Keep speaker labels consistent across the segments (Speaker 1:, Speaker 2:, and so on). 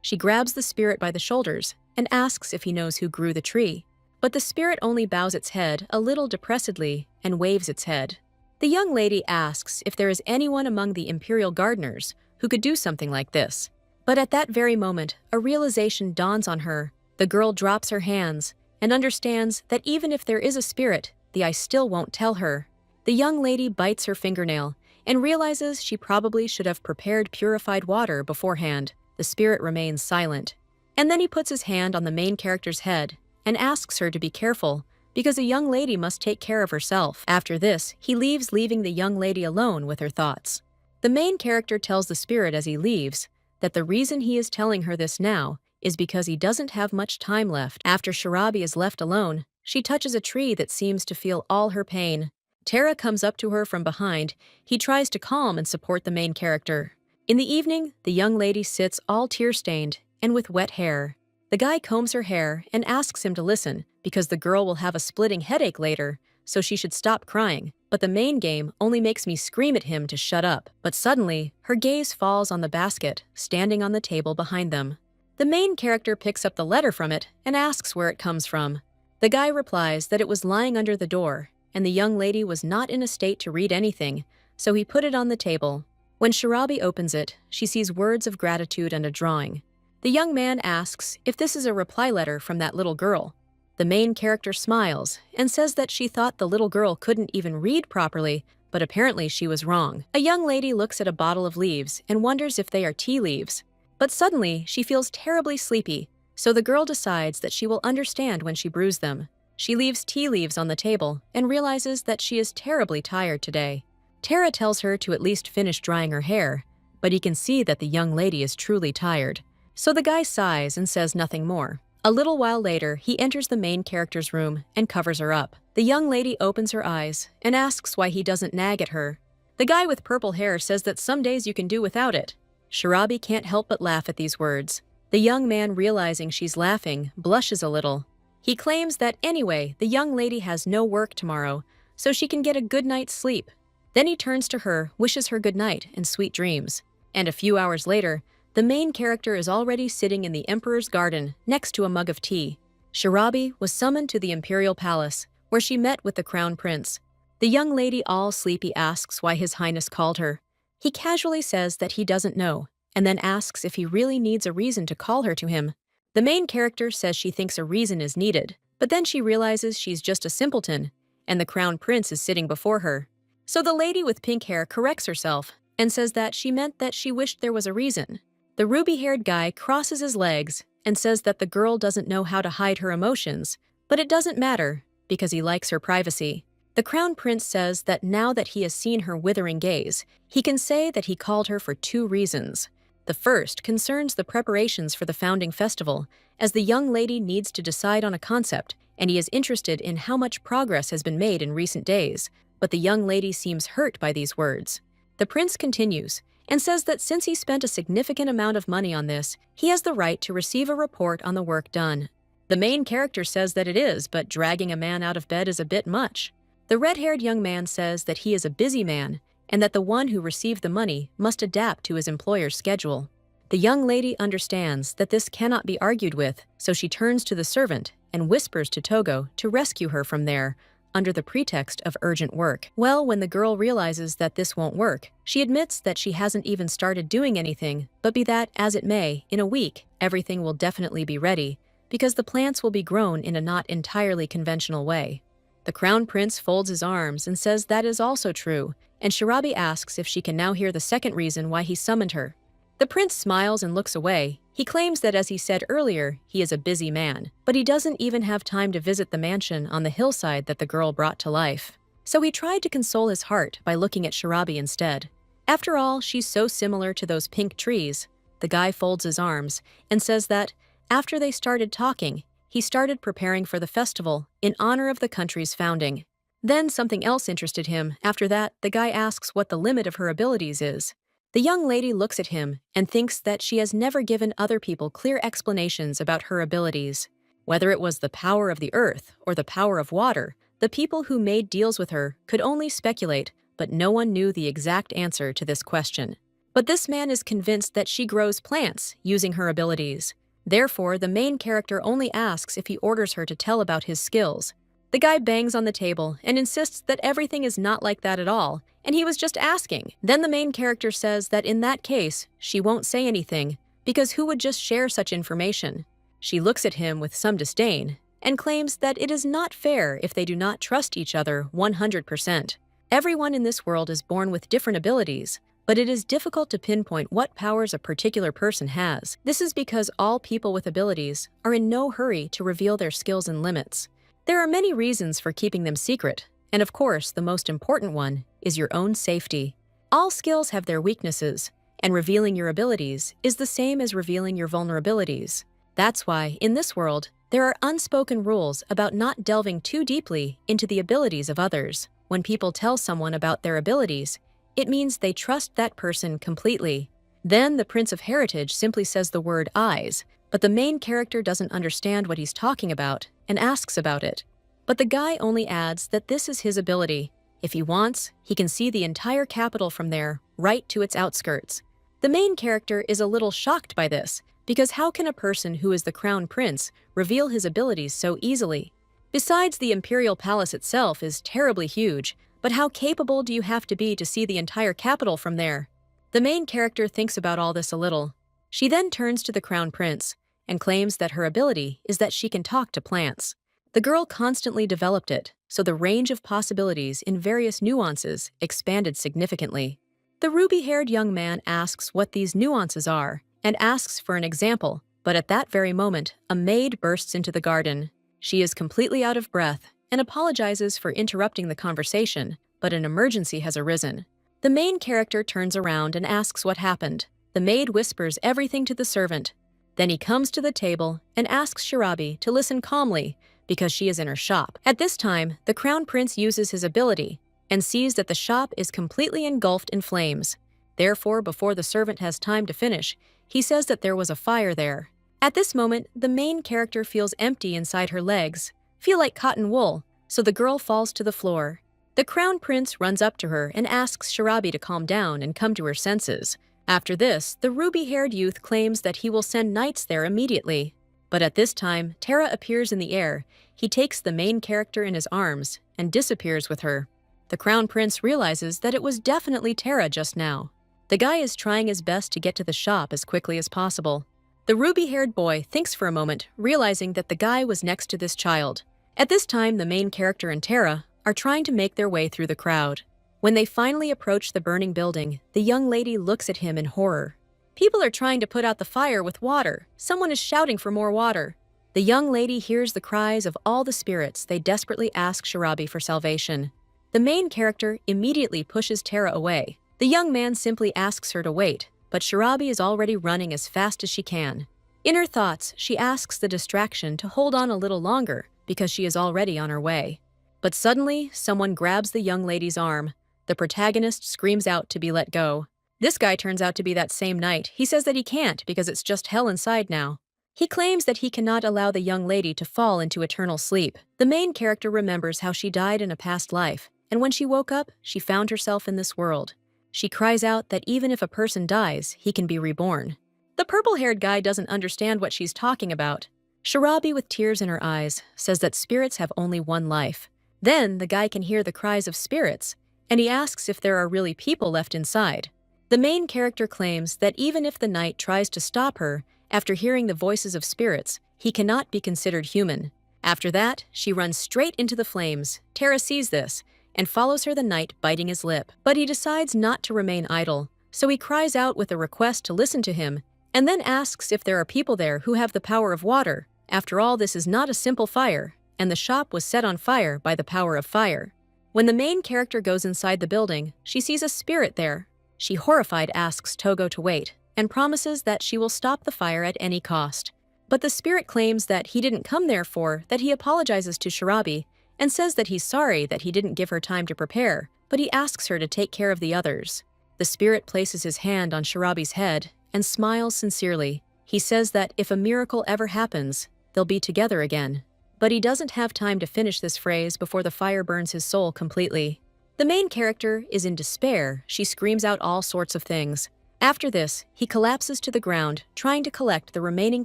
Speaker 1: She grabs the spirit by the shoulders and asks if he knows who grew the tree. But the spirit only bows its head a little depressedly and waves its head. The young lady asks if there is anyone among the imperial gardeners who could do something like this. But at that very moment, a realization dawns on her. The girl drops her hands and understands that even if there is a spirit, the eye still won't tell her. The young lady bites her fingernail and realizes she probably should have prepared purified water beforehand. The spirit remains silent. And then he puts his hand on the main character's head and asks her to be careful because a young lady must take care of herself. After this, he leaves, leaving the young lady alone with her thoughts. The main character tells the spirit as he leaves that the reason he is telling her this now is because he doesn't have much time left. After Shirabi is left alone, she touches a tree that seems to feel all her pain. Tara comes up to her from behind. He tries to calm and support the main character. In the evening, the young lady sits all tear-stained and with wet hair. The guy combs her hair and asks him to listen because the girl will have a splitting headache later, so she should stop crying. But the main game only makes me scream at him to shut up. But suddenly, her gaze falls on the basket standing on the table behind them. The main character picks up the letter from it and asks where it comes from. The guy replies that it was lying under the door, and the young lady was not in a state to read anything, so he put it on the table. When Shirabi opens it, she sees words of gratitude and a drawing. The young man asks if this is a reply letter from that little girl. The main character smiles and says that she thought the little girl couldn't even read properly, but apparently she was wrong. A young lady looks at a bottle of leaves and wonders if they are tea leaves. But suddenly, she feels terribly sleepy, so the girl decides that she will understand when she brews them. She leaves tea leaves on the table and realizes that she is terribly tired today. Tara tells her to at least finish drying her hair, but he can see that the young lady is truly tired. So the guy sighs and says nothing more. A little while later, he enters the main character's room and covers her up. The young lady opens her eyes and asks why he doesn't nag at her. The guy with purple hair says that some days you can do without it. Shirabi can't help but laugh at these words. The young man, realizing she's laughing, blushes a little. He claims that anyway, the young lady has no work tomorrow, so she can get a good night's sleep. Then he turns to her, wishes her good night and sweet dreams. And a few hours later, the main character is already sitting in the emperor's garden next to a mug of tea. Shirabi was summoned to the imperial palace, where she met with the crown prince. The young lady, all sleepy, asks why his highness called her. He casually says that he doesn't know, and then asks if he really needs a reason to call her to him. The main character says she thinks a reason is needed, but then she realizes she's just a simpleton, and the crown prince is sitting before her. So the lady with pink hair corrects herself and says that she meant that she wished there was a reason. The ruby-haired guy crosses his legs and says that the girl doesn't know how to hide her emotions, but it doesn't matter because he likes her privacy. The crown prince says that now that he has seen her withering gaze, he can say that he called her for 2 reasons. The first concerns the preparations for the founding festival, as the young lady needs to decide on a concept, and he is interested in how much progress has been made in recent days, but the young lady seems hurt by these words. The prince continues and says that since he spent a significant amount of money on this, he has the right to receive a report on the work done. The main character says that it is, but dragging a man out of bed is a bit much. The red-haired young man says that he is a busy man and that the one who received the money must adapt to his employer's schedule. The young lady understands that this cannot be argued with, so she turns to the servant and whispers to Togo to rescue her from there, under the pretext of urgent work. Well, when the girl realizes that this won't work, she admits that she hasn't even started doing anything, but be that as it may, in a week, everything will definitely be ready, because the plants will be grown in a not entirely conventional way. The crown prince folds his arms and says that is also true, and Shirabi asks if she can now hear the second reason why he summoned her. The prince smiles and looks away. He claims that, as he said earlier, he is a busy man, but he doesn't even have time to visit the mansion on the hillside that the girl brought to life. So he tried to console his heart by looking at Shirabi instead. After all, she's so similar to those pink trees. The guy folds his arms and says that, after they started talking, he started preparing for the festival in honor of the country's founding. Then something else interested him. After that, the guy asks what the limit of her abilities is. The young lady looks at him and thinks that she has never given other people clear explanations about her abilities. Whether it was the power of the earth or the power of water, the people who made deals with her could only speculate, but no one knew the exact answer to this question. But this man is convinced that she grows plants using her abilities. Therefore, the main character only asks if he orders her to tell about his skills. The guy bangs on the table and insists that everything is not like that at all, and he was just asking. Then the main character says that in that case, she won't say anything, because who would just share such information? She looks at him with some disdain and claims that it is not fair if they do not trust each other 100%. Everyone in this world is born with different abilities, but it is difficult to pinpoint what powers a particular person has. This is because all people with abilities are in no hurry to reveal their skills and limits. There are many reasons for keeping them secret, and of course, the most important one is your own safety. All skills have their weaknesses, and revealing your abilities is the same as revealing your vulnerabilities. That's why, in this world, there are unspoken rules about not delving too deeply into the abilities of others. When people tell someone about their abilities, it means they trust that person completely. Then the Prince of Heritage simply says the word eyes, but the main character doesn't understand what he's talking about and asks about it. But the guy only adds that this is his ability. If he wants, he can see the entire capital from there, right to its outskirts. The main character is a little shocked by this, because how can a person who is the crown prince reveal his abilities so easily? Besides, the imperial palace itself is terribly huge, but how capable do you have to be to see the entire capital from there? The main character thinks about all this a little. She then turns to the crown prince and claims that her ability is that she can talk to plants. The girl constantly developed it, so the range of possibilities in various nuances expanded significantly. The ruby-haired young man asks what these nuances are and asks for an example, but at that very moment, a maid bursts into the garden. She is completely out of breath and apologizes for interrupting the conversation, but an emergency has arisen. The main character turns around and asks what happened. The maid whispers everything to the servant. Then he comes to the table and asks Shirabi to listen calmly because she is in her shop. At this time, the crown prince uses his ability and sees that the shop is completely engulfed in flames. Therefore, before the servant has time to finish, he says that there was a fire there. At this moment, the main character feels empty inside her legs, feel like cotton wool, so the girl falls to the floor. The crown prince runs up to her and asks Shirabi to calm down and come to her senses. After this, the ruby-haired youth claims that he will send knights there immediately. But at this time, Terra appears in the air. He takes the main character in his arms and disappears with her. The crown prince realizes that it was definitely Terra just now. The guy is trying his best to get to the shop as quickly as possible. The ruby-haired boy thinks for a moment, realizing that the guy was next to this child. At this time, the main character and Terra are trying to make their way through the crowd. When they finally approach the burning building, the young lady looks at him in horror. People are trying to put out the fire with water. Someone is shouting for more water. The young lady hears the cries of all the spirits. They desperately ask Shirabi for salvation. The main character immediately pushes Terra away. The young man simply asks her to wait, but Shirabi is already running as fast as she can. In her thoughts, she asks the distraction to hold on a little longer because she is already on her way. But suddenly, someone grabs the young lady's arm. The protagonist screams out to be let go. This guy turns out to be that same knight. He says that he can't because it's just hell inside now. He claims that he cannot allow the young lady to fall into eternal sleep. The main character remembers how she died in a past life, and when she woke up, she found herself in this world. She cries out that even if a person dies, he can be reborn. The purple-haired guy doesn't understand what she's talking about. Shirabi, with tears in her eyes, says that spirits have only one life. Then the guy can hear the cries of spirits, and he asks if there are really people left inside. The main character claims that even if the knight tries to stop her after hearing the voices of spirits, he cannot be considered human. After that, she runs straight into the flames. Terra sees this and follows her, the knight biting his lip. But he decides not to remain idle, so he cries out with a request to listen to him and then asks if there are people there who have the power of water. After all, this is not a simple fire, and the shop was set on fire by the power of fire. When the main character goes inside the building, she sees a spirit there. She, horrified, asks Togo to wait and promises that she will stop the fire at any cost. But the spirit claims that he didn't come there for that. He apologizes to Shirabi and says that he's sorry that he didn't give her time to prepare, but he asks her to take care of the others. The spirit places his hand on Shirabi's head and smiles sincerely. He says that if a miracle ever happens, they'll be together again. But he doesn't have time to finish this phrase before the fire burns his soul completely. The main character is in despair. She screams out all sorts of things. After this, he collapses to the ground, trying to collect the remaining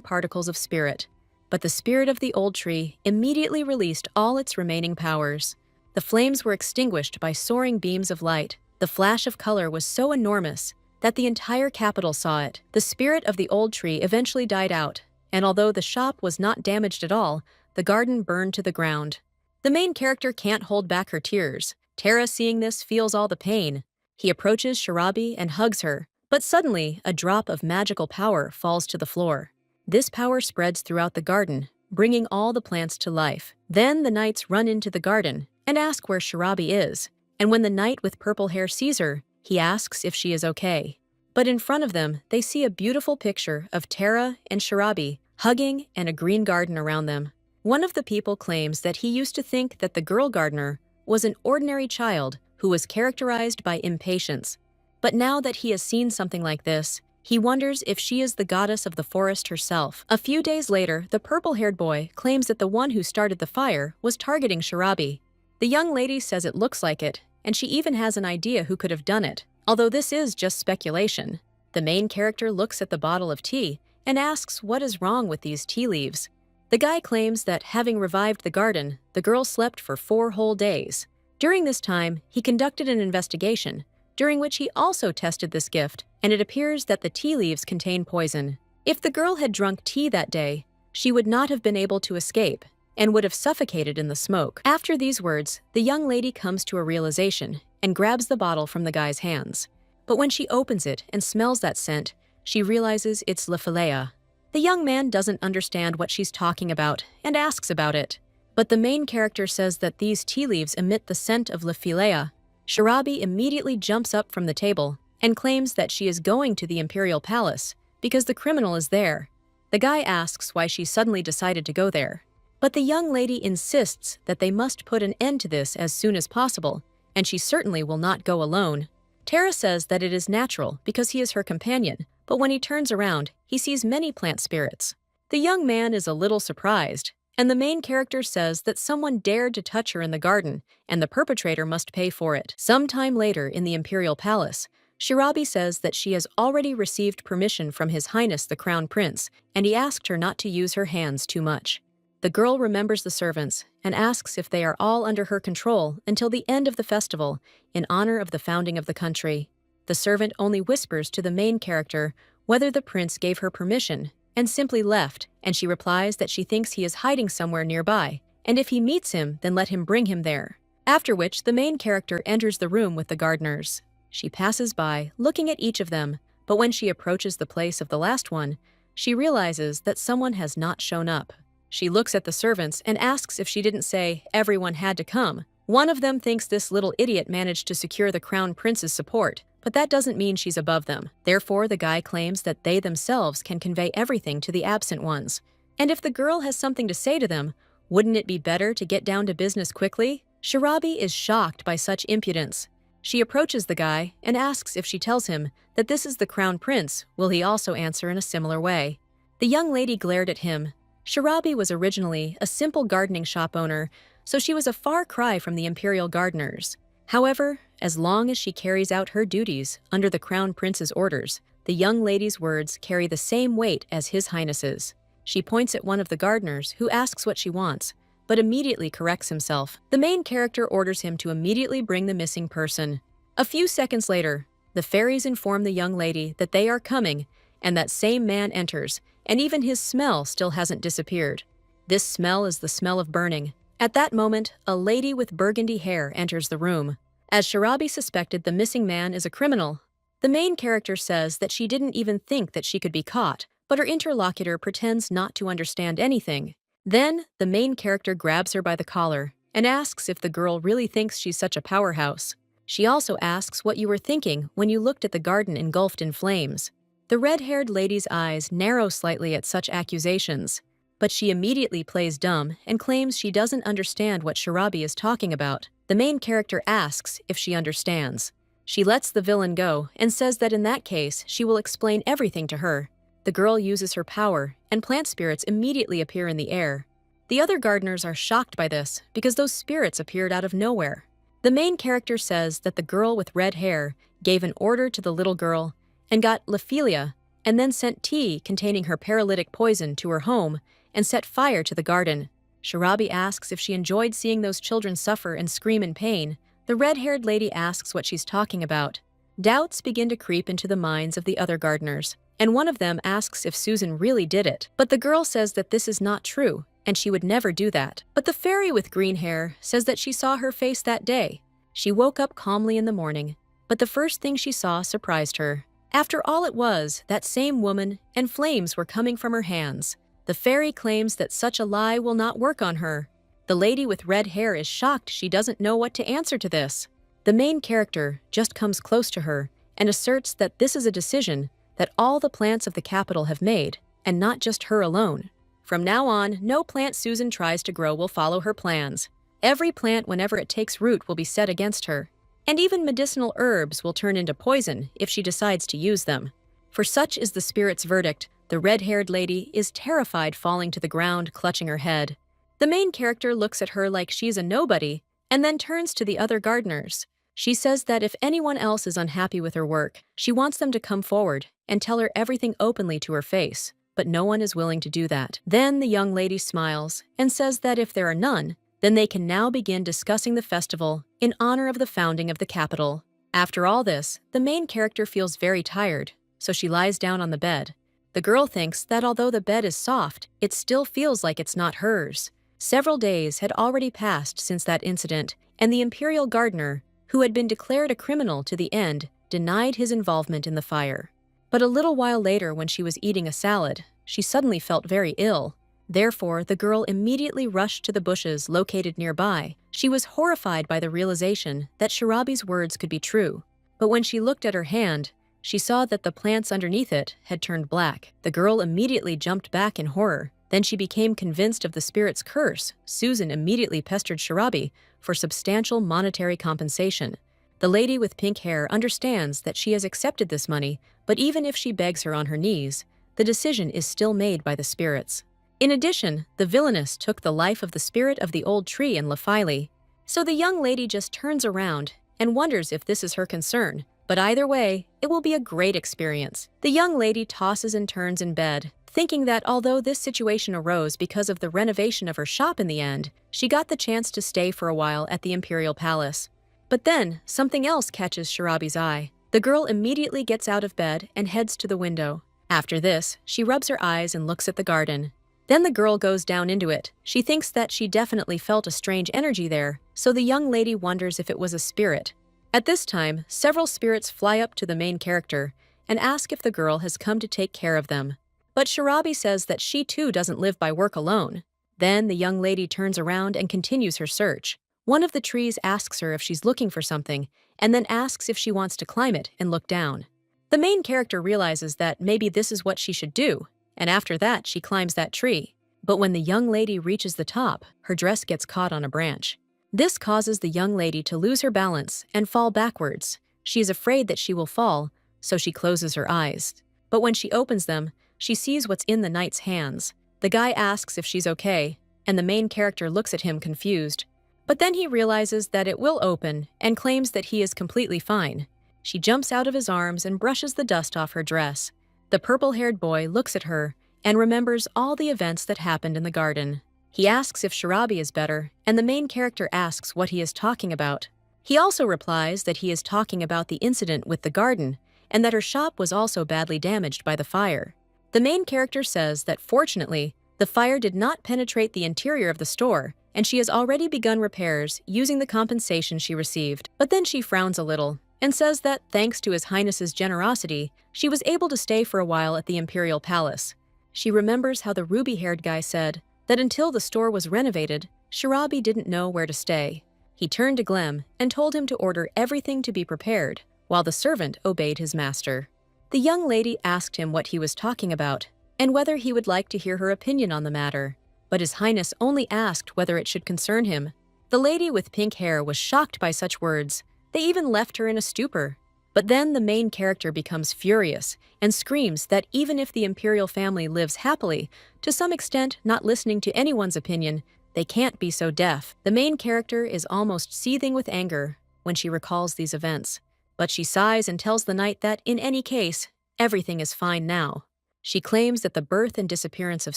Speaker 1: particles of spirit. But the spirit of the old tree immediately released all its remaining powers. The flames were extinguished by soaring beams of light. The flash of color was so enormous that the entire capital saw it. The spirit of the old tree eventually died out, and although the shop was not damaged at all, the garden burned to the ground. The main character can't hold back her tears. Tara, seeing this, feels all the pain. He approaches Sharabi and hugs her, but suddenly a drop of magical power falls to the floor. This power spreads throughout the garden, bringing all the plants to life. Then the knights run into the garden and ask where Sharabi is, and when the knight with purple hair sees her, he asks if she is okay. But in front of them, they see a beautiful picture of Tara and Sharabi hugging and a green garden around them. One of the people claims that he used to think that the girl gardener was an ordinary child who was characterized by impatience. But now that he has seen something like this, he wonders if she is the goddess of the forest herself. A few days later, the purple-haired boy claims that the one who started the fire was targeting Sharabi. The young lady says it looks like it, and she even has an idea who could have done it, although this is just speculation. The main character looks at the bottle of tea and asks what is wrong with these tea leaves. The guy claims that having revived the garden, the girl slept for 4 whole days. During this time, he conducted an investigation, during which he also tested this gift, and it appears that the tea leaves contain poison. If the girl had drunk tea that day, she would not have been able to escape and would have suffocated in the smoke. After these words, the young lady comes to a realization and grabs the bottle from the guy's hands. But when she opens it and smells that scent, she realizes it's La Philea. The young man doesn't understand what she's talking about and asks about it. But the main character says that these tea leaves emit the scent of La Philea. Sharabi immediately jumps up from the table and claims that she is going to the imperial palace because the criminal is there. The guy asks why she suddenly decided to go there. But the young lady insists that they must put an end to this as soon as possible, and she certainly will not go alone. Tara says that it is natural because he is her companion, but when he turns around, he sees many plant spirits. The young man is a little surprised, and the main character says that someone dared to touch her in the garden, and the perpetrator must pay for it. Sometime later in the imperial palace, Shirabi says that she has already received permission from His Highness the Crown Prince, and he asked her not to use her hands too much. The girl remembers the servants and asks if they are all under her control until the end of the festival in honor of the founding of the country. The servant only whispers to the main character whether the prince gave her permission and simply left, and she replies that she thinks he is hiding somewhere nearby, and if he meets him, then let him bring him there. After which, the main character enters the room with the gardeners. She passes by, looking at each of them, but when she approaches the place of the last one, she realizes that someone has not shown up. She looks at the servants and asks if she didn't say everyone had to come. One of them thinks this little idiot managed to secure the crown prince's support, but that doesn't mean she's above them. Therefore, the guy claims that they themselves can convey everything to the absent ones. And if the girl has something to say to them, wouldn't it be better to get down to business quickly? Shirabi is shocked by such impudence. She approaches the guy and asks if she tells him that this is the crown prince, will he also answer in a similar way. The young lady glared at him. Shirabi was originally a simple gardening shop owner, so she was a far cry from the imperial gardeners. However, as long as she carries out her duties under the crown prince's orders, the young lady's words carry the same weight as His Highness's. She points at one of the gardeners who asks what she wants, but immediately corrects himself. The main character orders him to immediately bring the missing person. A few seconds later, the fairies inform the young lady that they are coming, and that same man enters, and even his smell still hasn't disappeared. This smell is the smell of burning. At that moment, a lady with burgundy hair enters the room. As Shirabi suspected the missing man is a criminal, the main character says that she didn't even think that she could be caught, but her interlocutor pretends not to understand anything. Then, the main character grabs her by the collar and asks if the girl really thinks she's such a powerhouse. She also asks what you were thinking when you looked at the garden engulfed in flames. The red-haired lady's eyes narrow slightly at such accusations, but she immediately plays dumb and claims she doesn't understand what Shirabi is talking about. The main character asks if she understands. She lets the villain go and says that in that case, she will explain everything to her. The girl uses her power, and plant spirits immediately appear in the air. The other gardeners are shocked by this because those spirits appeared out of nowhere. The main character says that the girl with red hair gave an order to the little girl, and got Lephelia, and then sent tea containing her paralytic poison to her home and set fire to the garden. Sharabi asks if she enjoyed seeing those children suffer and scream in pain. The red-haired lady asks what she's talking about. Doubts begin to creep into the minds of the other gardeners, and one of them asks if Susan really did it. But the girl says that this is not true, and she would never do that. But the fairy with green hair says that she saw her face that day. She woke up calmly in the morning, but the first thing she saw surprised her. After all, it was that same woman, and flames were coming from her hands. The fairy claims that such a lie will not work on her. The lady with red hair is shocked she doesn't know what to answer to this. The main character just comes close to her and asserts that this is a decision that all the plants of the capital have made, and not just her alone. From now on, no plant Susan tries to grow will follow her plans. Every plant, whenever it takes root, will be set against her. And even medicinal herbs will turn into poison if she decides to use them. For such is the spirit's verdict. The red-haired lady is terrified, falling to the ground, clutching her head. The main character looks at her like she's a nobody, and then turns to the other gardeners. She says that if anyone else is unhappy with her work, she wants them to come forward and tell her everything openly to her face, but no one is willing to do that. Then the young lady smiles and says that if there are none, then they can now begin discussing the festival in honor of the founding of the capital. After all this, the main character feels very tired, so she lies down on the bed. The girl thinks that although the bed is soft, it still feels like it's not hers. Several days had already passed since that incident, and the imperial gardener, who had been declared a criminal to the end, denied his involvement in the fire. But a little while later, when she was eating a salad, she suddenly felt very ill. Therefore, the girl immediately rushed to the bushes located nearby. She was horrified by the realization that Sharabi's words could be true. But when she looked at her hand, she saw that the plants underneath it had turned black. The girl immediately jumped back in horror. Then she became convinced of the spirit's curse. Susan immediately pestered Sharabi for substantial monetary compensation. The lady with pink hair understands that she has accepted this money, but even if she begs her on her knees, the decision is still made by the spirits. In addition, the villainess took the life of the spirit of the old tree in Lephelia. So the young lady just turns around and wonders if this is her concern. But either way, it will be a great experience. The young lady tosses and turns in bed, thinking that although this situation arose because of the renovation of her shop in the end, she got the chance to stay for a while at the imperial palace. But then, something else catches Sharabi's eye. The girl immediately gets out of bed and heads to the window. After this, she rubs her eyes and looks at the garden. Then the girl goes down into it. She thinks that she definitely felt a strange energy there, so the young lady wonders if it was a spirit. At this time, several spirits fly up to the main character and ask if the girl has come to take care of them. But Sharabi says that she too doesn't live by work alone. Then the young lady turns around and continues her search. One of the trees asks her if she's looking for something, and then asks if she wants to climb it and look down. The main character realizes that maybe this is what she should do, and after that she climbs that tree. But when the young lady reaches the top, her dress gets caught on a branch. This causes the young lady to lose her balance and fall backwards. She is afraid that she will fall, so she closes her eyes. But when she opens them, she sees what's in the knight's hands. The guy asks if she's okay, and the main character looks at him confused. But then he realizes that it will open and claims that he is completely fine. She jumps out of his arms and brushes the dust off her dress. The purple-haired boy looks at her and remembers all the events that happened in the garden. He asks if Sharabi is better, and the main character asks what he is talking about. He also replies that he is talking about the incident with the garden, and that her shop was also badly damaged by the fire. The main character says that fortunately, the fire did not penetrate the interior of the store, and she has already begun repairs using the compensation she received. But then she frowns a little and says that thanks to His Highness's generosity, she was able to stay for a while at the imperial palace. She remembers how the ruby-haired guy said that until the store was renovated, Sharabi didn't know where to stay. He turned to Glem and told him to order everything to be prepared, while the servant obeyed his master. The young lady asked him what he was talking about, and whether he would like to hear her opinion on the matter. But His Highness only asked whether it should concern him. The lady with pink hair was shocked by such words. They even left her in a stupor. But then the main character becomes furious and screams that even if the imperial family lives happily, to some extent not listening to anyone's opinion, they can't be so deaf. The main character is almost seething with anger when she recalls these events. But she sighs and tells the knight that, in any case, everything is fine now. She claims that the birth and disappearance of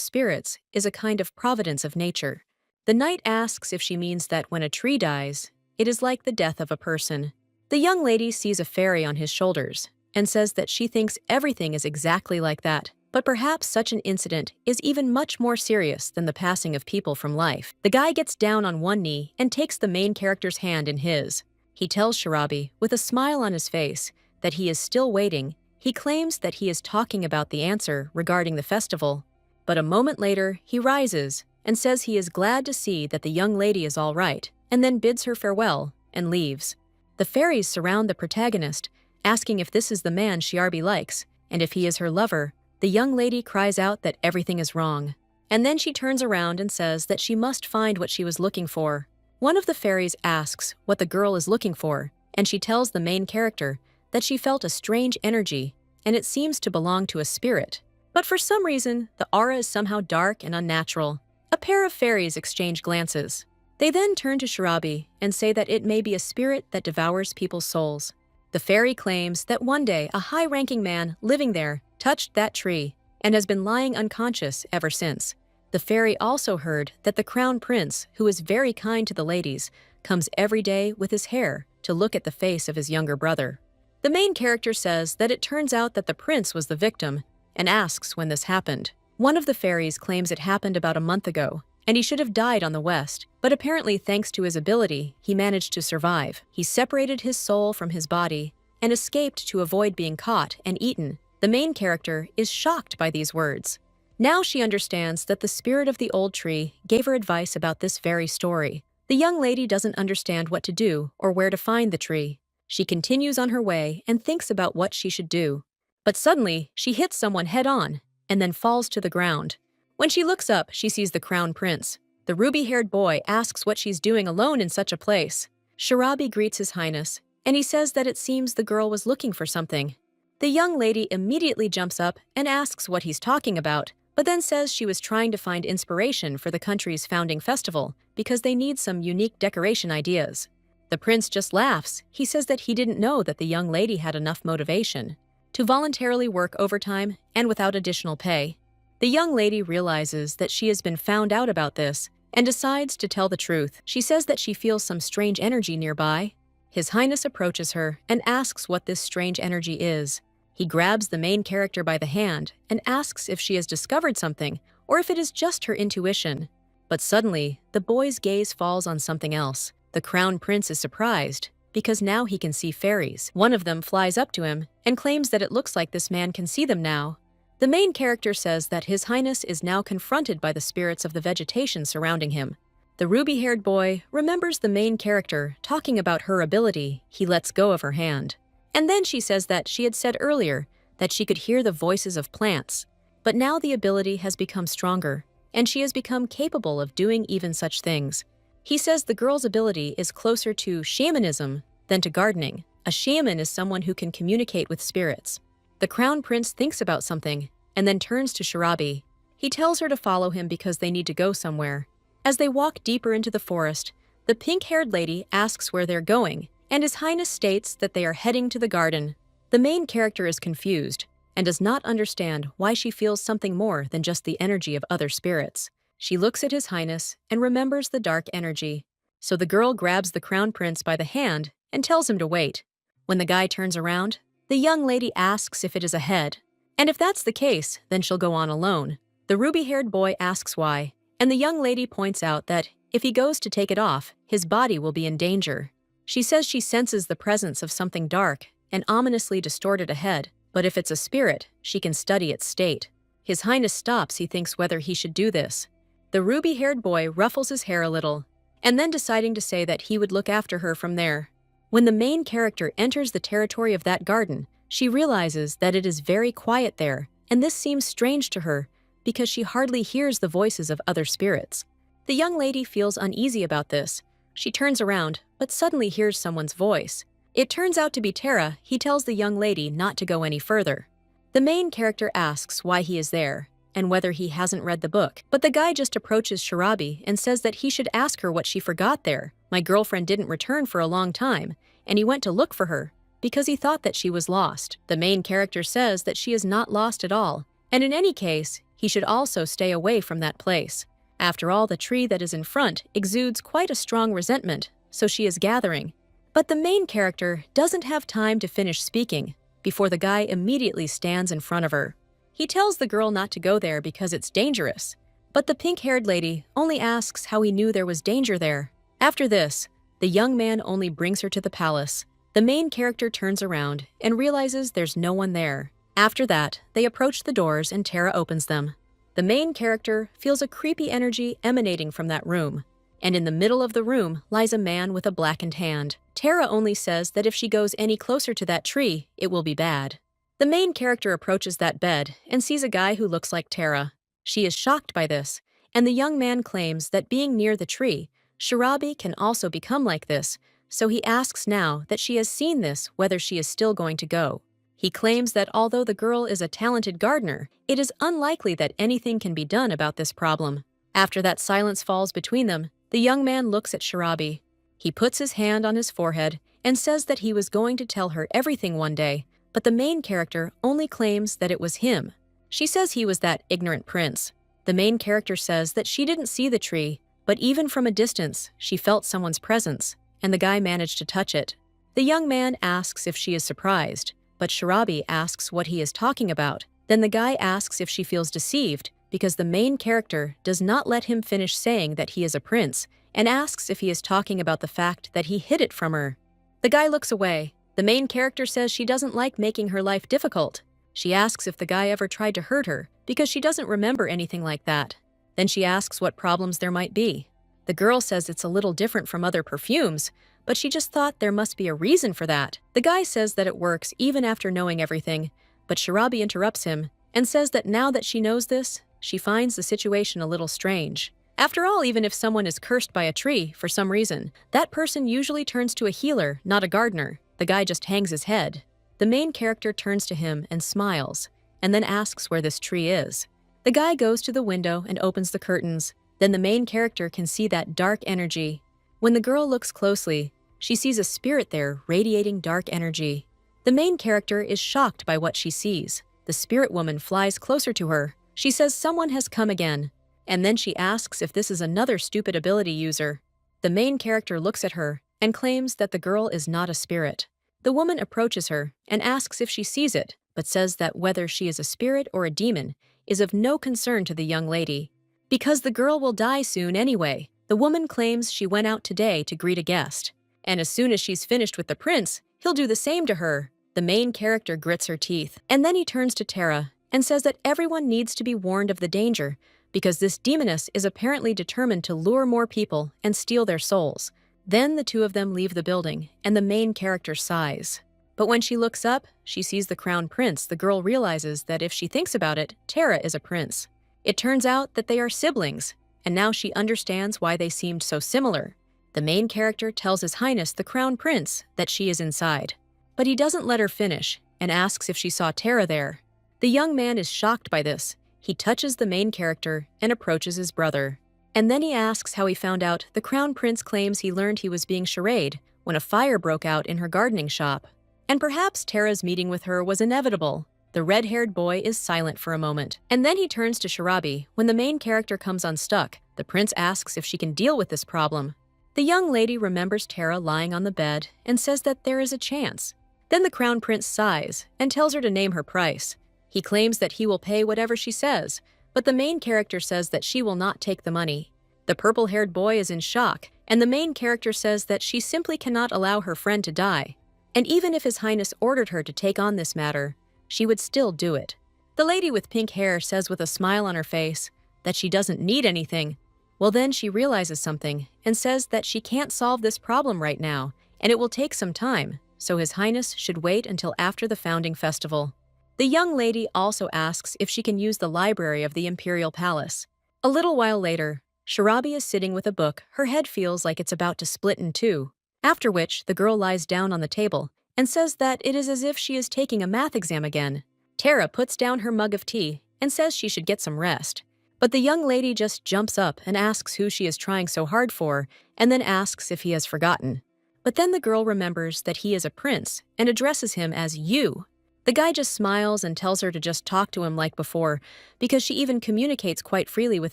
Speaker 1: spirits is a kind of providence of nature. The knight asks if she means that when a tree dies, it is like the death of a person. The young lady sees a fairy on his shoulders and says that she thinks everything is exactly like that, but perhaps such an incident is even much more serious than the passing of people from life. The guy gets down on one knee and takes the main character's hand in his. He tells Sharabi, with a smile on his face, that he is still waiting. He claims that he is talking about the answer regarding the festival, but a moment later he rises and says he is glad to see that the young lady is all right, and then bids her farewell and leaves. The fairies surround the protagonist, asking if this is the man Sharabi likes, and if he is her lover. The young lady cries out that everything is wrong, and then she turns around and says that she must find what she was looking for. One of the fairies asks what the girl is looking for, and she tells the main character that she felt a strange energy, and it seems to belong to a spirit. But for some reason, the aura is somehow dark and unnatural. A pair of fairies exchange glances. They then turn to Sharabi and say that it may be a spirit that devours people's souls. The fairy claims that one day a high-ranking man living there touched that tree and has been lying unconscious ever since. The fairy also heard that the crown prince, who is very kind to the ladies, comes every day with his hair to look at the face of his younger brother. The main character says that it turns out that the prince was the victim and asks when this happened. One of the fairies claims it happened about a month ago, and he should have died on the west, but apparently thanks to his ability, he managed to survive. He separated his soul from his body and escaped to avoid being caught and eaten. The main character is shocked by these words. Now she understands that the spirit of the old tree gave her advice about this very story. The young lady doesn't understand what to do or where to find the tree. She continues on her way and thinks about what she should do. But suddenly, she hits someone head-on and then falls to the ground. When she looks up, she sees the crown prince. The ruby-haired boy asks what she's doing alone in such a place. Sharabi greets his highness, and he says that it seems the girl was looking for something. The young lady immediately jumps up and asks what he's talking about, but then says she was trying to find inspiration for the country's founding festival because they need some unique decoration ideas. The prince just laughs. He says that he didn't know that the young lady had enough motivation to voluntarily work overtime and without additional pay. The young lady realizes that she has been found out about this and decides to tell the truth. She says that she feels some strange energy nearby. His Highness approaches her and asks what this strange energy is. He grabs the main character by the hand and asks if she has discovered something or if it is just her intuition. But suddenly, the boy's gaze falls on something else. The crown prince is surprised because now he can see fairies. One of them flies up to him and claims that it looks like this man can see them now. The main character says that His Highness is now confronted by the spirits of the vegetation surrounding him. The ruby-haired boy remembers the main character talking about her ability. He lets go of her hand. And then she says that she had said earlier that she could hear the voices of plants, but now the ability has become stronger, and she has become capable of doing even such things. He says the girl's ability is closer to shamanism than to gardening. A shaman is someone who can communicate with spirits. The crown prince thinks about something and then turns to Sharabi. He tells her to follow him because they need to go somewhere. As they walk deeper into the forest, the pink-haired lady asks where they're going, and His Highness states that they are heading to the garden. The main character is confused and does not understand why she feels something more than just the energy of other spirits. She looks at His Highness and remembers the dark energy. So the girl grabs the crown prince by the hand and tells him to wait. When the guy turns around, the young lady asks if it is ahead, and if that's the case, then she'll go on alone. The ruby-haired boy asks why, and the young lady points out that if he goes to take it off, his body will be in danger. She says she senses the presence of something dark and ominously distorted ahead, but if it's a spirit, she can study its state. His Highness stops. He thinks whether he should do this. The ruby-haired boy ruffles his hair a little, and then deciding to say that he would look after her from there. When the main character enters the territory of that garden, she realizes that it is very quiet there, and this seems strange to her because she hardly hears the voices of other spirits. The young lady feels uneasy about this. She turns around, but suddenly hears someone's voice. It turns out to be Tara. He tells the young lady not to go any further. The main character asks why he is there and whether he hasn't read the book, but the guy just approaches Sharabi and says that he should ask her what she forgot there. My girlfriend didn't return for a long time, and he went to look for her. because he thought that she was lost. The main character says that she is not lost at all, and in any case, he should also stay away from that place. After all, the tree that is in front exudes quite a strong resentment, so she is gathering. But the main character doesn't have time to finish speaking before the guy immediately stands in front of her. He tells the girl not to go there because it's dangerous, but the pink-haired lady only asks how he knew there was danger there. After this, the young man only brings her to the palace. The main character turns around and realizes there's no one there. After that, they approach the doors and Tara opens them. The main character feels a creepy energy emanating from that room, and in the middle of the room lies a man with a blackened hand. Tara only says that if she goes any closer to that tree, it will be bad. The main character approaches that bed and sees a guy who looks like Tara. She is shocked by this, and the young man claims that being near the tree, Shirabi can also become like this, so he asks now that she has seen this whether she is still going to go. He claims that although the girl is a talented gardener, it is unlikely that anything can be done about this problem. After that silence falls between them, the young man looks at Shirabi. He puts his hand on his forehead and says that he was going to tell her everything one day, but the main character only claims that it was him. She says he was that ignorant prince. The main character says that she didn't see the tree, but even from a distance, she felt someone's presence, and the guy managed to touch it. The young man asks if she is surprised, but Shirabi asks what he is talking about. Then the guy asks if she feels deceived because the main character does not let him finish saying that he is a prince and asks if he is talking about the fact that he hid it from her. The guy looks away. The main character says she doesn't like making her life difficult. She asks if the guy ever tried to hurt her because she doesn't remember anything like that. Then she asks what problems there might be. The girl says it's a little different from other perfumes, but she just thought there must be a reason for that. The guy says that it works even after knowing everything, but Shirabi interrupts him and says that now that she knows this, she finds the situation a little strange. After all, even if someone is cursed by a tree for some reason, that person usually turns to a healer, not a gardener. The guy just hangs his head. The main character turns to him and smiles, and then asks where this tree is. The guy goes to the window and opens the curtains. Then the main character can see that dark energy. When the girl looks closely, she sees a spirit there radiating dark energy. The main character is shocked by what she sees. The spirit woman flies closer to her. She says someone has come again, and then she asks if this is another stupid ability user. The main character looks at her and claims that the girl is not a spirit. The woman approaches her and asks if she sees it, but says that whether she is a spirit or a demon is of no concern to the young lady, because the girl will die soon anyway. The woman claims she went out today to greet a guest, and as soon as she's finished with the prince, he'll do the same to her. The main character grits her teeth, and then he turns to Tara and says that everyone needs to be warned of the danger because this demoness is apparently determined to lure more people and steal their souls. Then the two of them leave the building, and the main character sighs. But when she looks up, she sees the crown prince. The girl realizes that if she thinks about it, Tara is a prince. It turns out that they are siblings, and now she understands why they seemed so similar. The main character tells His Highness the Crown Prince that she is inside, but he doesn't let her finish and asks if she saw Tara there. The young man is shocked by this. He touches the main character and approaches his brother. And then he asks how he found out. The Crown Prince claims he learned he was being charade when a fire broke out in her gardening shop. And perhaps Tara's meeting with her was inevitable. The red-haired boy is silent for a moment, and then he turns to Shirabi. When the main character comes unstuck, the prince asks if she can deal with this problem. The young lady remembers Tara lying on the bed and says that there is a chance. Then the crown prince sighs and tells her to name her price. He claims that he will pay whatever she says, but the main character says that she will not take the money. The purple-haired boy is in shock, and the main character says that she simply cannot allow her friend to die. And even if His Highness ordered her to take on this matter, she would still do it. The lady with pink hair says with a smile on her face that she doesn't need anything. Well, then she realizes something and says that she can't solve this problem right now, and it will take some time, so His Highness should wait until after the founding festival. The young lady also asks if she can use the library of the Imperial Palace. A little while later, Shirabi is sitting with a book. Her head feels like it's about to split in two, after which the girl lies down on the table and says that it is as if she is taking a math exam again. Tara puts down her mug of tea and says she should get some rest. But the young lady just jumps up and asks who she is trying so hard for, and then asks if he has forgotten. But then the girl remembers that he is a prince and addresses him as you. The guy just smiles and tells her to just talk to him like before, because she even communicates quite freely with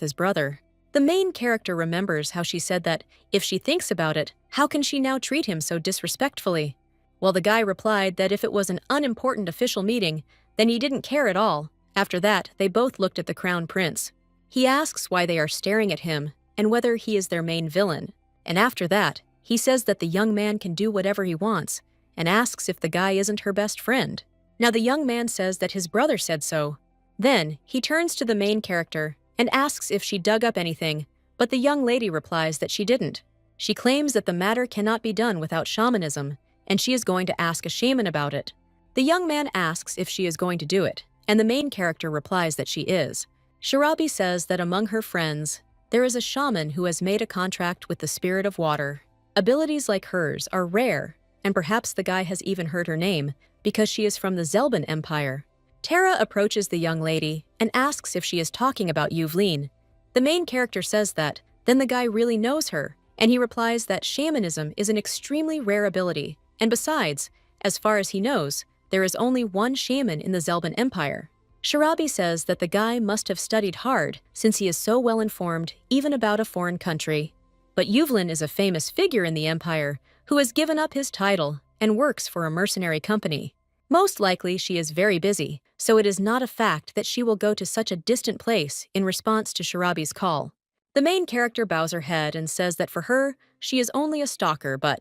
Speaker 1: his brother. The main character remembers how she said that, if she thinks about it, how can she now treat him so disrespectfully? Well, the guy replied that if it was an unimportant official meeting, then he didn't care at all. After that, they both looked at the crown prince. He asks why they are staring at him and whether he is their main villain. And after that, he says that the young man can do whatever he wants and asks if the guy isn't her best friend. Now the young man says that his brother said so. Then, he turns to the main character and asks if she dug up anything, but the young lady replies that she didn't. She claims that the matter cannot be done without shamanism, and she is going to ask a shaman about it. The young man asks if she is going to do it, and the main character replies that she is. Shirabi says that among her friends, there is a shaman who has made a contract with the spirit of water. Abilities like hers are rare, and perhaps the guy has even heard her name, because she is from the Zelban Empire. Tara approaches the young lady and asks if she is talking about Yuvlin. The main character says that, then the guy really knows her, and he replies that shamanism is an extremely rare ability, and besides, as far as he knows, there is only one shaman in the Zelban Empire. Shirabi says that the guy must have studied hard since he is so well informed even about a foreign country. But Yuvlin is a famous figure in the empire who has given up his title and works for a mercenary company. Most likely she is very busy, so it is not a fact that she will go to such a distant place in response to Shirabi's call. The main character bows her head and says that for her, she is only a stalker, but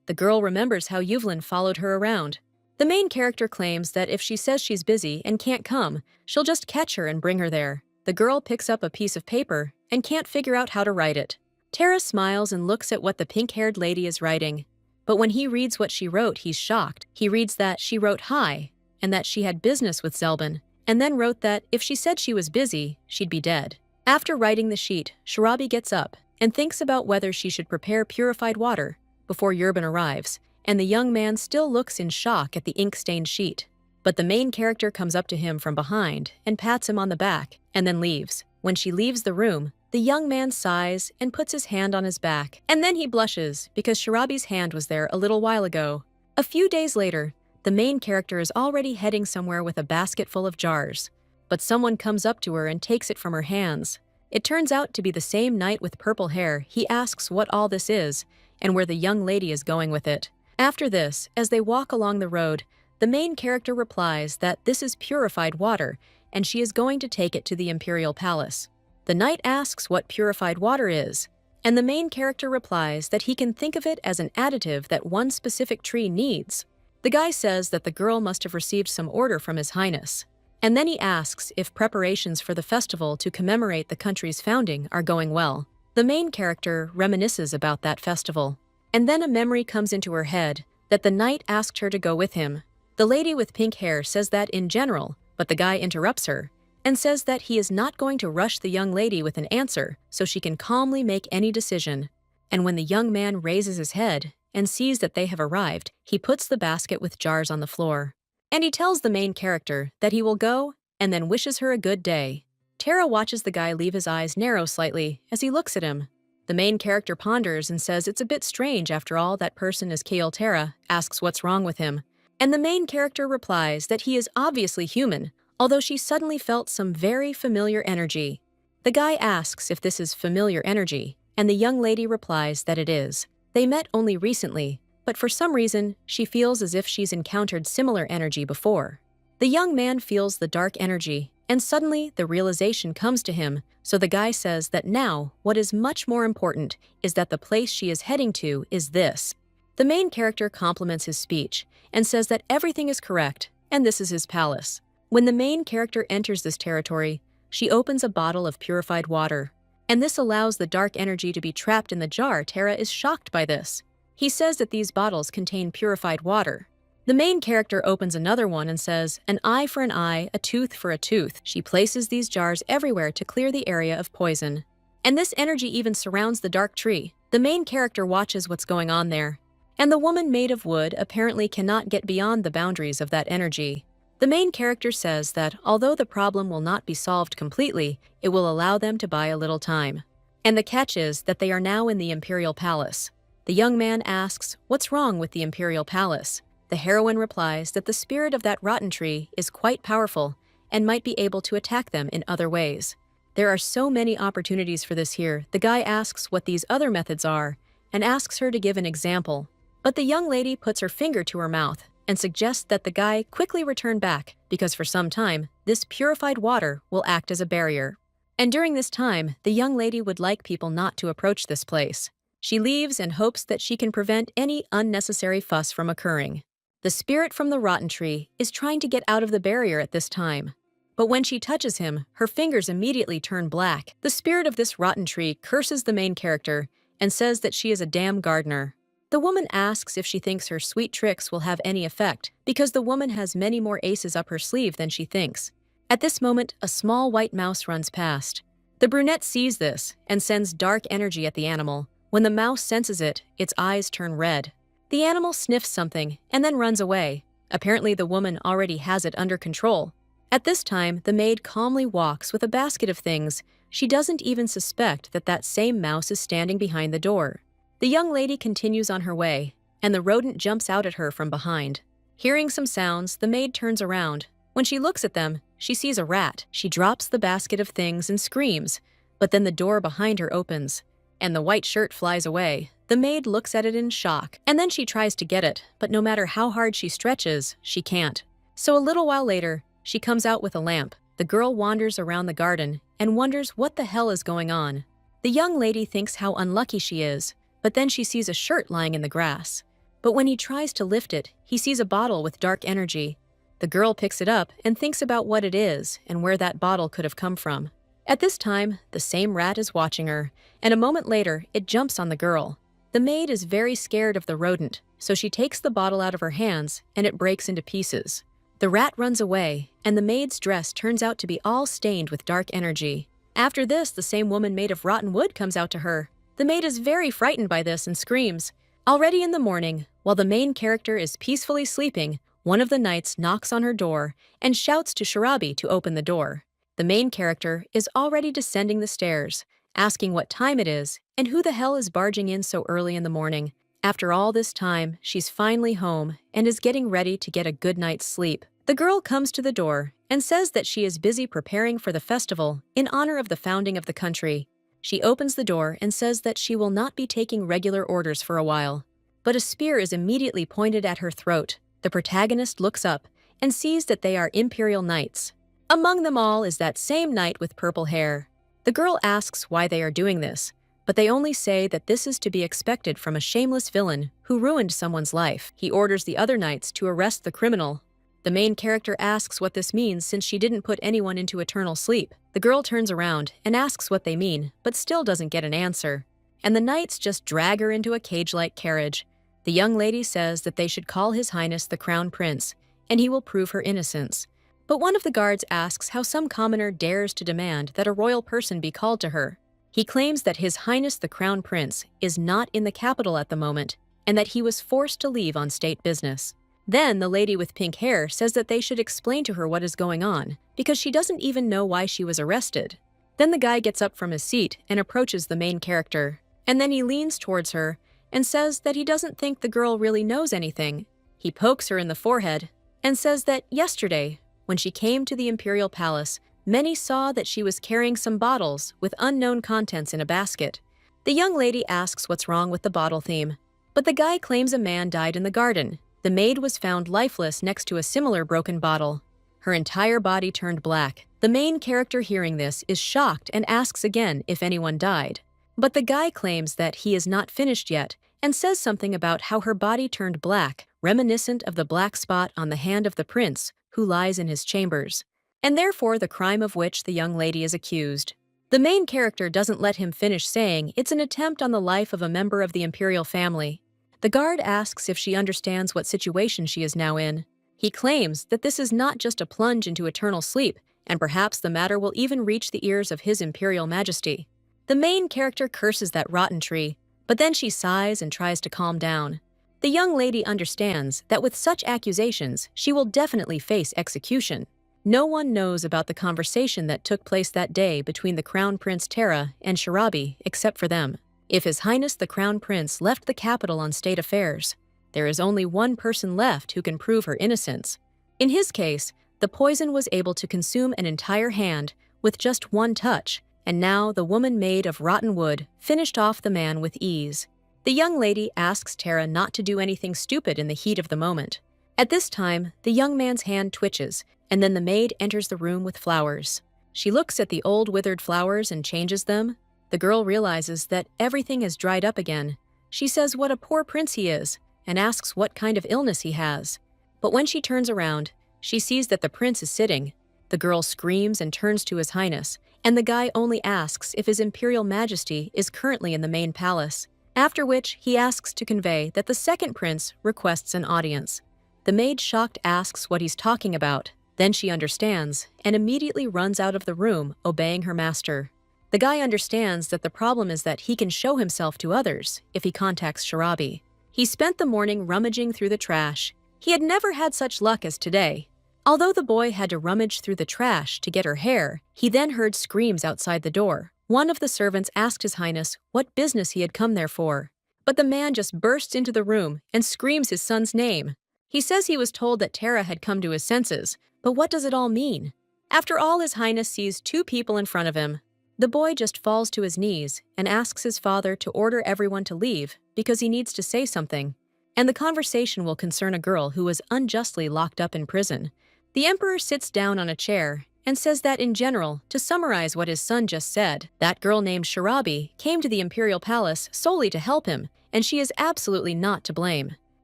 Speaker 1: the girl remembers how Yuvlin followed her around. The main character claims that if she says she's busy and can't come, she'll just catch her and bring her there. The girl picks up a piece of paper and can't figure out how to write it. Tara smiles and looks at what the pink-haired lady is writing. But when he reads what she wrote, he's shocked. He reads that she wrote hi, and that she had business with Zelban, and then wrote that if she said she was busy, she'd be dead. After writing the sheet, Shirabi gets up and thinks about whether she should prepare purified water before Yerban arrives, and the young man still looks in shock at the ink-stained sheet. But the main character comes up to him from behind and pats him on the back, and then leaves. When she leaves the room, the young man sighs and puts his hand on his back, and then he blushes because Shirabi's hand was there a little while ago. A few days later, the main character is already heading somewhere with a basket full of jars. But someone comes up to her and takes it from her hands. It turns out to be the same knight with purple hair. He asks what all this is and where the young lady is going with it. After this, as they walk along the road, the main character replies that this is purified water and she is going to take it to the imperial palace. The knight asks what purified water is, and the main character replies that he can think of it as an additive that one specific tree needs. The guy says that the girl must have received some order from His Highness, and then he asks if preparations for the festival to commemorate the country's founding are going well. The main character reminisces about that festival, and then a memory comes into her head that the knight asked her to go with him. The lady with pink hair says that in general, but the guy interrupts her and says that he is not going to rush the young lady with an answer so she can calmly make any decision. And when the young man raises his head and sees that they have arrived, he puts the basket with jars on the floor. And he tells the main character that he will go and then wishes her a good day. Tara watches the guy leave his eyes narrow slightly as he looks at him. The main character ponders and says it's a bit strange after all that person is Kael. Tara asks what's wrong with him, and the main character replies that he is obviously human, although she suddenly felt some very familiar energy. The guy asks if this is familiar energy, and the young lady replies that it is. They met only recently, but for some reason, she feels as if she's encountered similar energy before. The young man feels the dark energy, and suddenly the realization comes to him, so the guy says that now, what is much more important is that the place she is heading to is this. The main character compliments his speech, and says that everything is correct, and this is his palace. When the main character enters this territory, she opens a bottle of purified water, and this allows the dark energy to be trapped in the jar. Tara is shocked by this. He says that these bottles contain purified water. The main character opens another one and says, an eye for an eye, a tooth for a tooth. She places these jars everywhere to clear the area of poison. And this energy even surrounds the dark tree. The main character watches what's going on there. And the woman made of wood apparently cannot get beyond the boundaries of that energy. The main character says that although the problem will not be solved completely, it will allow them to buy a little time. And the catch is that they are now in the imperial palace. The young man asks what's wrong with the imperial palace. The heroine replies that the spirit of that rotten tree is quite powerful and might be able to attack them in other ways. There are so many opportunities for this here. The guy asks what these other methods are and asks her to give an example. But the young lady puts her finger to her mouth and suggests that the guy quickly return back because for some time, this purified water will act as a barrier. And during this time, the young lady would like people not to approach this place. She leaves and hopes that she can prevent any unnecessary fuss from occurring. The spirit from the rotten tree is trying to get out of the barrier at this time. But when she touches him, her fingers immediately turn black. The spirit of this rotten tree curses the main character and says that she is a damn gardener. The woman asks if she thinks her sweet tricks will have any effect because the woman has many more aces up her sleeve than she thinks. At this moment, a small white mouse runs past. The brunette sees this and sends dark energy at the animal. When the mouse senses it, its eyes turn red. The animal sniffs something and then runs away. Apparently, the woman already has it under control. At this time, the maid calmly walks with a basket of things. She doesn't even suspect that that same mouse is standing behind the door. The young lady continues on her way, and the rodent jumps out at her from behind. Hearing some sounds, the maid turns around. When she looks at them, she sees a rat. She drops the basket of things and screams, but then the door behind her opens, and the white shirt flies away. The maid looks at it in shock, and then she tries to get it, but no matter how hard she stretches, she can't. So a little while later, she comes out with a lamp. The girl wanders around the garden and wonders what the hell is going on. The young lady thinks how unlucky she is, but then she sees a shirt lying in the grass. But when he tries to lift it, he sees a bottle with dark energy. The girl picks it up and thinks about what it is and where that bottle could have come from. At this time, the same rat is watching her, and a moment later, it jumps on the girl. The maid is very scared of the rodent, so she takes the bottle out of her hands and it breaks into pieces. The rat runs away, and the maid's dress turns out to be all stained with dark energy. After this, the same woman made of rotten wood comes out to her. The maid is very frightened by this and screams. Already in the morning, while the main character is peacefully sleeping, one of the knights knocks on her door and shouts to Sharabi to open the door. The main character is already descending the stairs, asking what time it is and who the hell is barging in so early in the morning. After all this time, she's finally home and is getting ready to get a good night's sleep. The girl comes to the door and says that she is busy preparing for the festival in honor of the founding of the country. She opens the door and says that she will not be taking regular orders for a while. But a spear is immediately pointed at her throat. The protagonist looks up and sees that they are Imperial Knights. Among them all is that same knight with purple hair. The girl asks why they are doing this, but they only say that this is to be expected from a shameless villain who ruined someone's life. He orders the other knights to arrest the criminal. The main character asks what this means since she didn't put anyone into eternal sleep. The girl turns around and asks what they mean, but still doesn't get an answer. And the knights just drag her into a cage-like carriage. The young lady says that they should call His Highness the Crown Prince, and he will prove her innocence. But one of the guards asks how some commoner dares to demand that a royal person be called to her. He claims that His Highness the Crown Prince is not in the capital at the moment, and that he was forced to leave on state business. Then the lady with pink hair says that they should explain to her what is going on, because she doesn't even know why she was arrested. Then the guy gets up from his seat and approaches the main character, and then he leans towards her and says that he doesn't think the girl really knows anything. He pokes her in the forehead and says that yesterday, when she came to the Imperial Palace, many saw that she was carrying some bottles with unknown contents in a basket. The young lady asks what's wrong with the bottle theme, but the guy claims a man died in the garden. The maid was found lifeless next to a similar broken bottle. Her entire body turned black. The main character hearing this is shocked and asks again if anyone died. But the guy claims that he is not finished yet and says something about how her body turned black, reminiscent of the black spot on the hand of the prince who lies in his chambers, and therefore the crime of which the young lady is accused. The main character doesn't let him finish saying it's an attempt on the life of a member of the imperial family. The guard asks if she understands what situation she is now in. He claims that this is not just a plunge into eternal sleep, and perhaps the matter will even reach the ears of His Imperial Majesty. The main character curses that rotten tree, but then she sighs and tries to calm down. The young lady understands that with such accusations, she will definitely face execution. No one knows about the conversation that took place that day between the Crown Prince Terra and Sharabi except for them. If His Highness the Crown Prince left the capital on state affairs, there is only one person left who can prove her innocence. In his case, the poison was able to consume an entire hand with just one touch, and now the woman made of rotten wood finished off the man with ease. The young lady asks Tara not to do anything stupid in the heat of the moment. At this time, the young man's hand twitches, and then the maid enters the room with flowers. She looks at the old withered flowers and changes them. The girl realizes that everything is dried up again. She says what a poor prince he is, and asks what kind of illness he has. But when she turns around, she sees that the prince is sitting. The girl screams and turns to His Highness, and the guy only asks if His Imperial Majesty is currently in the main palace, after which he asks to convey that the second prince requests an audience. The maid shocked asks what he's talking about. Then she understands and immediately runs out of the room, obeying her master. The guy understands that the problem is that he can show himself to others if he contacts Sharabi. He spent the morning rummaging through the trash. He had never had such luck as today. Although the boy had to rummage through the trash to get her hair, he then heard screams outside the door. One of the servants asked His Highness what business he had come there for. But the man just bursts into the room and screams his son's name. He says he was told that Tara had come to his senses, but what does it all mean? After all, His Highness sees two people in front of him. The boy just falls to his knees and asks his father to order everyone to leave because he needs to say something. And the conversation will concern a girl who was unjustly locked up in prison. The emperor sits down on a chair and says that in general, to summarize what his son just said, that girl named Sharabi came to the imperial palace solely to help him, and she is absolutely not to blame.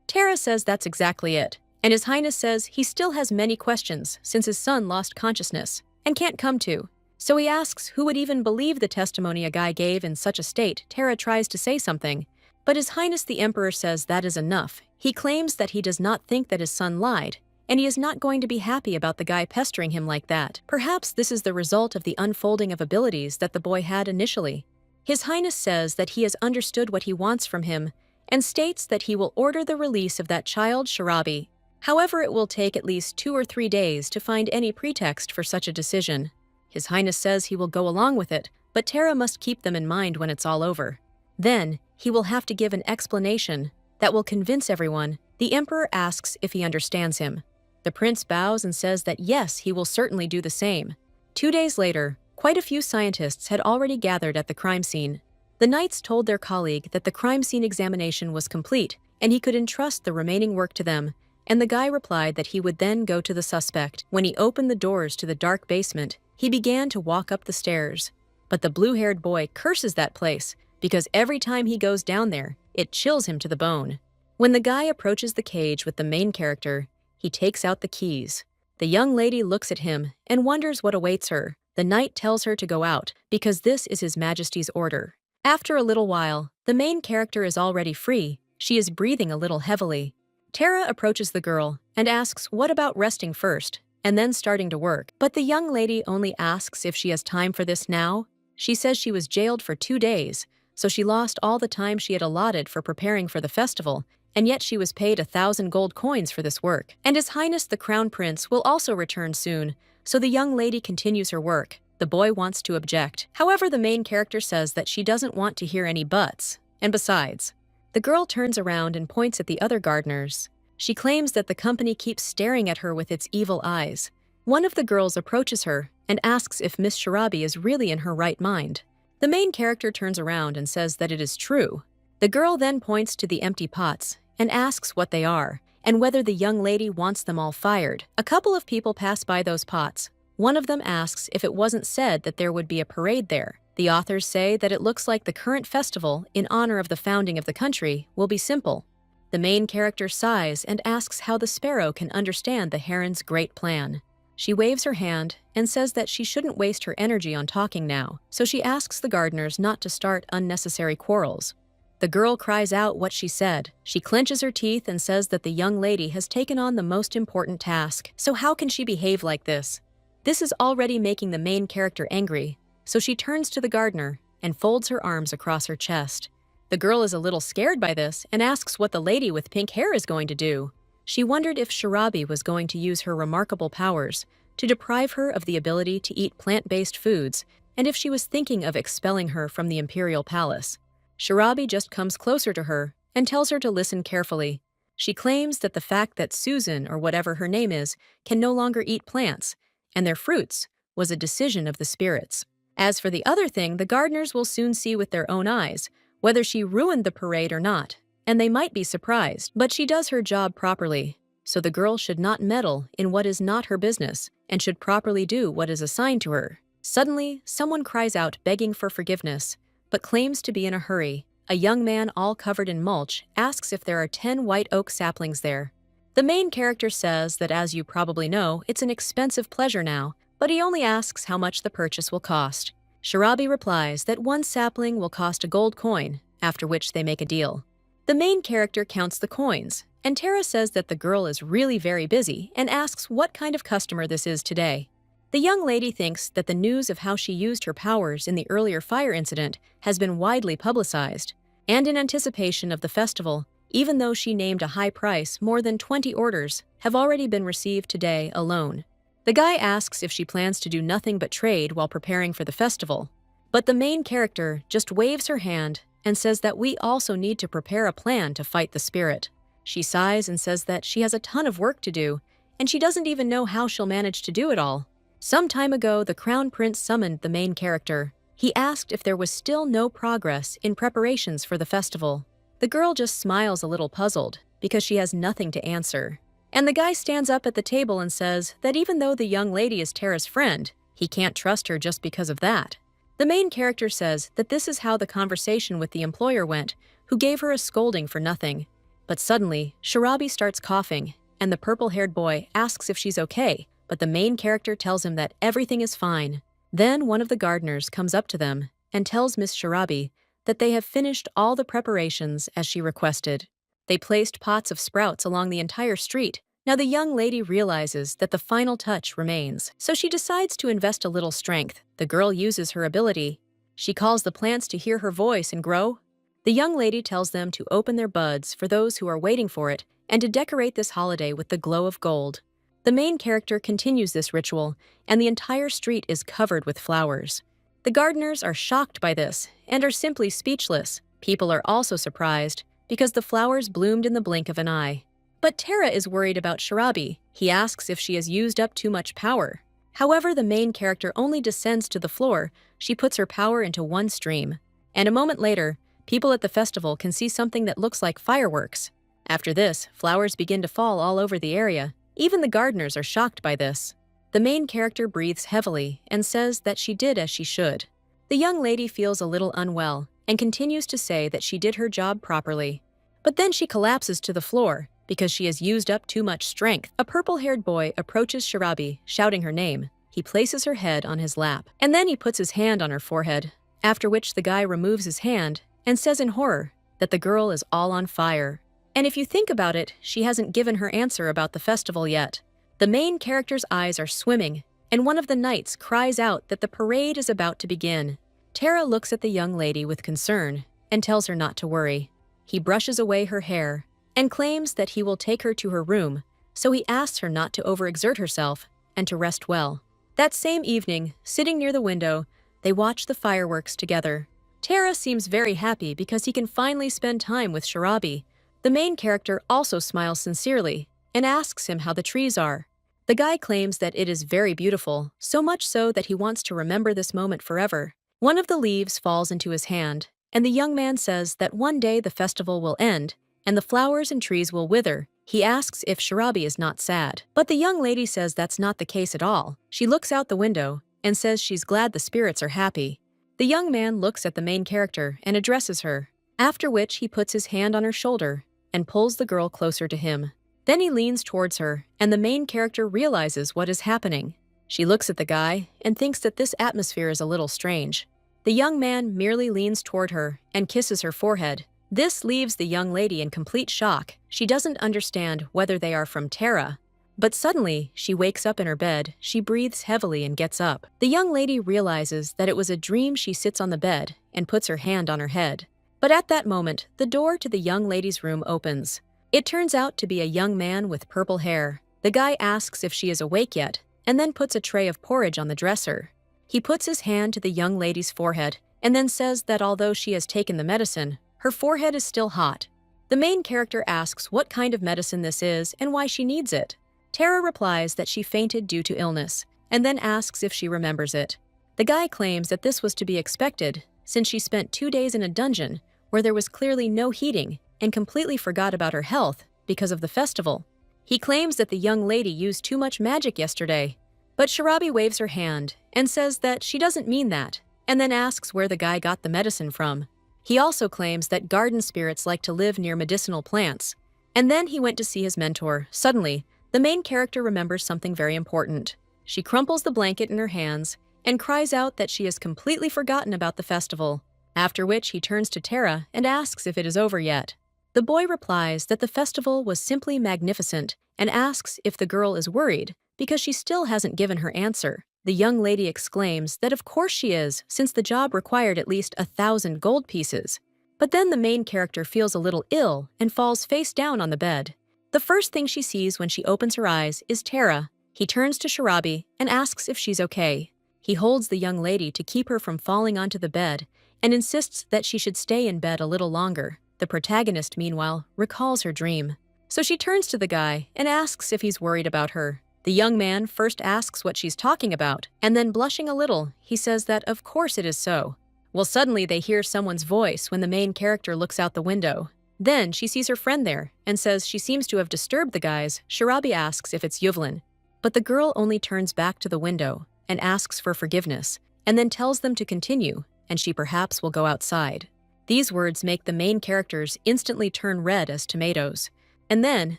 Speaker 1: Tara says that's exactly it, and His Highness says he still has many questions since his son lost consciousness and can't come to. So he asks who would even believe the testimony a guy gave in such a state. Tara tries to say something, but His Highness the Emperor says that is enough. He claims that he does not think that his son lied, and he is not going to be happy about the guy pestering him like that. Perhaps this is the result of the unfolding of abilities that the boy had initially. His Highness says that he has understood what he wants from him and states that he will order the release of that child Sharabi. However, it will take at least 2 or 3 days to find any pretext for such a decision. His Highness says he will go along with it, but Tara must keep them in mind when it's all over. Then, he will have to give an explanation that will convince everyone. The Emperor asks if he understands him. The prince bows and says that yes, he will certainly do the same. 2 days later, quite a few scientists had already gathered at the crime scene. The knights told their colleague that the crime scene examination was complete and he could entrust the remaining work to them, and the guy replied that he would then go to the suspect. When he opened the doors to the dark basement, he began to walk up the stairs. But the blue-haired boy curses that place because every time he goes down there, it chills him to the bone. When the guy approaches the cage with the main character, he takes out the keys. The young lady looks at him and wonders what awaits her. The knight tells her to go out because this is His Majesty's order. After a little while, the main character is already free. She is breathing a little heavily. Tara approaches the girl and asks what about resting first and then starting to work. But the young lady only asks if she has time for this now. She says she was jailed for 2 days, so she lost all the time she had allotted for preparing for the festival, and yet she was paid 1,000 gold coins for this work. And His Highness the Crown Prince will also return soon, so the young lady continues her work. The boy wants to object. However, the main character says that she doesn't want to hear any buts. And besides, the girl turns around and points at the other gardeners. She claims that the company keeps staring at her with its evil eyes. One of the girls approaches her and asks if Miss Sharabi is really in her right mind. The main character turns around and says that it is true. The girl then points to the empty pots and asks what they are and whether the young lady wants them all fired. A couple of people pass by those pots. One of them asks if it wasn't said that there would be a parade there. The authors say that it looks like the current festival, in honor of the founding of the country, will be simple. The main character sighs and asks how the sparrow can understand the heron's great plan. She waves her hand and says that she shouldn't waste her energy on talking now, so she asks the gardeners not to start unnecessary quarrels. The girl cries out what she said. She clenches her teeth and says that the young lady has taken on the most important task. So how can she behave like this? This is already making the main character angry, so she turns to the gardener and folds her arms across her chest. The girl is a little scared by this and asks what the lady with pink hair is going to do. She wondered if Sharabi was going to use her remarkable powers to deprive her of the ability to eat plant-based foods, and if she was thinking of expelling her from the imperial palace. Shirabi just comes closer to her and tells her to listen carefully. She claims that the fact that Susan, or whatever her name is, can no longer eat plants, and their fruits, was a decision of the spirits. As for the other thing, the gardeners will soon see with their own eyes, whether she ruined the parade or not, and they might be surprised. But she does her job properly, so the girl should not meddle in what is not her business and should properly do what is assigned to her. Suddenly, someone cries out begging for forgiveness, but claims to be in a hurry. A young man all covered in mulch asks if there are 10 white oak saplings there. The main character says that, as you probably know, it's an expensive pleasure now, but he only asks how much the purchase will cost. Shirabi replies that 1 sapling will cost a gold coin, after which they make a deal. The main character counts the coins, and Tara says that the girl is really very busy and asks what kind of customer this is today. The young lady thinks that the news of how she used her powers in the earlier fire incident has been widely publicized, and in anticipation of the festival, even though she named a high price, more than 20 orders have already been received today alone. The guy asks if she plans to do nothing but trade while preparing for the festival, but the main character just waves her hand and says that we also need to prepare a plan to fight the spirit. She sighs and says that she has a ton of work to do, and she doesn't even know how she'll manage to do it all. Some time ago, the Crown Prince summoned the main character. He asked if there was still no progress in preparations for the festival. The girl just smiles a little puzzled because she has nothing to answer. And the guy stands up at the table and says that even though the young lady is Tara's friend, he can't trust her just because of that. The main character says that this is how the conversation with the employer went, who gave her a scolding for nothing. But suddenly, Shirabi starts coughing, and the purple-haired boy asks if she's okay, but the main character tells him that everything is fine. Then one of the gardeners comes up to them and tells Miss Shirabi that they have finished all the preparations as she requested. They placed pots of sprouts along the entire street. Now the young lady realizes that the final touch remains, so she decides to invest a little strength. The girl uses her ability. She calls the plants to hear her voice and grow. The young lady tells them to open their buds for those who are waiting for it and to decorate this holiday with the glow of gold. The main character continues this ritual, and the entire street is covered with flowers. The gardeners are shocked by this and are simply speechless. People are also surprised because the flowers bloomed in the blink of an eye. But Tara is worried about Shirabi. He asks if she has used up too much power. However, the main character only descends to the floor. She puts her power into one stream. And a moment later, people at the festival can see something that looks like fireworks. After this, flowers begin to fall all over the area. Even the gardeners are shocked by this. The main character breathes heavily and says that she did as she should. The young lady feels a little unwell and continues to say that she did her job properly. But then she collapses to the floor because she has used up too much strength. A purple-haired boy approaches Shirabi, shouting her name. He places her head on his lap, and then he puts his hand on her forehead, after which the guy removes his hand and says in horror that the girl is all on fire. And if you think about it, she hasn't given her answer about the festival yet. The main character's eyes are swimming, and one of the knights cries out that the parade is about to begin. Tara looks at the young lady with concern and tells her not to worry. He brushes away her hair and claims that he will take her to her room, so he asks her not to overexert herself and to rest well. That same evening, sitting near the window, they watch the fireworks together. Tara seems very happy because he can finally spend time with Shirabi. The main character also smiles sincerely and asks him how the trees are. The guy claims that it is very beautiful, so much so that he wants to remember this moment forever. One of the leaves falls into his hand, and the young man says that one day the festival will end and the flowers and trees will wither. He asks if Shirabi is not sad, but the young lady says that's not the case at all. She looks out the window and says she's glad the spirits are happy. The young man looks at the main character and addresses her, after which he puts his hand on her shoulder and pulls the girl closer to him. Then he leans towards her, and the main character realizes what is happening. She looks at the guy and thinks that this atmosphere is a little strange. The young man merely leans toward her and kisses her forehead. This leaves the young lady in complete shock. She doesn't understand whether they are from Tara. But suddenly, she wakes up in her bed, she breathes heavily and gets up. The young lady realizes that it was a dream. She sits on the bed and puts her hand on her head. But at that moment, the door to the young lady's room opens. It turns out to be a young man with purple hair. The guy asks if she is awake yet, and then puts a tray of porridge on the dresser. He puts his hand to the young lady's forehead and then says that although she has taken the medicine, her forehead is still hot. The main character asks what kind of medicine this is and why she needs it. Tara replies that she fainted due to illness, and then asks if she remembers it. The guy claims that this was to be expected, since she spent 2 days in a dungeon where there was clearly no heating and completely forgot about her health because of the festival. He claims that the young lady used too much magic yesterday, but Shirabi waves her hand and says that she doesn't mean that, and then asks where the guy got the medicine from. He also claims that garden spirits like to live near medicinal plants. And then he went to see his mentor. Suddenly, the main character remembers something very important. She crumples the blanket in her hands and cries out that she has completely forgotten about the festival, after which he turns to Tara and asks if it is over yet. The boy replies that the festival was simply magnificent and asks if the girl is worried because she still hasn't given her answer. The young lady exclaims that of course she is, since the job required at least 1,000 gold pieces. But then the main character feels a little ill and falls face down on the bed. The first thing she sees when she opens her eyes is Tara. He turns to Shirabi and asks if she's okay. He holds the young lady to keep her from falling onto the bed and insists that she should stay in bed a little longer. The protagonist, meanwhile, recalls her dream. So she turns to the guy and asks if he's worried about her. The young man first asks what she's talking about, and then blushing a little, he says that of course it is so. Well, suddenly they hear someone's voice when the main character looks out the window. Then she sees her friend there and says she seems to have disturbed the guys. Shirabi asks if it's Yuvlin, but the girl only turns back to the window and asks for forgiveness, and then tells them to continue, and she perhaps will go outside. These words make the main characters instantly turn red as tomatoes. And then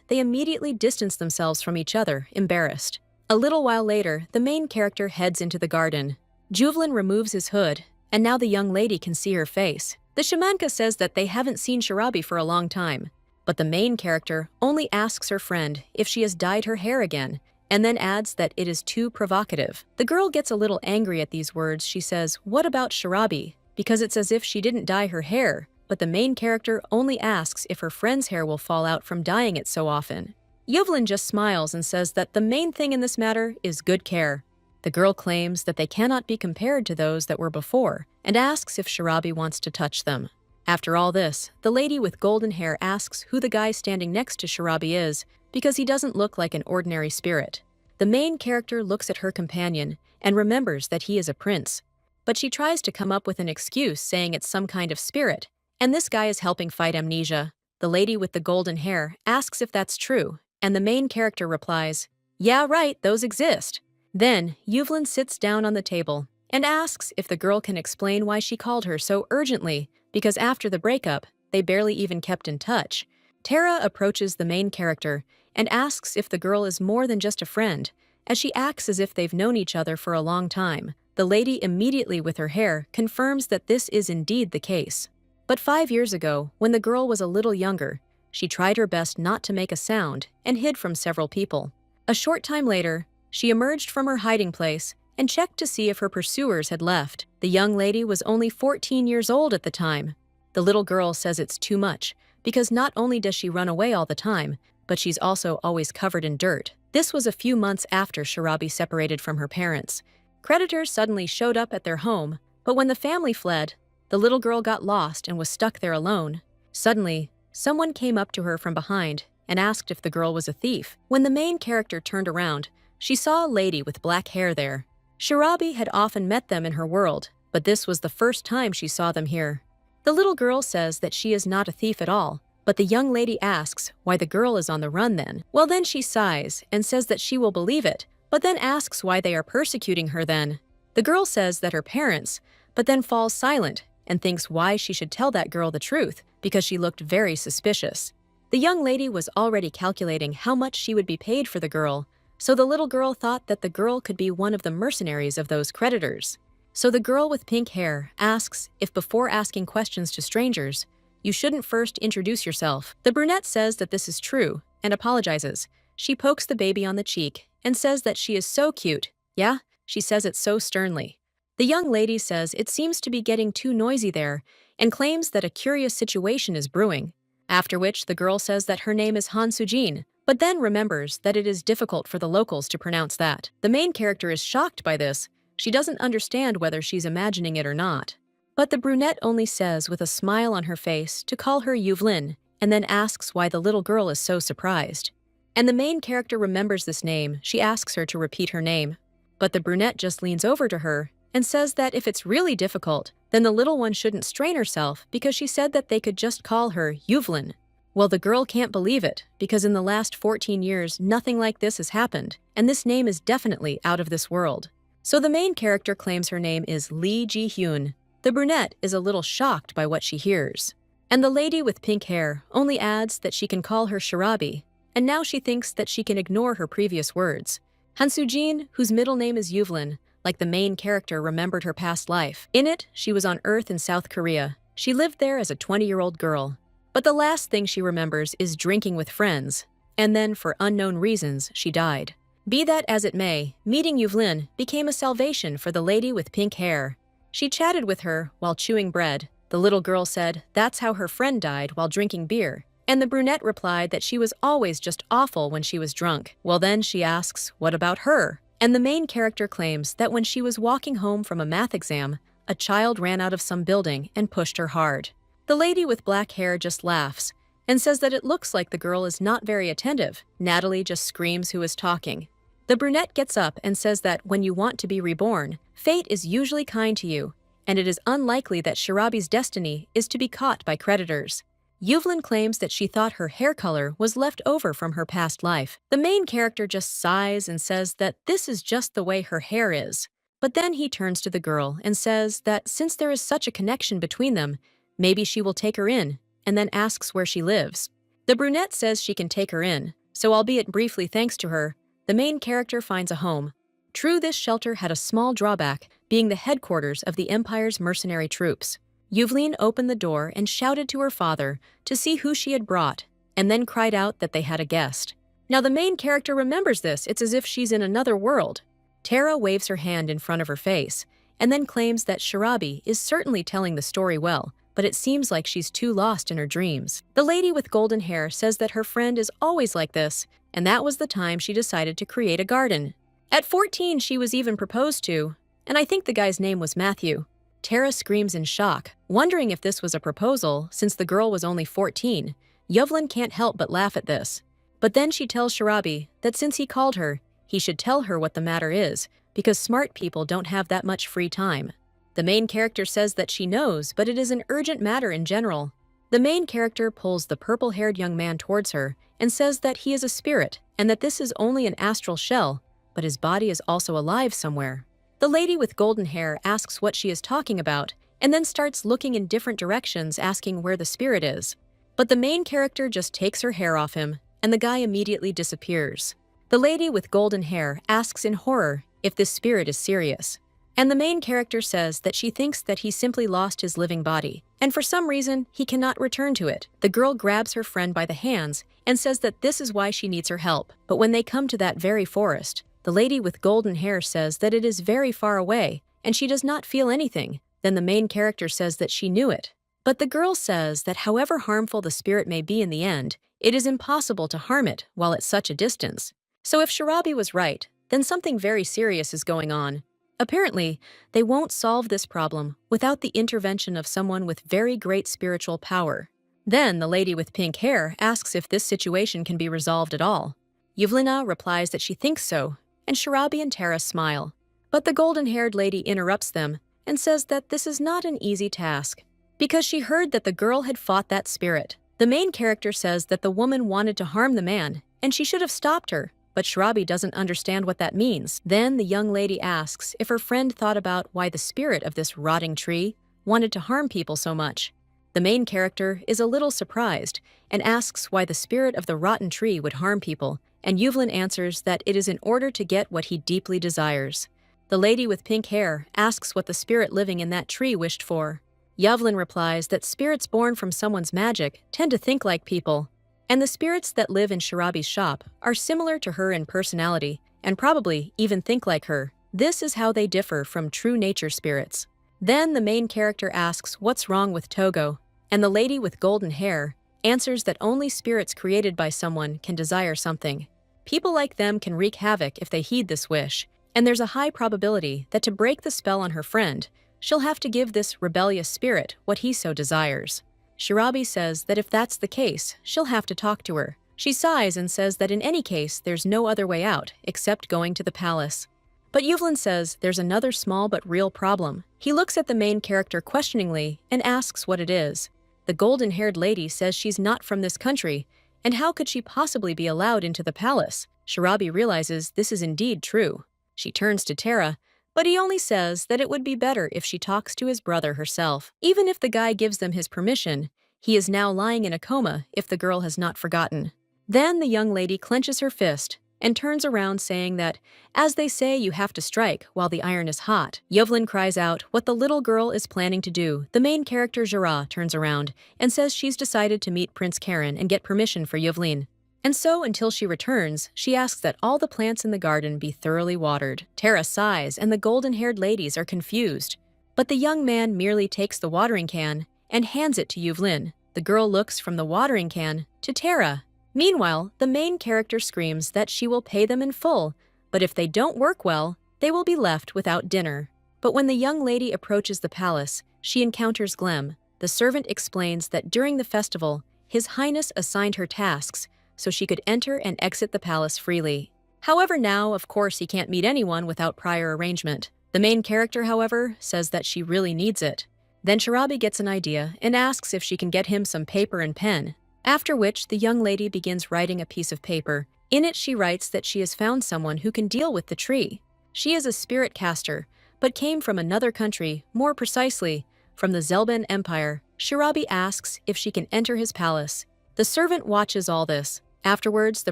Speaker 1: they immediately distance themselves from each other, embarrassed. A little while later, the main character heads into the garden. Juvlin removes his hood, and now the young lady can see her face. The shamanka says that they haven't seen Shirabi for a long time, but the main character only asks her friend if she has dyed her hair again, and then adds that it is too provocative. The girl gets a little angry at these words. She says, "What about Shirabi?" Because it's as if she didn't dye her hair, but the main character only asks if her friend's hair will fall out from dyeing it so often. Yuvlin just smiles and says that the main thing in this matter is good care. The girl claims that they cannot be compared to those that were before, and asks if Shirabi wants to touch them. After all this, the lady with golden hair asks who the guy standing next to Shirabi is, because he doesn't look like an ordinary spirit. The main character looks at her companion and remembers that he is a prince, but she tries to come up with an excuse saying it's some kind of spirit, and this guy is helping fight amnesia. The lady with the golden hair asks if that's true, and the main character replies, "Yeah, right, those exist." Then, Yuvlin sits down on the table and asks if the girl can explain why she called her so urgently, because after the breakup, they barely even kept in touch. Tara approaches the main character and asks if the girl is more than just a friend, as she acts as if they've known each other for a long time. The lady immediately with her hair confirms that this is indeed the case. But 5 years ago, when the girl was a little younger, she tried her best not to make a sound and hid from several people. A short time later, she emerged from her hiding place and checked to see if her pursuers had left. The young lady was only 14 years old at the time. The little girl says it's too much, because not only does she run away all the time, but she's also always covered in dirt. This was a few months after Shirabi separated from her parents. Creditors suddenly showed up at their home, but when the family fled, the little girl got lost and was stuck there alone. Suddenly, someone came up to her from behind and asked if the girl was a thief. When the main character turned around, she saw a lady with black hair there. Shirabi had often met them in her world, but this was the first time she saw them here. The little girl says that she is not a thief at all, but the young lady asks why the girl is on the run then. Well, then she sighs and says that she will believe it, but then asks why they are persecuting her then. The girl says that her parents, but then falls silent and thinks why she should tell that girl the truth, because she looked very suspicious. The young lady was already calculating how much she would be paid for the girl, so the little girl thought that the girl could be one of the mercenaries of those creditors. So the girl with pink hair asks if before asking questions to strangers, you shouldn't first introduce yourself. The brunette says that this is true and apologizes. She pokes the baby on the cheek and says that she is so cute. Yeah, she says it so sternly. The young lady says it seems to be getting too noisy there and claims that a curious situation is brewing. After which the girl says that her name is Han Sujin, but then remembers that it is difficult for the locals to pronounce that. The main character is shocked by this. She doesn't understand whether she's imagining it or not. But the brunette only says with a smile on her face to call her Yuvlin, and then asks why the little girl is so surprised. And the main character remembers this name. She asks her to repeat her name. But the brunette just leans over to her and says that if it's really difficult, then the little one shouldn't strain herself because she said that they could just call her Yuvlin. Well, the girl can't believe it because in the last 14 years, nothing like this has happened, and this name is definitely out of this world. So the main character claims her name is Lee Ji-hyun. The brunette is a little shocked by what she hears. And the lady with pink hair only adds that she can call her Shirabi, and now she thinks that she can ignore her previous words. Han Soo-jin, whose middle name is Yuvlin, like the main character, remembered her past life. In it, she was on Earth in South Korea. She lived there as a 20-year-old girl. But the last thing she remembers is drinking with friends, and then for unknown reasons, she died. Be that as it may, meeting Yuvlin became a salvation for the lady with pink hair. She chatted with her while chewing bread. The little girl said that's how her friend died while drinking beer. And the brunette replied that she was always just awful when she was drunk. Well, then she asks, what about her? And the main character claims that when she was walking home from a math exam, a child ran out of some building and pushed her hard. The lady with black hair just laughs and says that it looks like the girl is not very attentive. Natalie just screams who is talking. The brunette gets up and says that when you want to be reborn, fate is usually kind to you, and it is unlikely that Shirabi's destiny is to be caught by creditors. Yuvlin claims that she thought her hair color was left over from her past life. The main character just sighs and says that this is just the way her hair is. But then he turns to the girl and says that since there is such a connection between them, maybe she will take her in, and then asks where she lives. The brunette says she can take her in, so albeit briefly thanks to her, the main character finds a home. True, this shelter had a small drawback, being the headquarters of the Empire's mercenary troops. Yuvlin opened the door and shouted to her father to see who she had brought, and then cried out that they had a guest. Now the main character remembers this. It's as if she's in another world. Tara waves her hand in front of her face, and then claims that Shirabi is certainly telling the story well, but it seems like she's too lost in her dreams. The lady with golden hair says that her friend is always like this, and that was the time she decided to create a garden. At 14, she was even proposed to, and I think the guy's name was Matthew. Tara screams in shock, wondering if this was a proposal since the girl was only 14. Yuvlin can't help but laugh at this. But then she tells Shirabi that since he called her, he should tell her what the matter is, because smart people don't have that much free time. The main character says that she knows, but it is an urgent matter in general. The main character pulls the purple-haired young man towards her and says that he is a spirit and that this is only an astral shell, but his body is also alive somewhere. The lady with golden hair asks what she is talking about and then starts looking in different directions asking where the spirit is. But the main character just takes her hair off him and the guy immediately disappears. The lady with golden hair asks in horror if this spirit is serious. And the main character says that she thinks that he simply lost his living body, and for some reason, he cannot return to it. The girl grabs her friend by the hands and says that this is why she needs her help. But when they come to that very forest, the lady with golden hair says that it is very far away, and she does not feel anything. Then the main character says that she knew it. But the girl says that however harmful the spirit may be in the end, it is impossible to harm it while at such a distance. So if Shirabi was right, then something very serious is going on. Apparently, they won't solve this problem without the intervention of someone with very great spiritual power. Then the lady with pink hair asks if this situation can be resolved at all. Yuvlina replies that she thinks so, and Shirabi and Tara smile. But the golden-haired lady interrupts them and says that this is not an easy task, because she heard that the girl had fought that spirit. The main character says that the woman wanted to harm the man, and she should have stopped her. But Shirabi doesn't understand what that means. Then the young lady asks if her friend thought about why the spirit of this rotting tree wanted to harm people so much. The main character is a little surprised and asks why the spirit of the rotten tree would harm people, and Yuvlin answers that it is in order to get what he deeply desires. The lady with pink hair asks what the spirit living in that tree wished for. Yuvlin replies that spirits born from someone's magic tend to think like people, and the spirits that live in Shirabi's shop are similar to her in personality and probably even think like her. This is how they differ from true nature spirits. Then the main character asks what's wrong with Togo, and the lady with golden hair answers that only spirits created by someone can desire something. People like them can wreak havoc if they heed this wish, and there's a high probability that to break the spell on her friend, she'll have to give this rebellious spirit what he so desires. Shirabi says that if that's the case, she'll have to talk to her. She sighs and says that in any case, there's no other way out except going to the palace. But Yuvlin says there's another small but real problem. He looks at the main character questioningly and asks what it is. The golden-haired lady says she's not from this country, and how could she possibly be allowed into the palace? Shirabi realizes this is indeed true. She turns to Tara, but he only says that it would be better if she talks to his brother herself. Even if the guy gives them his permission, he is now lying in a coma if the girl has not forgotten. Then the young lady clenches her fist and turns around saying that, as they say, you have to strike while the iron is hot. Yuvlin cries out what the little girl is planning to do. The main character Jara turns around and says she's decided to meet Prince Karen and get permission for Yuvlin. And so, until she returns, she asks that all the plants in the garden be thoroughly watered. Tara sighs and the golden-haired ladies are confused. But the young man merely takes the watering can and hands it to Yuvlin. The girl looks from the watering can to Tara. Meanwhile, the main character screams that she will pay them in full, but if they don't work well, they will be left without dinner. But when the young lady approaches the palace, she encounters Glem. The servant explains that during the festival, His Highness assigned her tasks so she could enter and exit the palace freely. However, now, of course, he can't meet anyone without prior arrangement. The main character, however, says that she really needs it. Then Shirabi gets an idea and asks if she can get him some paper and pen. After which, the young lady begins writing a piece of paper. In it, she writes that she has found someone who can deal with the tree. She is a spirit caster, but came from another country, more precisely, from the Zelban Empire. Shirabi asks if she can enter his palace. The servant watches all this. Afterwards, the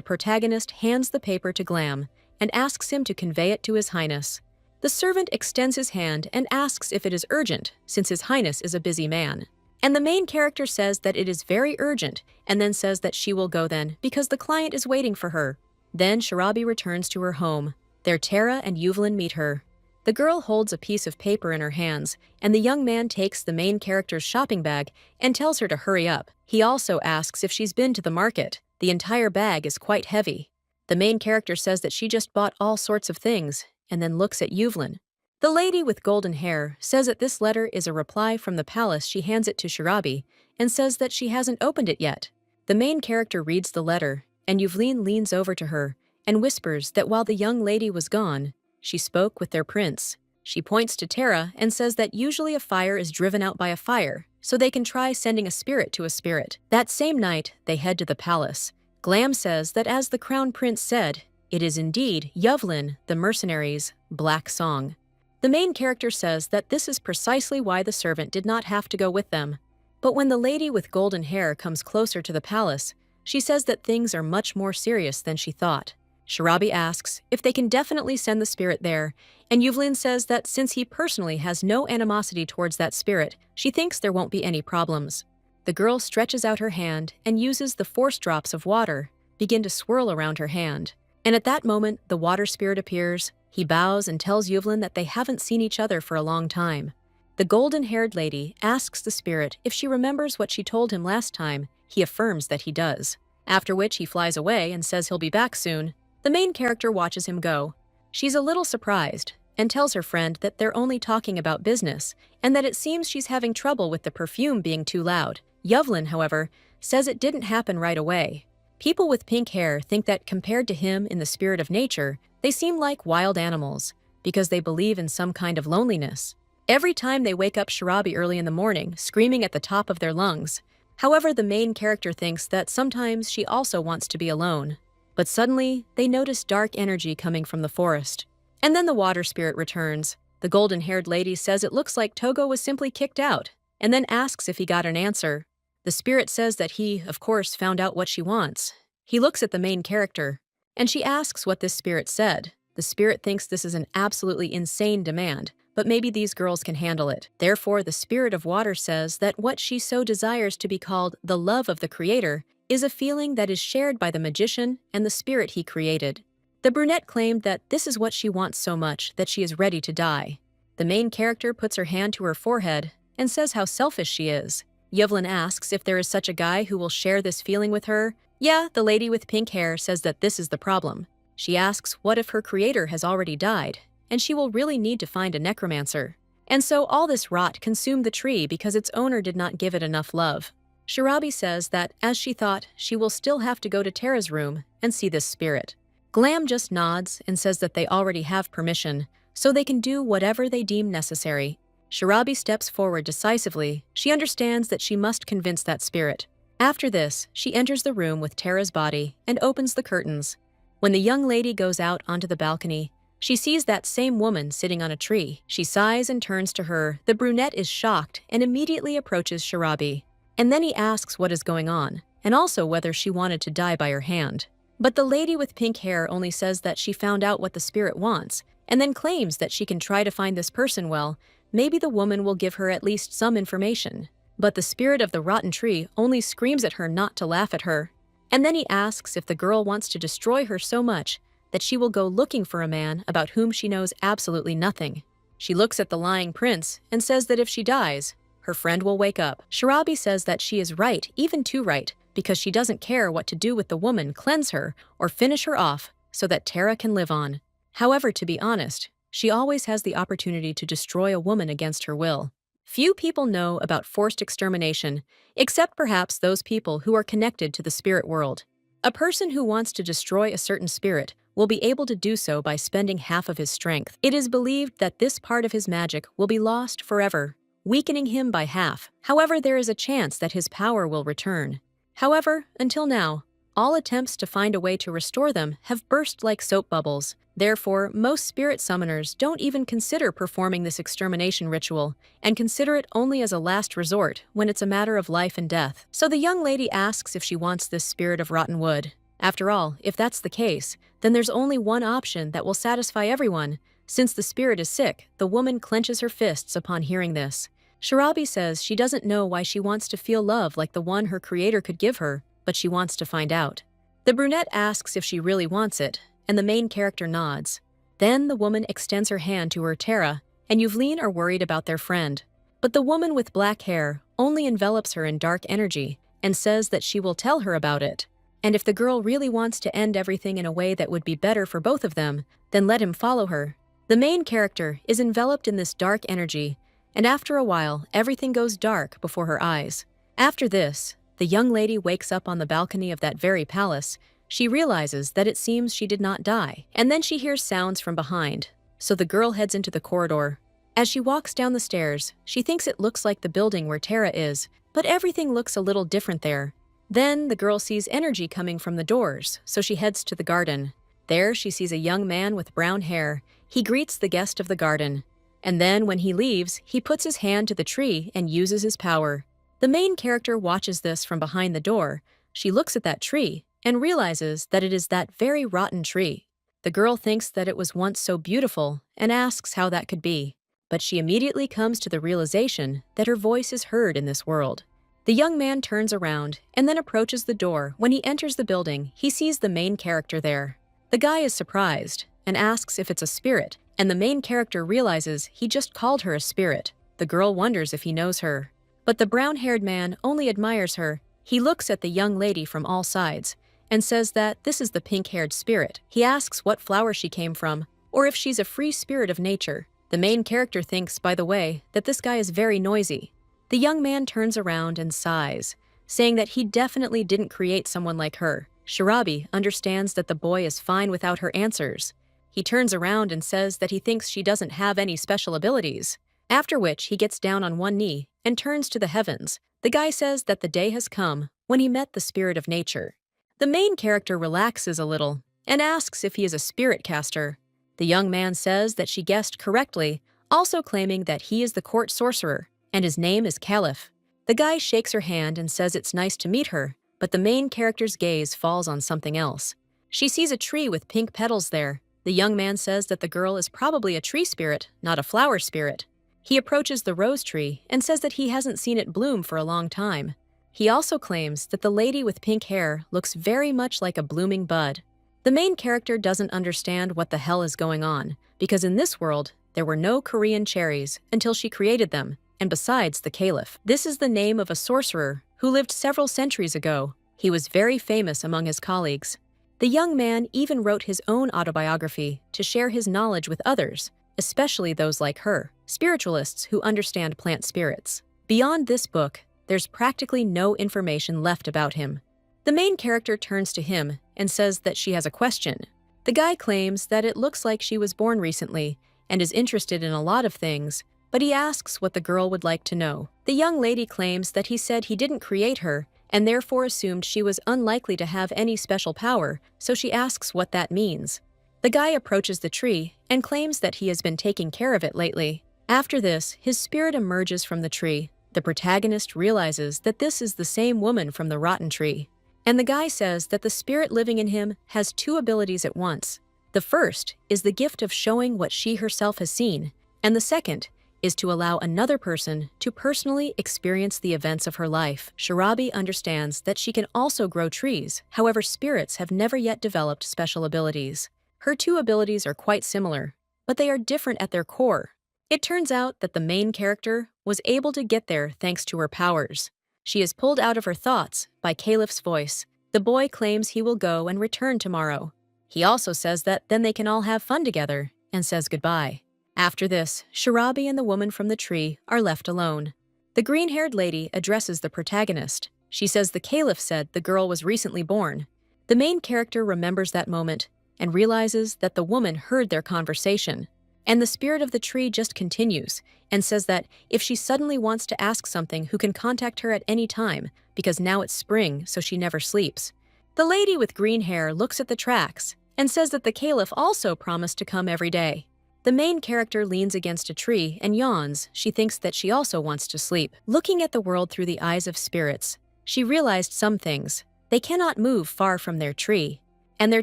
Speaker 1: protagonist hands the paper to Glam and asks him to convey it to His Highness. The servant extends his hand and asks if it is urgent, since His Highness is a busy man. And the main character says that it is very urgent, and then says that she will go then, because the client is waiting for her. Then Shirabi returns to her home. There Tara and Yuvlin meet her. The girl holds a piece of paper in her hands, and the young man takes the main character's shopping bag and tells her to hurry up. He also asks if she's been to the market. The entire bag is quite heavy. The main character says that she just bought all sorts of things, and then looks at Yuvlin. The lady with golden hair says that this letter is a reply from the palace. She hands it to Shirabi and says that she hasn't opened it yet. The main character reads the letter, and Yuvlin leans over to her and whispers that while the young lady was gone, she spoke with their prince. She points to Tara and says that usually a fire is driven out by a fire, so they can try sending a spirit to a spirit. That same night, they head to the palace. Glam says that as the crown prince said, it is indeed Yuvlin, the mercenary's black song. The main character says that this is precisely why the servant did not have to go with them. But when the lady with golden hair comes closer to the palace, she says that things are much more serious than she thought. Shirabi asks if they can definitely send the spirit there, and Yuvlin says that since he personally has no animosity towards that spirit, she thinks there won't be any problems. The girl stretches out her hand and uses the force drops of water begin to swirl around her hand. And at that moment, the water spirit appears. He bows and tells Yuvlin that they haven't seen each other for a long time. The golden-haired lady asks the spirit if she remembers what she told him last time. He affirms that he does. After which he flies away and says he'll be back soon. The main character watches him go. She's a little surprised and tells her friend that they're only talking about business and that it seems she's having trouble with the perfume being too loud. Yuvlin, however, says it didn't happen right away. People with pink hair think that compared to him in the spirit of nature, they seem like wild animals because they believe in some kind of loneliness. Every time they wake up Shirabi early in the morning, screaming at the top of their lungs. However, the main character thinks that sometimes she also wants to be alone. But suddenly, they notice dark energy coming from the forest. And then the water spirit returns. The golden-haired lady says it looks like Togo was simply kicked out, and then asks if he got an answer. The spirit says that he, of course, found out what she wants. He looks at the main character, and she asks what this spirit said. The spirit thinks this is an absolutely insane demand, but maybe these girls can handle it. Therefore, the spirit of water says that what she so desires to be called the love of the creator is a feeling that is shared by the magician and the spirit he created. The brunette claimed that this is what she wants so much that she is ready to die. The main character puts her hand to her forehead and says how selfish she is. Yuvlin asks if there is such a guy who will share this feeling with her. Yeah, the lady with pink hair says that this is the problem. She asks what if her creator has already died, and she will really need to find a necromancer. And so all this rot consumed the tree because its owner did not give it enough love. Shirabi says that, as she thought, she will still have to go to Tara's room and see this spirit. Glam just nods and says that they already have permission, so they can do whatever they deem necessary. Shirabi steps forward decisively. She understands that she must convince that spirit. After this, she enters the room with Tara's body and opens the curtains. When the young lady goes out onto the balcony, she sees that same woman sitting on a tree. She sighs and turns to her. The brunette is shocked and immediately approaches Shirabi. And then he asks what is going on, and also whether she wanted to die by her hand. But the lady with pink hair only says that she found out what the spirit wants, and then claims that she can try to find this person. Well, maybe the woman will give her at least some information. But the spirit of the rotten tree only screams at her not to laugh at her. And then he asks if the girl wants to destroy her so much that she will go looking for a man about whom she knows absolutely nothing. She looks at the lying prince and says that if she dies, her friend will wake up. Shirabi says that she is right, even too right, because she doesn't care what to do with the woman, cleanse her, or finish her off so that Tara can live on. However, to be honest, she always has the opportunity to destroy a woman against her will. Few people know about forced extermination, except perhaps those people who are connected to the spirit world. A person who wants to destroy a certain spirit will be able to do so by spending half of his strength. It is believed that this part of his magic will be lost forever, weakening him by half. However, there is a chance that his power will return. However, until now, all attempts to find a way to restore them have burst like soap bubbles. Therefore, most spirit summoners don't even consider performing this extermination ritual and consider it only as a last resort when it's a matter of life and death. So the young lady asks if she wants this spirit of rotten wood. After all, if that's the case, then there's only one option that will satisfy everyone. Since the spirit is sick, the woman clenches her fists upon hearing this. Shirabi says she doesn't know why she wants to feel love like the one her creator could give her, but she wants to find out. The brunette asks if she really wants it, and the main character nods. Then the woman extends her hand to her. Tara and Yuvleen are worried about their friend. But the woman with black hair only envelops her in dark energy and says that she will tell her about it. And if the girl really wants to end everything in a way that would be better for both of them, then let him follow her. The main character is enveloped in this dark energy, and after a while, everything goes dark before her eyes. After this, the young lady wakes up on the balcony of that very palace. She realizes that it seems she did not die, and then she hears sounds from behind. So the girl heads into the corridor. As she walks down the stairs, she thinks it looks like the building where Tara is, but everything looks a little different there. Then the girl sees energy coming from the doors, so she heads to the garden. There she sees a young man with brown hair. He greets the guest of the garden. And then when he leaves, he puts his hand to the tree and uses his power. The main character watches this from behind the door. She looks at that tree and realizes that it is that very rotten tree. The girl thinks that it was once so beautiful and asks how that could be. But she immediately comes to the realization that her voice is heard in this world. The young man turns around and then approaches the door. When he enters the building, he sees the main character there. The guy is surprised and asks if it's a spirit, and the main character realizes he just called her a spirit. The girl wonders if he knows her. But the brown-haired man only admires her. He looks at the young lady from all sides and says that this is the pink-haired spirit. He asks what flower she came from, or if she's a free spirit of nature. The main character thinks, by the way, that this guy is very noisy. The young man turns around and sighs, saying that he definitely didn't create someone like her. Shirabi understands that the boy is fine without her answers. He turns around and says that he thinks she doesn't have any special abilities, after which he gets down on one knee and turns to the heavens. The guy says that the day has come when he met the spirit of nature. The main character relaxes a little and asks if he is a spirit caster. The young man says that she guessed correctly, also claiming that he is the court sorcerer, and his name is Caliph. The guy shakes her hand and says it's nice to meet her, but the main character's gaze falls on something else. She sees a tree with pink petals there. The young man says that the girl is probably a tree spirit, not a flower spirit. He approaches the rose tree and says that he hasn't seen it bloom for a long time. He also claims that the lady with pink hair looks very much like a blooming bud. The main character doesn't understand what the hell is going on, because in this world, there were no Korean cherries until she created them, and besides the Caliph. This is the name of a sorcerer who lived several centuries ago. He was very famous among his colleagues. The young man even wrote his own autobiography to share his knowledge with others, especially those like her, spiritualists who understand plant spirits. Beyond this book, there's practically no information left about him. The main character turns to him and says that she has a question. The guy claims that it looks like she was born recently and is interested in a lot of things, but he asks what the girl would like to know. The young lady claims that he said he didn't create her and therefore assumed she was unlikely to have any special power, so she asks what that means. The guy approaches the tree and claims that he has been taking care of it lately. After this, his spirit emerges from the tree. The protagonist realizes that this is the same woman from the rotten tree. And the guy says that the spirit living in him has two abilities at once. The first is the gift of showing what she herself has seen, and the second is to allow another person to personally experience the events of her life. Shirabi understands that she can also grow trees, however spirits have never yet developed special abilities. Her two abilities are quite similar, but they are different at their core. It turns out that the main character was able to get there thanks to her powers. She is pulled out of her thoughts by Caliph's voice. The boy claims he will go and return tomorrow. He also says that then they can all have fun together and says goodbye. After this, Shirabi and the woman from the tree are left alone. The green-haired lady addresses the protagonist. She says the Caliph said the girl was recently born. The main character remembers that moment and realizes that the woman heard their conversation. And the spirit of the tree just continues and says that if she suddenly wants to ask something, who can contact her at any time, because now it's spring, so she never sleeps. The lady with green hair looks at the tracks and says that the Caliph also promised to come every day. The main character leans against a tree and yawns. She thinks that she also wants to sleep. Looking at the world through the eyes of spirits, she realized some things. They cannot move far from their tree, and their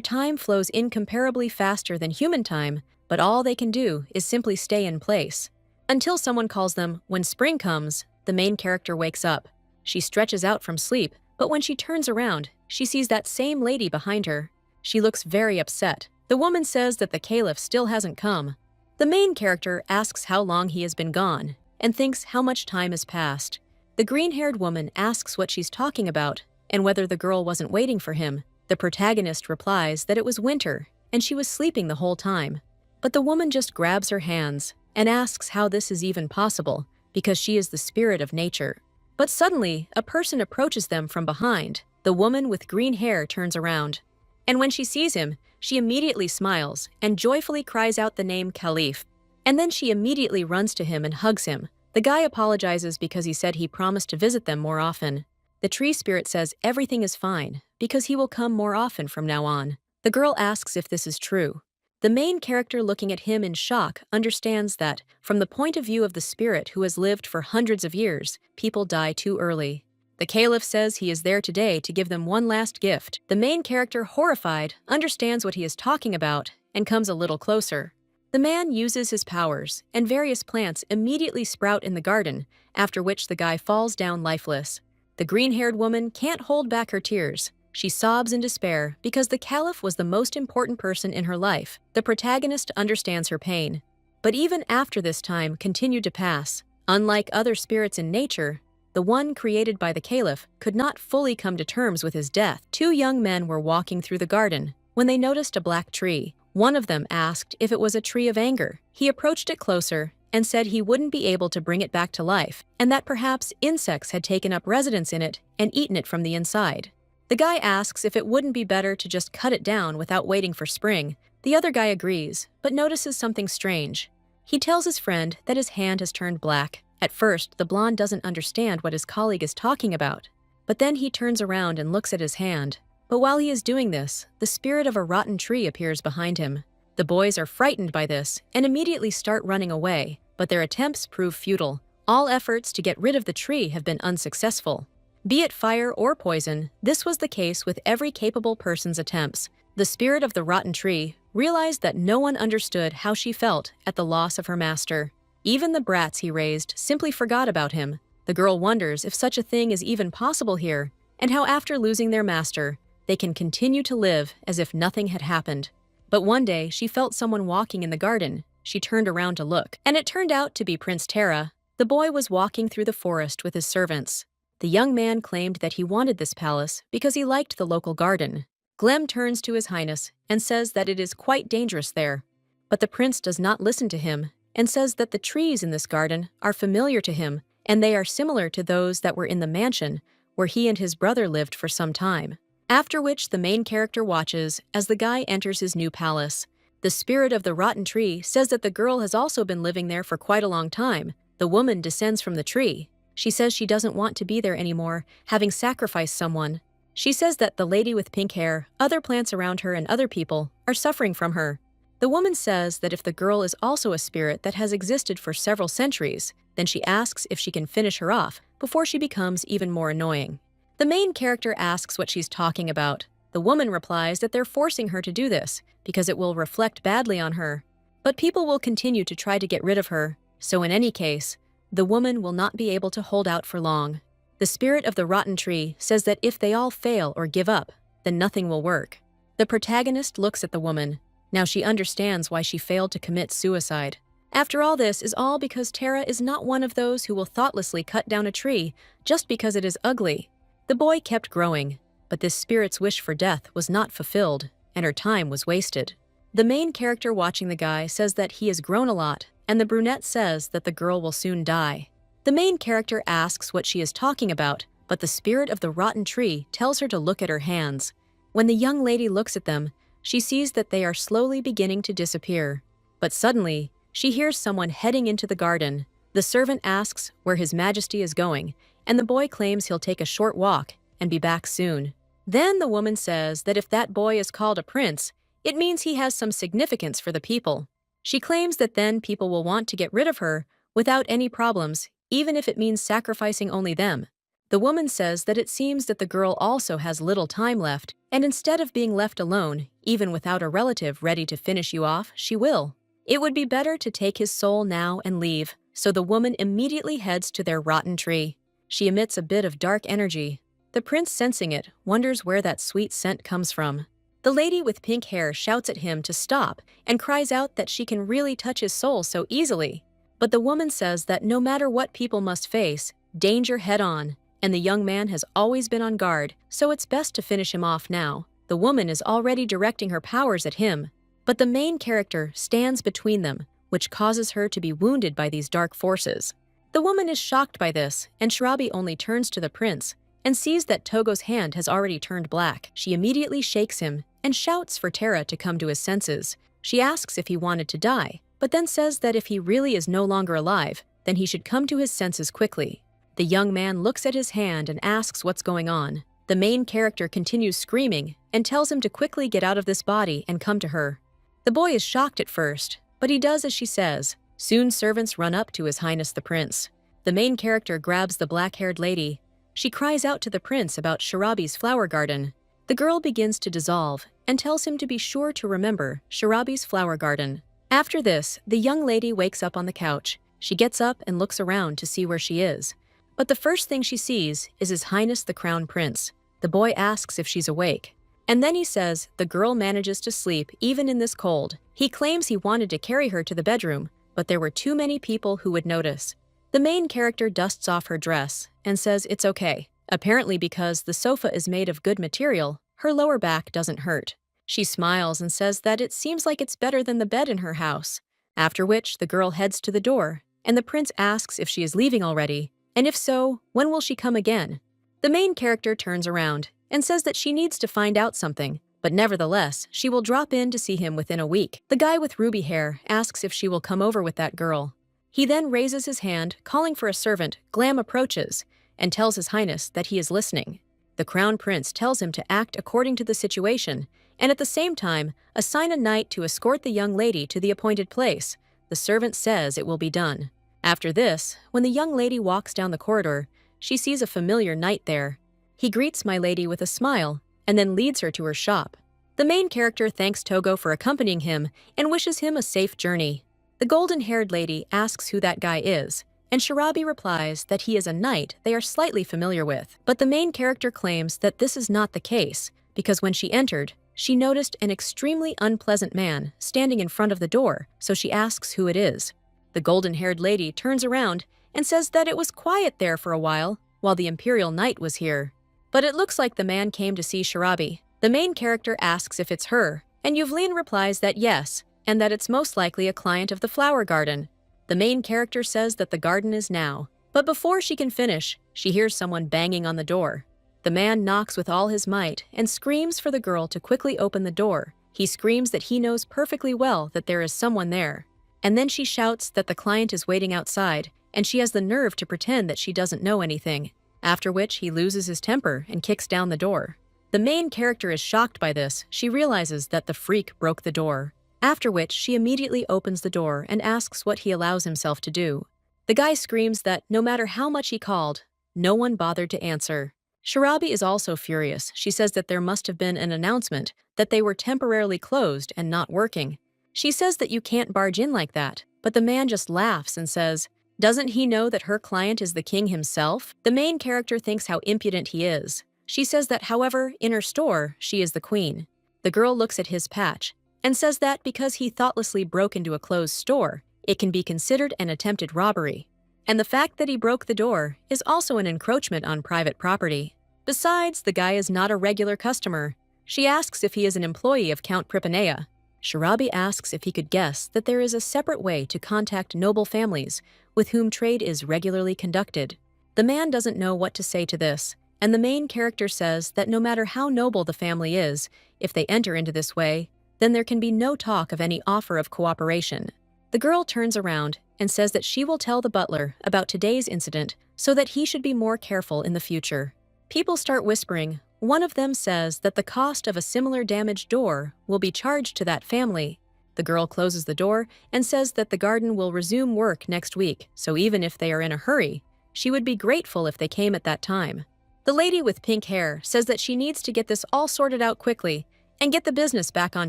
Speaker 1: time flows incomparably faster than human time, but all they can do is simply stay in place. Until someone calls them. When spring comes, the main character wakes up. She stretches out from sleep, but when she turns around, she sees that same lady behind her. She looks very upset. The woman says that the Caliph still hasn't come. The main character asks how long he has been gone and thinks how much time has passed. The green-haired woman asks what she's talking about and whether the girl wasn't waiting for him. The protagonist replies that it was winter and she was sleeping the whole time. But the woman just grabs her hands and asks how this is even possible because she is the spirit of nature. But suddenly, a person approaches them from behind. The woman with green hair turns around, and when she sees him, she immediately smiles and joyfully cries out the name Caliph. And then she immediately runs to him and hugs him. The guy apologizes because he said he promised to visit them more often. The tree spirit says everything is fine because he will come more often from now on. The girl asks if this is true. The main character, looking at him in shock, understands that, from the point of view of the spirit who has lived for hundreds of years, people die too early. The Caliph says he is there today to give them one last gift. The main character, horrified, understands what he is talking about and comes a little closer. The man uses his powers, and various plants immediately sprout in the garden, after which the guy falls down lifeless. The green-haired woman can't hold back her tears. She sobs in despair because the Caliph was the most important person in her life. The protagonist understands her pain. But even after this time continued to pass, unlike other spirits in nature, the one created by the Caliph could not fully come to terms with his death. Two young men were walking through the garden when they noticed a black tree. One of them asked if it was a tree of anger. He approached it closer and said he wouldn't be able to bring it back to life, and that perhaps insects had taken up residence in it and eaten it from the inside. The guy asks if it wouldn't be better to just cut it down without waiting for spring. The other guy agrees, but notices something strange. He tells his friend that his hand has turned black. At first, the blonde doesn't understand what his colleague is talking about, but then he turns around and looks at his hand. But while he is doing this, the spirit of a rotten tree appears behind him. The boys are frightened by this and immediately start running away, but their attempts prove futile. All efforts to get rid of the tree have been unsuccessful. Be it fire or poison, this was the case with every capable person's attempts. The spirit of the rotten tree realized that no one understood how she felt at the loss of her master. Even the brats he raised simply forgot about him. The girl wonders if such a thing is even possible here, and how after losing their master, they can continue to live as if nothing had happened. But one day, she felt someone walking in the garden. She turned around to look, and it turned out to be Prince Terra. The boy was walking through the forest with his servants. The young man claimed that he wanted this palace because he liked the local garden. Glem turns to His Highness and says that it is quite dangerous there. But the prince does not listen to him and says that the trees in this garden are familiar to him and they are similar to those that were in the mansion where he and his brother lived for some time. After which the main character watches as the guy enters his new palace. The spirit of the rotten tree says that the girl has also been living there for quite a long time. The woman descends from the tree. She says she doesn't want to be there anymore, having sacrificed someone. She says that the lady with pink hair, other plants around her, and other people are suffering from her. The woman says that if the girl is also a spirit that has existed for several centuries, then she asks if she can finish her off before she becomes even more annoying. The main character asks what she's talking about. The woman replies that they're forcing her to do this because it will reflect badly on her. But people will continue to try to get rid of her, so in any case, the woman will not be able to hold out for long. The spirit of the rotten tree says that if they all fail or give up, then nothing will work. The protagonist looks at the woman. Now she understands why she failed to commit suicide. After all, this is all because Tara is not one of those who will thoughtlessly cut down a tree just because it is ugly. The boy kept growing, but this spirit's wish for death was not fulfilled, and her time was wasted. The main character watching the guy says that he has grown a lot, and the brunette says that the girl will soon die. The main character asks what she is talking about, but the spirit of the rotten tree tells her to look at her hands. When the young lady looks at them, she sees that they are slowly beginning to disappear. But suddenly, she hears someone heading into the garden. The servant asks where His Majesty is going, and the boy claims he'll take a short walk and be back soon. Then the woman says that if that boy is called a prince, it means he has some significance for the people. She claims that then people will want to get rid of her without any problems, even if it means sacrificing only them. The woman says that it seems that the girl also has little time left, and instead of being left alone, even without a relative ready to finish you off, she will. It would be better to take his soul now and leave, so the woman immediately heads to their rotten tree. She emits a bit of dark energy. The prince, sensing it, wonders where that sweet scent comes from. The lady with pink hair shouts at him to stop and cries out that she can really touch his soul so easily. But the woman says that no matter what people must face, danger head on, and the young man has always been on guard, so it's best to finish him off now. The woman is already directing her powers at him, but the main character stands between them, which causes her to be wounded by these dark forces. The woman is shocked by this, and Shirabi only turns to the prince and sees that Togo's hand has already turned black. She immediately shakes him and shouts for Tara to come to his senses. She asks if he wanted to die, but then says that if he really is no longer alive, then he should come to his senses quickly. The young man looks at his hand and asks what's going on. The main character continues screaming and tells him to quickly get out of this body and come to her. The boy is shocked at first, but he does as she says. Soon servants run up to His Highness the Prince. The main character grabs the black-haired lady. She cries out to the prince about Shirabi's flower garden. The girl begins to dissolve and tells him to be sure to remember Shirabi's flower garden. After this, the young lady wakes up on the couch. She gets up and looks around to see where she is. But the first thing she sees is His Highness the Crown Prince. The boy asks if she's awake. And then he says the girl manages to sleep even in this cold. He claims he wanted to carry her to the bedroom, but there were too many people who would notice. The main character dusts off her dress and says it's okay. Apparently because the sofa is made of good material, her lower back doesn't hurt. She smiles and says that it seems like it's better than the bed in her house. After which, the girl heads to the door, and the prince asks if she is leaving already, and if so, when will she come again? The main character turns around and says that she needs to find out something, but nevertheless, she will drop in to see him within a week. The guy with ruby hair asks if she will come over with that girl. He then raises his hand, calling for a servant. Glam approaches and tells His Highness that he is listening. The Crown Prince tells him to act according to the situation, and at the same time, assign a knight to escort the young lady to the appointed place. The servant says it will be done. After this, when the young lady walks down the corridor, she sees a familiar knight there. He greets my lady with a smile, and then leads her to her shop. The main character thanks Togo for accompanying him and wishes him a safe journey. The golden-haired lady asks who that guy is, and Shirabi replies that he is a knight they are slightly familiar with. But the main character claims that this is not the case, because when she entered, she noticed an extremely unpleasant man standing in front of the door, so she asks who it is. The golden-haired lady turns around and says that it was quiet there for a while the Imperial Knight was here. But it looks like the man came to see Shirabi. The main character asks if it's her, and Yuvlin replies that yes, and that it's most likely a client of the flower garden. The main character says that the garden is now, but before she can finish, she hears someone banging on the door. The man knocks with all his might and screams for the girl to quickly open the door. He screams that he knows perfectly well that there is someone there. And then she shouts that the client is waiting outside, and she has the nerve to pretend that she doesn't know anything, after which he loses his temper and kicks down the door. The main character is shocked by this. She realizes that the freak broke the door, after which she immediately opens the door and asks what he allows himself to do. The guy screams that no matter how much he called, no one bothered to answer. Shirabi is also furious. She says that there must have been an announcement that they were temporarily closed and not working. She says that you can't barge in like that, but the man just laughs and says, doesn't he know that her client is the king himself? The main character thinks how impudent he is. She says that, however, in her store, she is the queen. The girl looks at his patch and says that because he thoughtlessly broke into a closed store, it can be considered an attempted robbery. And the fact that he broke the door is also an encroachment on private property. Besides, the guy is not a regular customer. She asks if he is an employee of Count Pripanea. Shirabi asks if he could guess that there is a separate way to contact noble families with whom trade is regularly conducted. The man doesn't know what to say to this, and the main character says that no matter how noble the family is, if they enter into this way, then there can be no talk of any offer of cooperation. The girl turns around and says that she will tell the butler about today's incident so that he should be more careful in the future. People start whispering. One of them says that the cost of a similar damaged door will be charged to that family. The girl closes the door and says that the garden will resume work next week, so even if they are in a hurry, she would be grateful if they came at that time. The lady with pink hair says that she needs to get this all sorted out quickly and get the business back on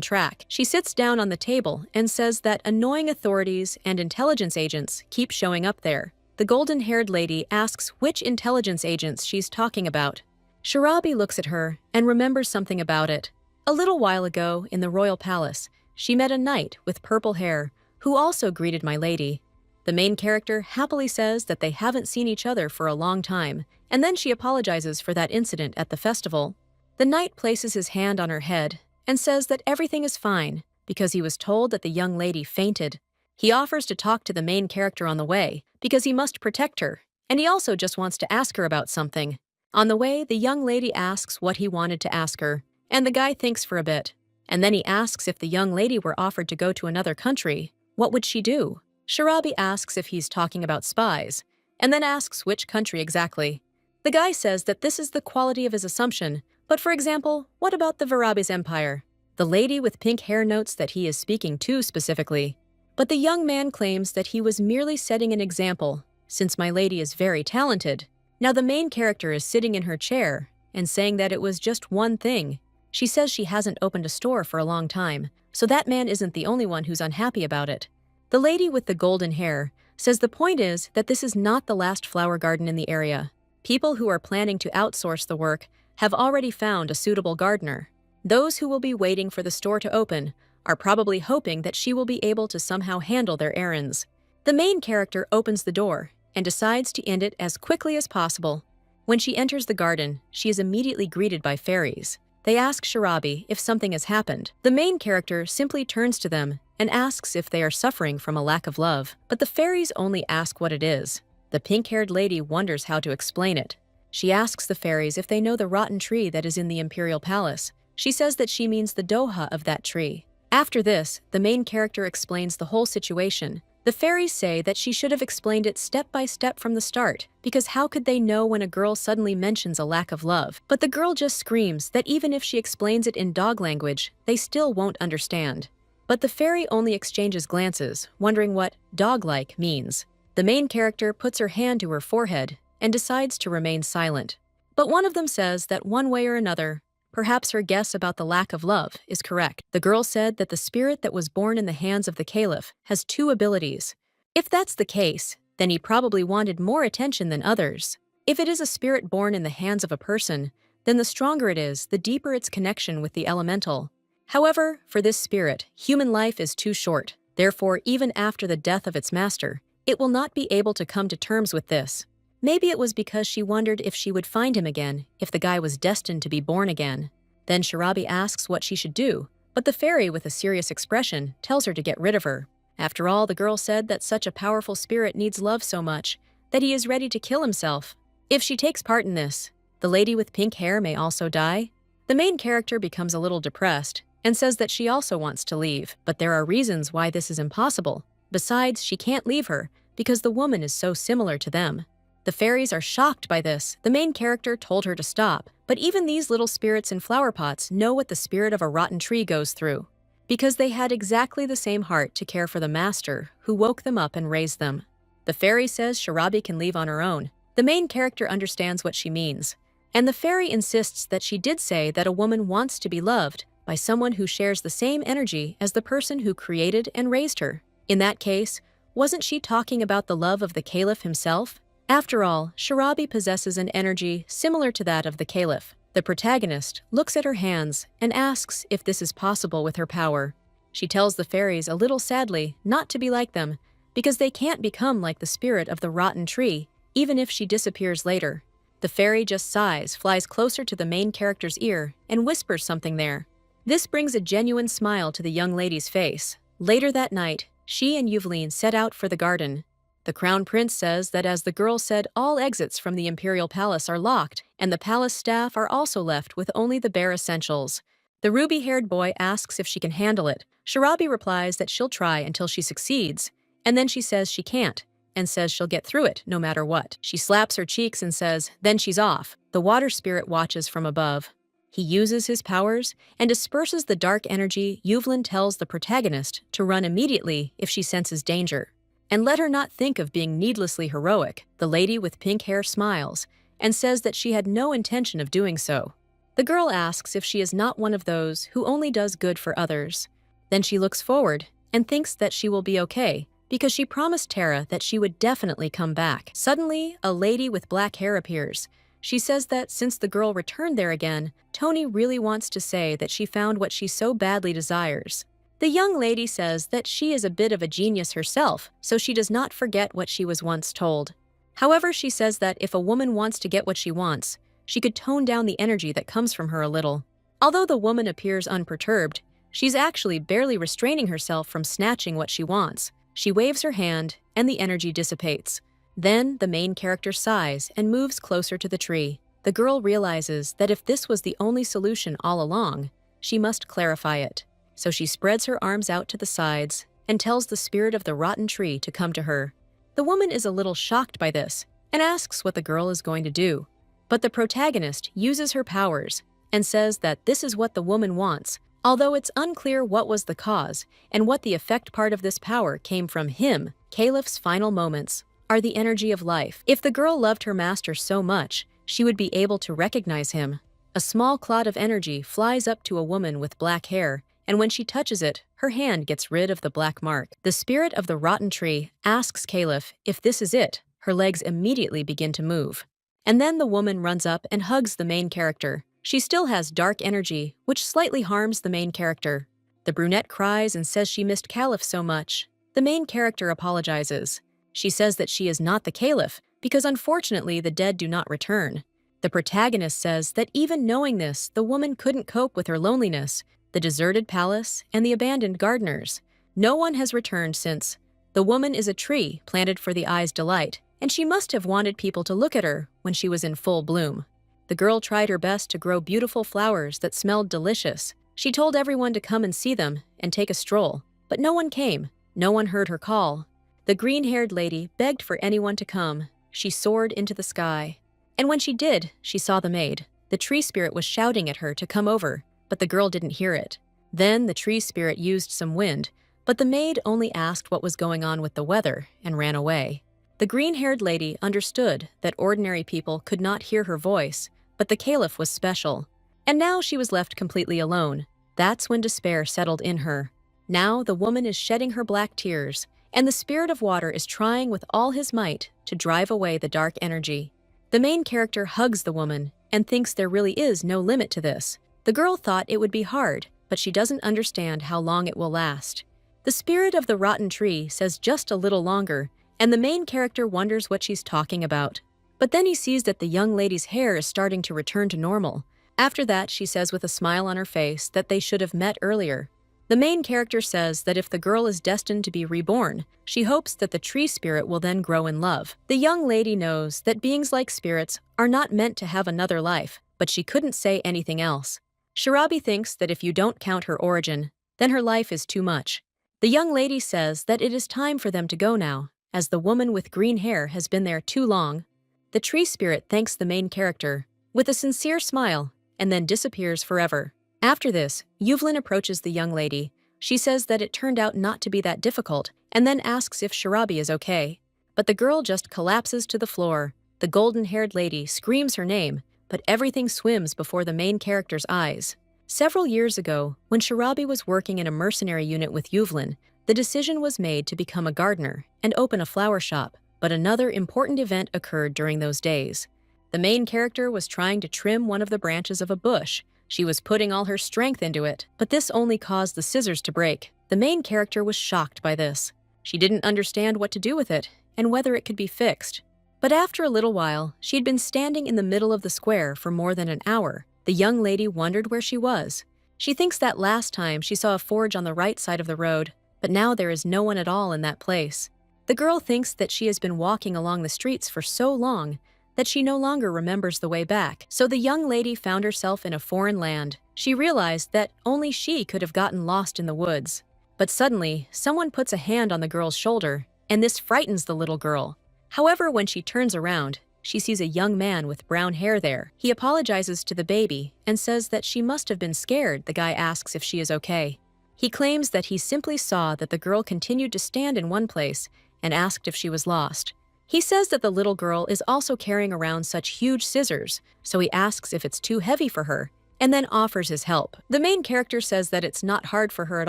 Speaker 1: track. She sits down on the table and says that annoying authorities and intelligence agents keep showing up there. The golden-haired lady asks which intelligence agents she's talking about. Shirabi looks at her and remembers something about it. A little while ago, in the royal palace, she met a knight with purple hair who also greeted my lady. The main character happily says that they haven't seen each other for a long time, and then she apologizes for that incident at the festival. The knight places his hand on her head and says that everything is fine because he was told that the young lady fainted. He offers to talk to the main character on the way because he must protect her, and he also just wants to ask her about something. On the way, the young lady asks what he wanted to ask her, and the guy thinks for a bit. And then he asks if the young lady were offered to go to another country, what would she do? Shirabi asks if he's talking about spies, and then asks which country exactly. The guy says that this is the quality of his assumption, but for example, what about the Varabi's empire? The lady with pink hair notes that he is speaking too specifically. But the young man claims that he was merely setting an example, since my lady is very talented. Now the main character is sitting in her chair and saying that it was just one thing. She says she hasn't opened a store for a long time, so that man isn't the only one who's unhappy about it. The lady with the golden hair says the point is that this is not the last flower garden in the area. People who are planning to outsource the work have already found a suitable gardener. Those who will be waiting for the store to open are probably hoping that she will be able to somehow handle their errands. The main character opens the door and decides to end it as quickly as possible. When she enters the garden, she is immediately greeted by fairies. They ask Shirabi if something has happened. The main character simply turns to them and asks if they are suffering from a lack of love, but the fairies only ask what it is. The pink-haired lady wonders how to explain it. She asks the fairies if they know the rotten tree that is in the imperial palace. She says that she means the doha of that tree. After this, the main character explains the whole situation. The fairies say that she should have explained it step by step from the start, because how could they know when a girl suddenly mentions a lack of love? But the girl just screams that even if she explains it in dog language, they still won't understand. But the fairy only exchanges glances, wondering what dog-like means. The main character puts her hand to her forehead and decides to remain silent. But one of them says that one way or another, perhaps her guess about the lack of love is correct. The girl said that the spirit that was born in the hands of the caliph has 2 abilities. If that's the case, then he probably wanted more attention than others. If it is a spirit born in the hands of a person, then the stronger it is, the deeper its connection with the elemental. However, for this spirit, human life is too short. Therefore, even after the death of its master, it will not be able to come to terms with this. Maybe it was because she wondered if she would find him again, if the guy was destined to be born again. Then Shirabi asks what she should do, But the fairy, with a serious expression, tells her to get rid of her. After all, the girl said that such a powerful spirit needs love so much that he is ready to kill himself. If she takes part in this, the lady with pink hair may also die. The main character becomes a little depressed and says that she also wants to leave, but there are reasons why this is impossible. Besides, she can't leave her because the woman is so similar to them. The fairies are shocked by this. The main character told her to stop, but even these little spirits in flower pots know what the spirit of a rotten tree goes through, because they had exactly the same heart to care for the master who woke them up and raised them. The fairy says Sharabi can leave on her own. The main character understands what she means, and the fairy insists that she did say that a woman wants to be loved by someone who shares the same energy as the person who created and raised her. In that case, wasn't she talking about the love of the caliph himself? After all, Sharabi possesses an energy similar to that of the caliph. The protagonist looks at her hands and asks if this is possible with her power. She tells the fairies a little sadly not to be like them, because they can't become like the spirit of the rotten tree, even if she disappears later. The fairy just sighs, flies closer to the main character's ear, and whispers something there. This brings a genuine smile to the young lady's face. Later that night, she and Yveline set out for the garden. The crown prince says that as the girl said, all exits from the imperial palace are locked, and the palace staff are also left with only the bare essentials. The ruby-haired boy asks if she can handle it. Sharabi replies that she'll try until she succeeds, and then she says she can't, and says she'll get through it no matter what. She slaps her cheeks and says, then she's off. The water spirit watches from above. He uses his powers and disperses the dark energy. Yveline tells the protagonist to run immediately if she senses danger, and let her not think of being needlessly heroic. The lady with pink hair smiles and says that she had no intention of doing so. The girl asks if she is not one of those who only does good for others. Then she looks forward and thinks that she will be okay, because she promised Tara that she would definitely come back. Suddenly, a lady with black hair appears. She says that since the girl returned there again, Tony really wants to say that she found what she so badly desires. The young lady says that she is a bit of a genius herself, so she does not forget what she was once told. However, she says that if a woman wants to get what she wants, she could tone down the energy that comes from her a little. Although the woman appears unperturbed, she's actually barely restraining herself from snatching what she wants. She waves her hand, and the energy dissipates. Then the main character sighs and moves closer to the tree. The girl realizes that if this was the only solution all along, she must clarify it. So she spreads her arms out to the sides and tells the spirit of the rotten tree to come to her. The woman is a little shocked by this and asks what the girl is going to do. But the protagonist uses her powers and says that this is what the woman wants, although it's unclear what was the cause and what the effect part of this power came from him. Caliph's final moments are the energy of life. If the girl loved her master so much, she would be able to recognize him. A small cloud of energy flies up to a woman with black hair, and when she touches it, her hand gets rid of the black mark. The spirit of the rotten tree asks Caliph if this is it. Her legs immediately begin to move. And then the woman runs up and hugs the main character. She still has dark energy, which slightly harms the main character. The brunette cries and says she missed Caliph so much. The main character apologizes. She says that she is not the Caliph, because unfortunately the dead do not return. The protagonist says that even knowing this, the woman couldn't cope with her loneliness, the deserted palace, and the abandoned gardeners. No one has returned since. The woman is a tree planted for the eye's delight, and she must have wanted people to look at her when she was in full bloom. The girl tried her best to grow beautiful flowers that smelled delicious. She told everyone to come and see them and take a stroll, but no one came. No one heard her call. The green-haired lady begged for anyone to come. She soared into the sky. And when she did, she saw the maid. The tree spirit was shouting at her to come over, but the girl didn't hear it. Then the tree spirit used some wind, but the maid only asked what was going on with the weather and ran away. The green-haired lady understood that ordinary people could not hear her voice, but the Caliph was special. And now she was left completely alone. That's when despair settled in her. Now the woman is shedding her black tears, and the spirit of water is trying with all his might to drive away the dark energy. The main character hugs the woman and thinks there really is no limit to this. The girl thought it would be hard, but she doesn't understand how long it will last. The spirit of the rotten tree says just a little longer, and the main character wonders what she's talking about. But then he sees that the young lady's hair is starting to return to normal. After that, she says with a smile on her face that they should have met earlier. The main character says that if the girl is destined to be reborn, she hopes that the tree spirit will then grow in love. The young lady knows that beings like spirits are not meant to have another life, but she couldn't say anything else. Shirabi thinks that if you don't count her origin, then her life is too much. The young lady says that it is time for them to go now, as the woman with green hair has been there too long. The tree spirit thanks the main character with a sincere smile and then disappears forever. After this, Yuvlin approaches the young lady. She says that it turned out not to be that difficult and then asks if Shirabi is okay. But the girl just collapses to the floor. The golden-haired lady screams her name, but everything swims before the main character's eyes. Several years ago, when Shirabi was working in a mercenary unit with Yuvlin, the decision was made to become a gardener and open a flower shop, but another important event occurred during those days. The main character was trying to trim one of the branches of a bush. She was putting all her strength into it, but this only caused the scissors to break. The main character was shocked by this. She didn't understand what to do with it and whether it could be fixed. But after a little while, she had been standing in the middle of the square for more than an hour. The young lady wondered where she was. She thinks that last time she saw a forge on the right side of the road, but now there is no one at all in that place. The girl thinks that she has been walking along the streets for so long that she no longer remembers the way back. So the young lady found herself in a foreign land. She realized that only she could have gotten lost in the woods. But suddenly, someone puts a hand on the girl's shoulder, and this frightens the little girl. However, when she turns around, she sees a young man with brown hair there. He apologizes to the baby and says that she must have been scared. The guy asks if she is okay. He claims that he simply saw that the girl continued to stand in one place and asked if she was lost. He says that the little girl is also carrying around such huge scissors, so he asks if it's too heavy for her, and then offers his help. The main character says that it's not hard for her at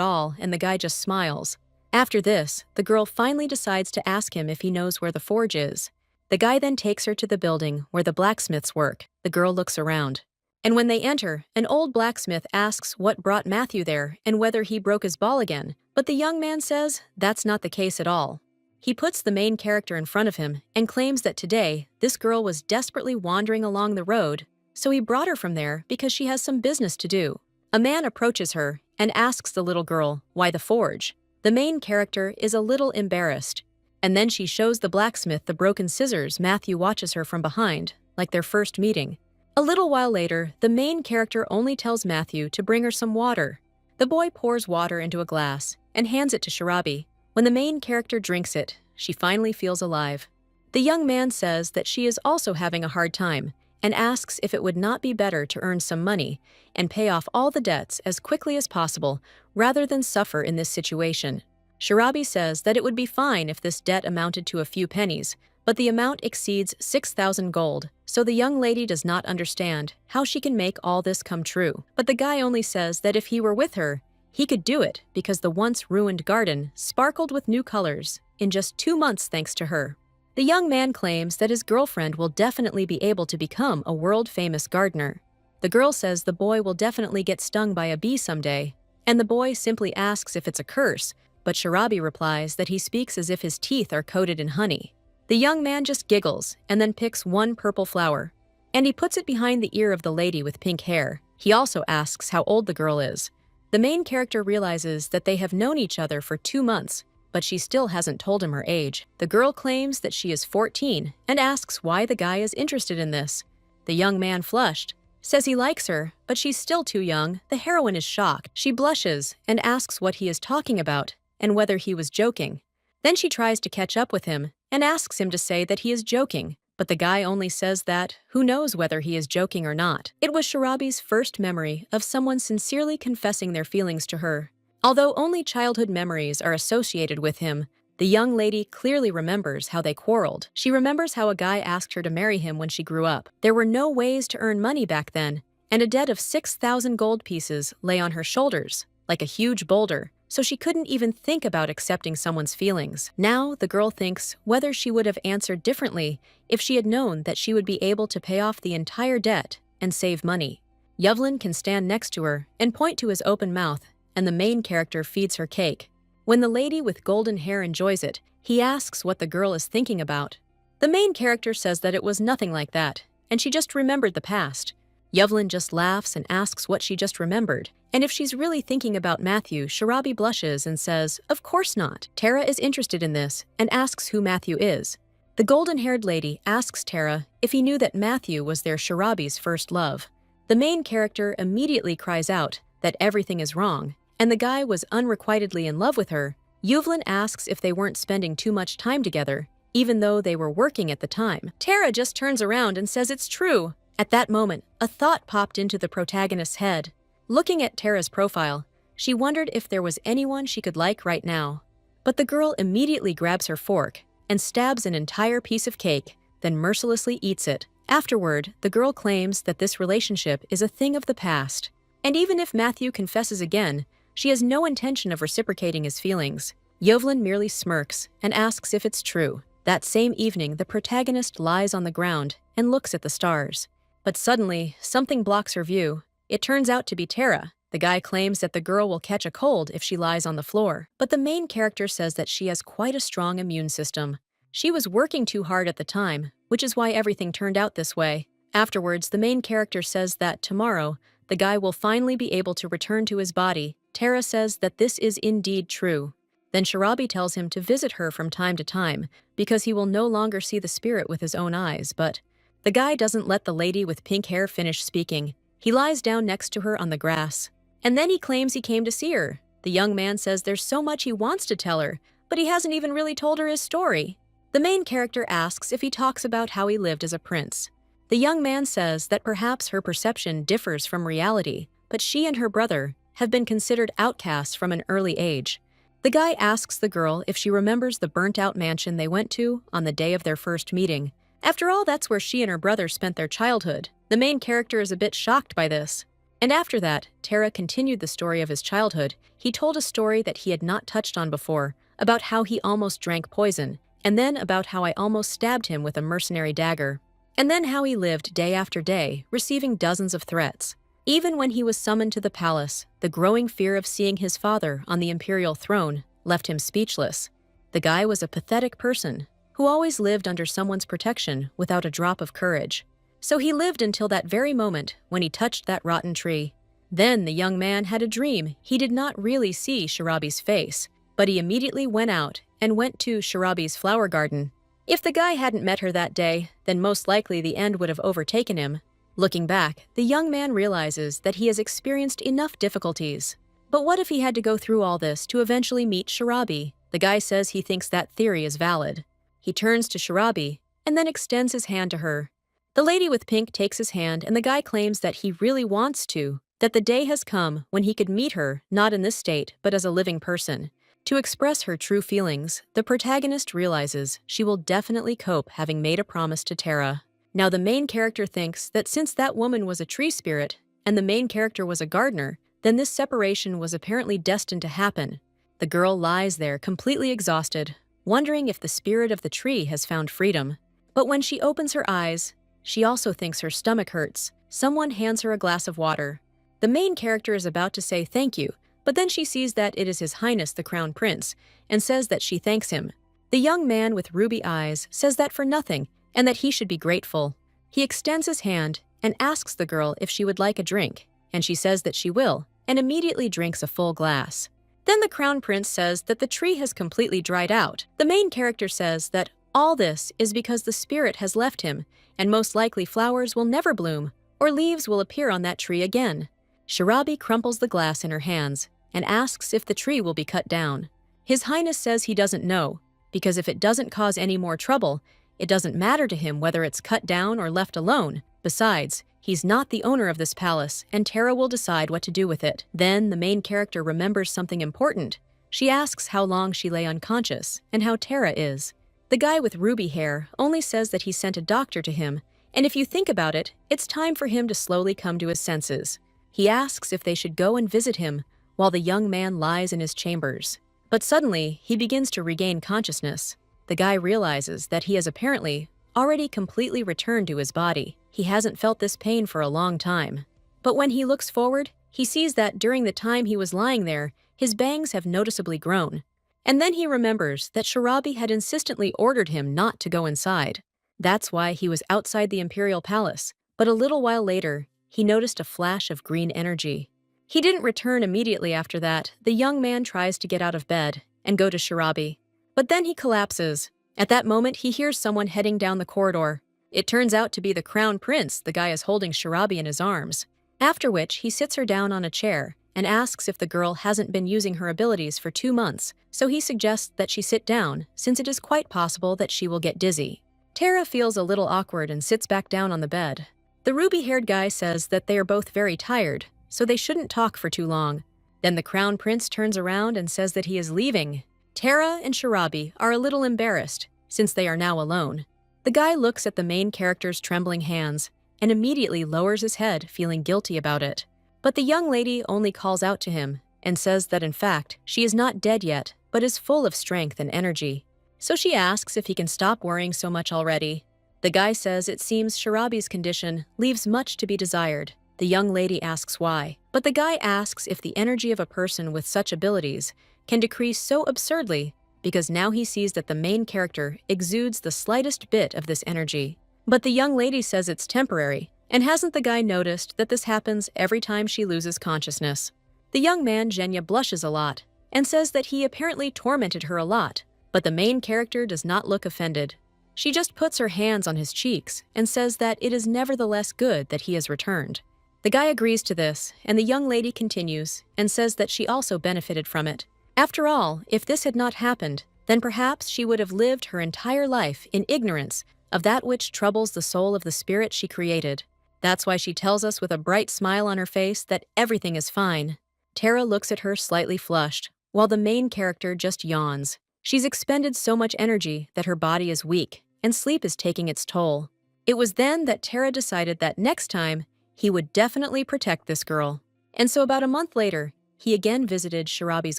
Speaker 1: all, and the guy just smiles. After this, the girl finally decides to ask him if he knows where the forge is. The guy then takes her to the building where the blacksmiths work. The girl looks around. And when they enter, an old blacksmith asks what brought Matthew there and whether he broke his ball again, but the young man says that's not the case at all. He puts the main character in front of him and claims that today, this girl was desperately wandering along the road, so he brought her from there because she has some business to do. A man approaches her and asks the little girl why the forge. The main character is a little embarrassed, and then she shows the blacksmith the broken scissors. Matthew watches her from behind, like their first meeting. A little while later, the main character only tells Matthew to bring her some water. The boy pours water into a glass and hands it to Shirabi. When the main character drinks it, she finally feels alive. The young man says that she is also having a hard time and asks if it would not be better to earn some money and pay off all the debts as quickly as possible rather than suffer in this situation. Shirabi says that it would be fine if this debt amounted to a few pennies, but the amount exceeds 6,000 gold, so the young lady does not understand how she can make all this come true. But the guy only says that if he were with her, he could do it because the once ruined garden sparkled with new colors in just 2 months thanks to her. The young man claims that his girlfriend will definitely be able to become a world-famous gardener. The girl says the boy will definitely get stung by a bee someday, and the boy simply asks if it's a curse, but Shirabi replies that he speaks as if his teeth are coated in honey. The young man just giggles and then picks one purple flower, and he puts it behind the ear of the lady with pink hair. He also asks how old the girl is. The main character realizes that they have known each other for 2 months, but she still hasn't told him her age. The girl claims that she is 14 and asks why the guy is interested in this. The young man flushed, says he likes her, but she's still too young. The heroine is shocked. She blushes and asks what he is talking about and whether he was joking. Then she tries to catch up with him and asks him to say that he is joking, but the guy only says that who knows whether he is joking or not. It was Shirabi's first memory of someone sincerely confessing their feelings to her. Although only childhood memories are associated with him, the young lady clearly remembers how they quarreled. She remembers how a guy asked her to marry him when she grew up. There were no ways to earn money back then, and a debt of 6,000 gold pieces lay on her shoulders, like a huge boulder, so she couldn't even think about accepting someone's feelings. Now, the girl thinks whether she would have answered differently if she had known that she would be able to pay off the entire debt and save money. Yuvlin can stand next to her and point to his open mouth, and the main character feeds her cake. When the lady with golden hair enjoys it, he asks what the girl is thinking about. The main character says that it was nothing like that, and she just remembered the past. Yevlin just laughs and asks what she just remembered, and if she's really thinking about Matthew, Sharabi blushes and says, "Of course not." Tara is interested in this and asks who Matthew is. The golden-haired lady asks Tara if he knew that Matthew was their Sharabi's first love. The main character immediately cries out that everything is wrong, and the guy was unrequitedly in love with her. Yevlin asks if they weren't spending too much time together, even though they were working at the time. Tara just turns around and says it's true. At that moment, a thought popped into the protagonist's head. Looking at Tara's profile, she wondered if there was anyone she could like right now. But the girl immediately grabs her fork and stabs an entire piece of cake, then mercilessly eats it. Afterward, the girl claims that this relationship is a thing of the past. And even if Matthew confesses again, she has no intention of reciprocating his feelings. Yevlin merely smirks and asks if it's true. That same evening, the protagonist lies on the ground and looks at the stars. But suddenly, something blocks her view. It turns out to be Tara. The guy claims that the girl will catch a cold if she lies on the floor. But the main character says that she has quite a strong immune system. She was working too hard at the time, which is why everything turned out this way. Afterwards, the main character says that tomorrow, the guy will finally be able to return to his body. Tara says that this is indeed true. Then Sharabi tells him to visit her from time to time because he will no longer see the spirit with his own eyes, but the guy doesn't let the lady with pink hair finish speaking. He lies down next to her on the grass. And then he claims he came to see her. The young man says there's so much he wants to tell her, but he hasn't even really told her his story. The main character asks if he talks about how he lived as a prince. The young man says that perhaps her perception differs from reality, but she and her brother have been considered outcasts from an early age. The guy asks the girl if she remembers the burnt-out mansion they went to on the day of their first meeting. After all, that's where she and her brother spent their childhood. The main character is a bit shocked by this. And after that, Tara continued the story of his childhood. He told a story that he had not touched on before, about how he almost drank poison, and then about how I almost stabbed him with a mercenary dagger, and then how he lived day after day, receiving dozens of threats. Even when he was summoned to the palace, the growing fear of seeing his father on the imperial throne left him speechless. The guy was a pathetic person who always lived under someone's protection without a drop of courage. So he lived until that very moment when he touched that rotten tree. Then the young man had a dream. He did not really see Sharabi's face, but he immediately went out and went to Sharabi's flower garden. If the guy hadn't met her that day, then most likely the end would have overtaken him. Looking back, the young man realizes that he has experienced enough difficulties. But what if he had to go through all this to eventually meet Sharabi? The guy says he thinks that theory is valid. He turns to Sharabi and then extends his hand to her. The lady with pink takes his hand, and the guy claims that he really wants to, that the day has come when he could meet her, not in this state, but as a living person. To express her true feelings, the protagonist realizes she will definitely cope having made a promise to Tara. Now the main character thinks that since that woman was a tree spirit, and the main character was a gardener, then this separation was apparently destined to happen. The girl lies there completely exhausted, wondering if the spirit of the tree has found freedom. But when she opens her eyes, she also thinks her stomach hurts. Someone hands her a glass of water. The main character is about to say thank you, but then she sees that it is His Highness the Crown Prince, and says that she thanks him. The young man with ruby eyes says that for nothing, and that he should be grateful. He extends his hand and asks the girl if she would like a drink, and she says that she will, and immediately drinks a full glass. Then the Crown Prince says that the tree has completely dried out. The main character says that all this is because the spirit has left him, and most likely flowers will never bloom, or leaves will appear on that tree again. Sharabi crumples the glass in her hands and asks if the tree will be cut down. His Highness says he doesn't know, because if it doesn't cause any more trouble, it doesn't matter to him whether it's cut down or left alone. Besides, he's not the owner of this palace, and Tara will decide what to do with it. Then the main character remembers something important. She asks how long she lay unconscious and how Tara is. The guy with ruby hair only says that he sent a doctor to him, and if you think about it, it's time for him to slowly come to his senses. He asks if they should go and visit him while the young man lies in his chambers. But suddenly, he begins to regain consciousness. The guy realizes that he has apparently already completely returned to his body. He hasn't felt this pain for a long time. But when he looks forward, he sees that during the time he was lying there, his bangs have noticeably grown. And then he remembers that Sharabi had insistently ordered him not to go inside. That's why he was outside the imperial palace. But a little while later, he noticed a flash of green energy. He didn't return immediately after that. The young man tries to get out of bed and go to Shirabi. But then he collapses. At that moment, he hears someone heading down the corridor. It turns out to be the crown prince. The guy is holding Shirabi in his arms. After which, he sits her down on a chair and asks if the girl hasn't been using her abilities for 2 months, so he suggests that she sit down, since it is quite possible that she will get dizzy. Tara feels a little awkward and sits back down on the bed. The ruby-haired guy says that they are both very tired, so they shouldn't talk for too long. Then the crown prince turns around and says that he is leaving. Tara and Shirabi are a little embarrassed, since they are now alone. The guy looks at the main character's trembling hands and immediately lowers his head, feeling guilty about it. But the young lady only calls out to him and says that in fact, she is not dead yet, but is full of strength and energy. So she asks if he can stop worrying so much already. The guy says it seems Shirabi's condition leaves much to be desired. The young lady asks why, but the guy asks if the energy of a person with such abilities can decrease so absurdly because now he sees that the main character exudes the slightest bit of this energy. But the young lady says it's temporary, and hasn't the guy noticed that this happens every time she loses consciousness? The young man, Genya, blushes a lot and says that he apparently tormented her a lot, but the main character does not look offended. She just puts her hands on his cheeks and says that it is nevertheless good that he has returned. The guy agrees to this, and the young lady continues and says that she also benefited from it. After all, if this had not happened, then perhaps she would have lived her entire life in ignorance of that which troubles the soul of the spirit she created. That's why she tells us with a bright smile on her face that everything is fine. Tara looks at her slightly flushed, while the main character just yawns. She's expended so much energy that her body is weak, and sleep is taking its toll. It was then that Tara decided that next time, he would definitely protect this girl. And so about a month later, he again visited Shirabi's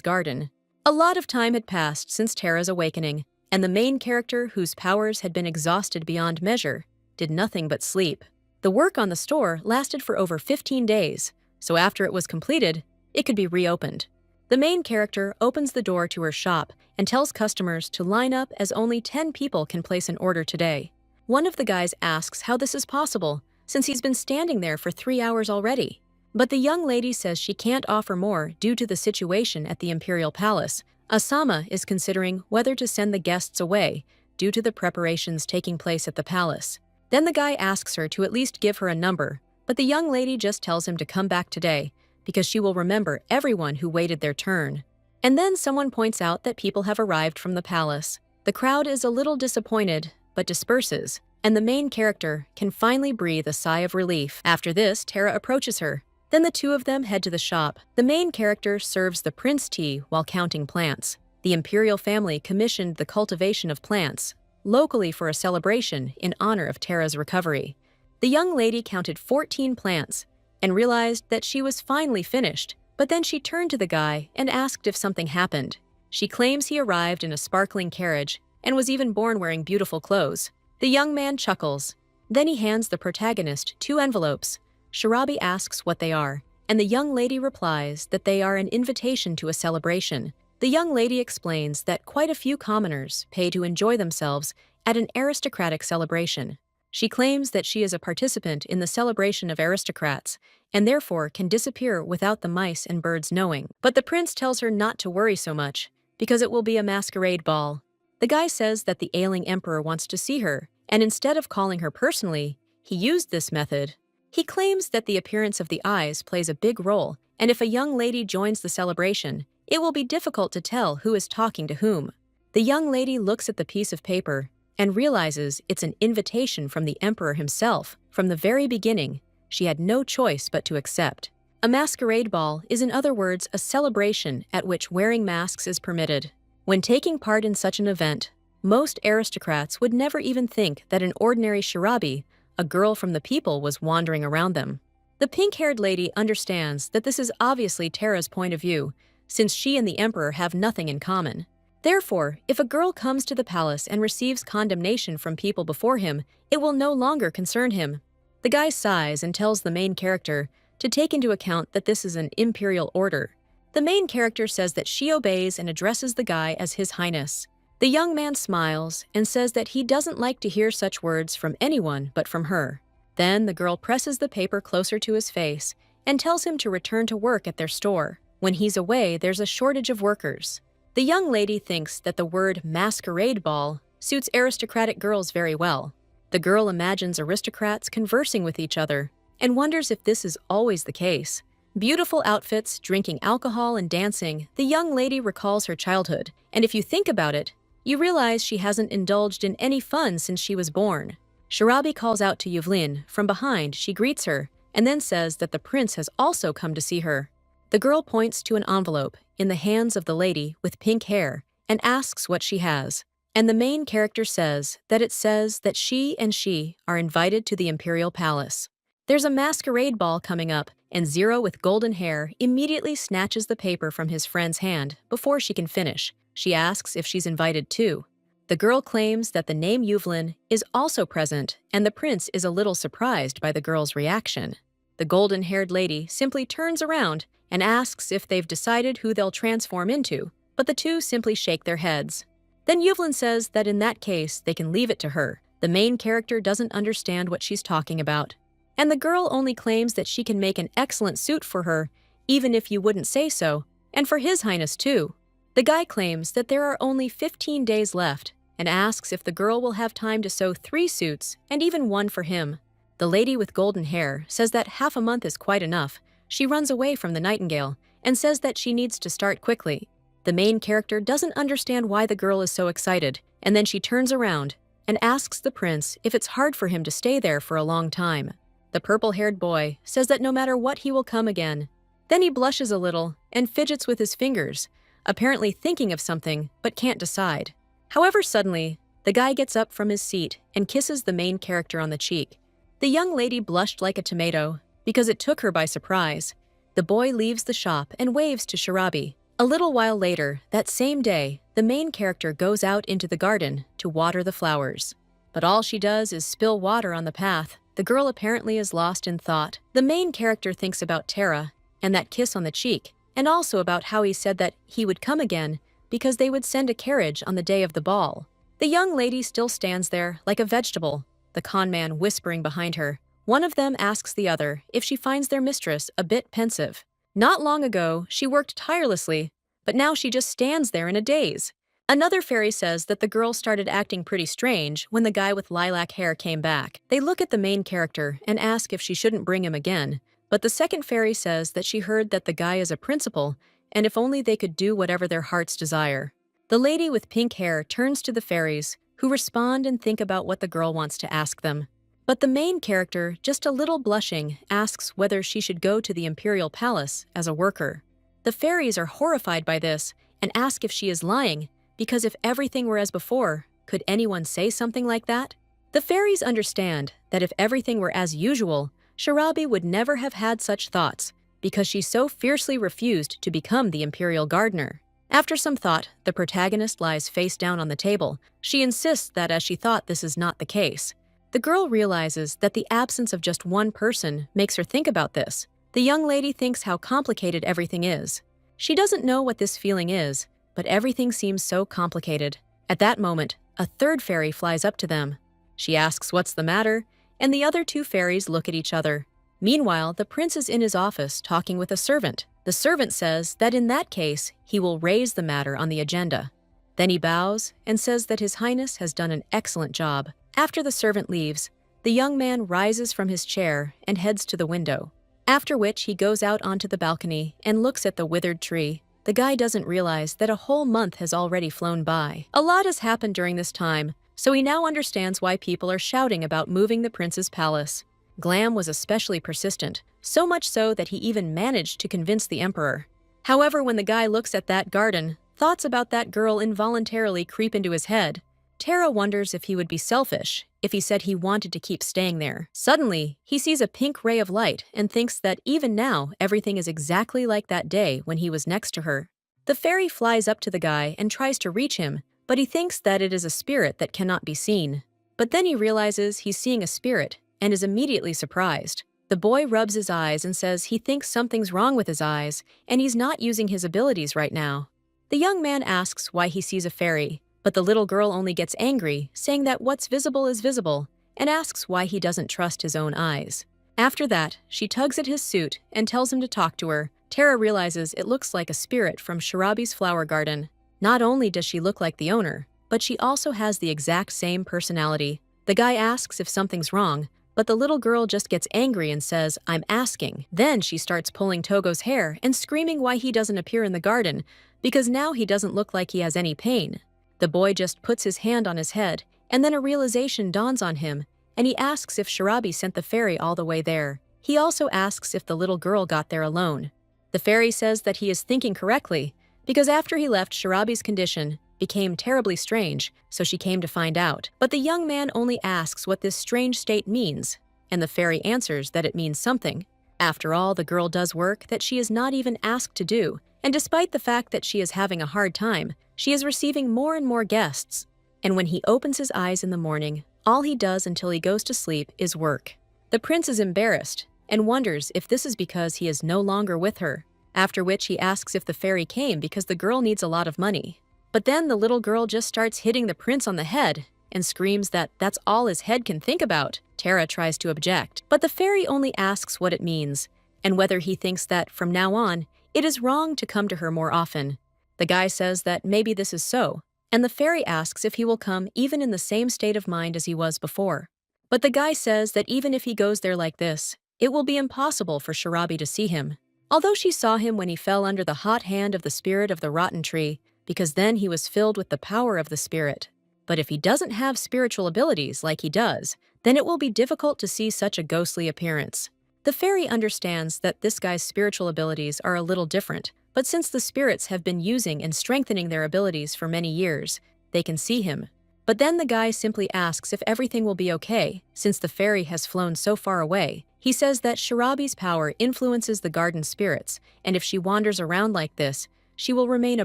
Speaker 1: garden. A lot of time had passed since Tara's awakening, and the main character, whose powers had been exhausted beyond measure, did nothing but sleep. The work on the store lasted for over 15 days, so after it was completed, it could be reopened. The main character opens the door to her shop and tells customers to line up as only 10 people can place an order today. One of the guys asks how this is possible, since he's been standing there for 3 hours already. But the young lady says she can't offer more due to the situation at the Imperial Palace. Asama is considering whether to send the guests away due to the preparations taking place at the palace. Then the guy asks her to at least give her a number, but the young lady just tells him to come back today because she will remember everyone who waited their turn. And then someone points out that people have arrived from the palace. The crowd is a little disappointed, but disperses, and the main character can finally breathe a sigh of relief. After this, Tara approaches her. Then the two of them head to the shop. The main character serves the prince tea while counting plants. The imperial family commissioned the cultivation of plants locally for a celebration in honor of Tara's recovery. The young lady counted 14 plants and realized that she was finally finished, but then she turned to the guy and asked if something happened. She claims he arrived in a sparkling carriage and was even born wearing beautiful clothes. The young man chuckles. Then he hands the protagonist 2 envelopes. Shirabi asks what they are, and the young lady replies that they are an invitation to a celebration. The young lady explains that quite a few commoners pay to enjoy themselves at an aristocratic celebration. She claims that she is a participant in the celebration of aristocrats, and therefore can disappear without the mice and birds knowing. But the prince tells her not to worry so much, because it will be a masquerade ball. The guy says that the ailing emperor wants to see her, and instead of calling her personally, he used this method. He claims that the appearance of the eyes plays a big role, and if a young lady joins the celebration, it will be difficult to tell who is talking to whom. The young lady looks at the piece of paper and realizes it's an invitation from the emperor himself. From the very beginning, she had no choice but to accept. A masquerade ball is, in other words, a celebration at which wearing masks is permitted. When taking part in such an event, most aristocrats would never even think that an ordinary Shirabi, a girl from the people, was wandering around them. The pink-haired lady understands that this is obviously Tara's point of view, since she and the emperor have nothing in common. Therefore, if a girl comes to the palace and receives condemnation from people before him, it will no longer concern him. The guy sighs and tells the main character to take into account that this is an imperial order. The main character says that she obeys and addresses the guy as His Highness. The young man smiles and says that he doesn't like to hear such words from anyone but from her. Then the girl presses the paper closer to his face and tells him to return to work at their store. When he's away, there's a shortage of workers. The young lady thinks that the word masquerade ball suits aristocratic girls very well. The girl imagines aristocrats conversing with each other and wonders if this is always the case. Beautiful outfits, drinking alcohol, and dancing, the young lady recalls her childhood, and if you think about it, you realize she hasn't indulged in any fun since she was born. Sharabi calls out to Yuvlin. From behind, she greets her, and then says that the prince has also come to see her. The girl points to an envelope in the hands of the lady with pink hair and asks what she has. And the main character says that she are invited to the imperial palace. There's a masquerade ball coming up, and Zero with golden hair immediately snatches the paper from his friend's hand before she can finish. She asks if she's invited too. The girl claims that the name Yuvlin is also present, and the prince is a little surprised by the girl's reaction. The golden-haired lady simply turns around and asks if they've decided who they'll transform into, but the two simply shake their heads. Then Yuvlin says that in that case, they can leave it to her. The main character doesn't understand what she's talking about. And the girl only claims that she can make an excellent suit for her, even if you wouldn't say so, and for His Highness too. The guy claims that there are only 15 days left and asks if the girl will have time to sew 3 suits and even one for him. The lady with golden hair says that half a month is quite enough. She runs away from the nightingale and says that she needs to start quickly. The main character doesn't understand why the girl is so excited, and then she turns around and asks the prince if it's hard for him to stay there for a long time. The purple-haired boy says that no matter what, he will come again. Then he blushes a little and fidgets with his fingers, apparently thinking of something but can't decide. However, suddenly, the guy gets up from his seat and kisses the main character on the cheek. The young lady blushed like a tomato because it took her by surprise. The boy leaves the shop and waves to Sharabi. A little while later, that same day, the main character goes out into the garden to water the flowers. But all she does is spill water on the path. The girl apparently is lost in thought. The main character thinks about Tara and that kiss on the cheek, and also about how he said that he would come again because they would send a carriage on the day of the ball. The young lady still stands there like a vegetable, the con man whispering behind her. One of them asks the other if she finds their mistress a bit pensive. Not long ago, she worked tirelessly, but now she just stands there in a daze. Another fairy says that the girl started acting pretty strange when the guy with lilac hair came back. They look at the main character and ask if she shouldn't bring him again, but the second fairy says that she heard that the guy is a principal, and if only they could do whatever their hearts desire. The lady with pink hair turns to the fairies, who respond and think about what the girl wants to ask them. But the main character, just a little blushing, asks whether she should go to the imperial palace as a worker. The fairies are horrified by this and ask if she is lying, because if everything were as before, could anyone say something like that? The fairies understand that if everything were as usual, Sharabi would never have had such thoughts, because she so fiercely refused to become the imperial gardener. After some thought, the protagonist lies face down on the table. She insists that as she thought this is not the case. The girl realizes that the absence of just one person makes her think about this. The young lady thinks how complicated everything is. She doesn't know what this feeling is, but everything seems so complicated. At that moment, a third fairy flies up to them. She asks what's the matter, and the other 2 fairies look at each other. Meanwhile, the prince is in his office talking with a servant. The servant says that in that case, he will raise the matter on the agenda. Then he bows and says that His Highness has done an excellent job. After the servant leaves, the young man rises from his chair and heads to the window, after which he goes out onto the balcony and looks at the withered tree. The guy doesn't realize that a whole month has already flown by. A lot has happened during this time, so he now understands why people are shouting about moving the prince's palace. Glam was especially persistent, so much so that he even managed to convince the emperor. However, when the guy looks at that garden, thoughts about that girl involuntarily creep into his head. Tara wonders if he would be selfish if he said he wanted to keep staying there. Suddenly, he sees a pink ray of light and thinks that even now, everything is exactly like that day when he was next to her. The fairy flies up to the guy and tries to reach him, but he thinks that it is a spirit that cannot be seen. But then he realizes he's seeing a spirit and is immediately surprised. The boy rubs his eyes and says he thinks something's wrong with his eyes and he's not using his abilities right now. The young man asks why he sees a fairy, but the little girl only gets angry, saying that what's visible is visible, and asks why he doesn't trust his own eyes. After that, she tugs at his suit and tells him to talk to her. Tara realizes it looks like a spirit from Sharabi's flower garden. Not only does she look like the owner, but she also has the exact same personality. The guy asks if something's wrong, but the little girl just gets angry and says, "I'm asking." Then she starts pulling Togo's hair and screaming why he doesn't appear in the garden, because now he doesn't look like he has any pain. The boy just puts his hand on his head, and then a realization dawns on him, and he asks if Sharabi sent the fairy all the way there. He also asks if the little girl got there alone. The fairy says that he is thinking correctly, because after he left, Sharabi's condition became terribly strange, so she came to find out. But the young man only asks what this strange state means, and the fairy answers that it means something. After all, the girl does work that she is not even asked to do, and despite the fact that she is having a hard time, she is receiving more and more guests. And when he opens his eyes in the morning, all he does until he goes to sleep is work. The prince is embarrassed and wonders if this is because he is no longer with her, after which he asks if the fairy came because the girl needs a lot of money. But then the little girl just starts hitting the prince on the head and screams that that's all his head can think about. Tara tries to object, but the fairy only asks what it means, and whether he thinks that, from now on, it is wrong to come to her more often. The guy says that maybe this is so, and the fairy asks if he will come even in the same state of mind as he was before. But the guy says that even if he goes there like this, it will be impossible for Sharabi to see him. Although she saw him when he fell under the hot hand of the spirit of the rotten tree, because then he was filled with the power of the spirit. But if he doesn't have spiritual abilities like he does, then it will be difficult to see such a ghostly appearance. The fairy understands that this guy's spiritual abilities are a little different, but since the spirits have been using and strengthening their abilities for many years, they can see him. But then the guy simply asks if everything will be okay, since the fairy has flown so far away. He says that Sharabi's power influences the garden spirits, and if she wanders around like this, she will remain a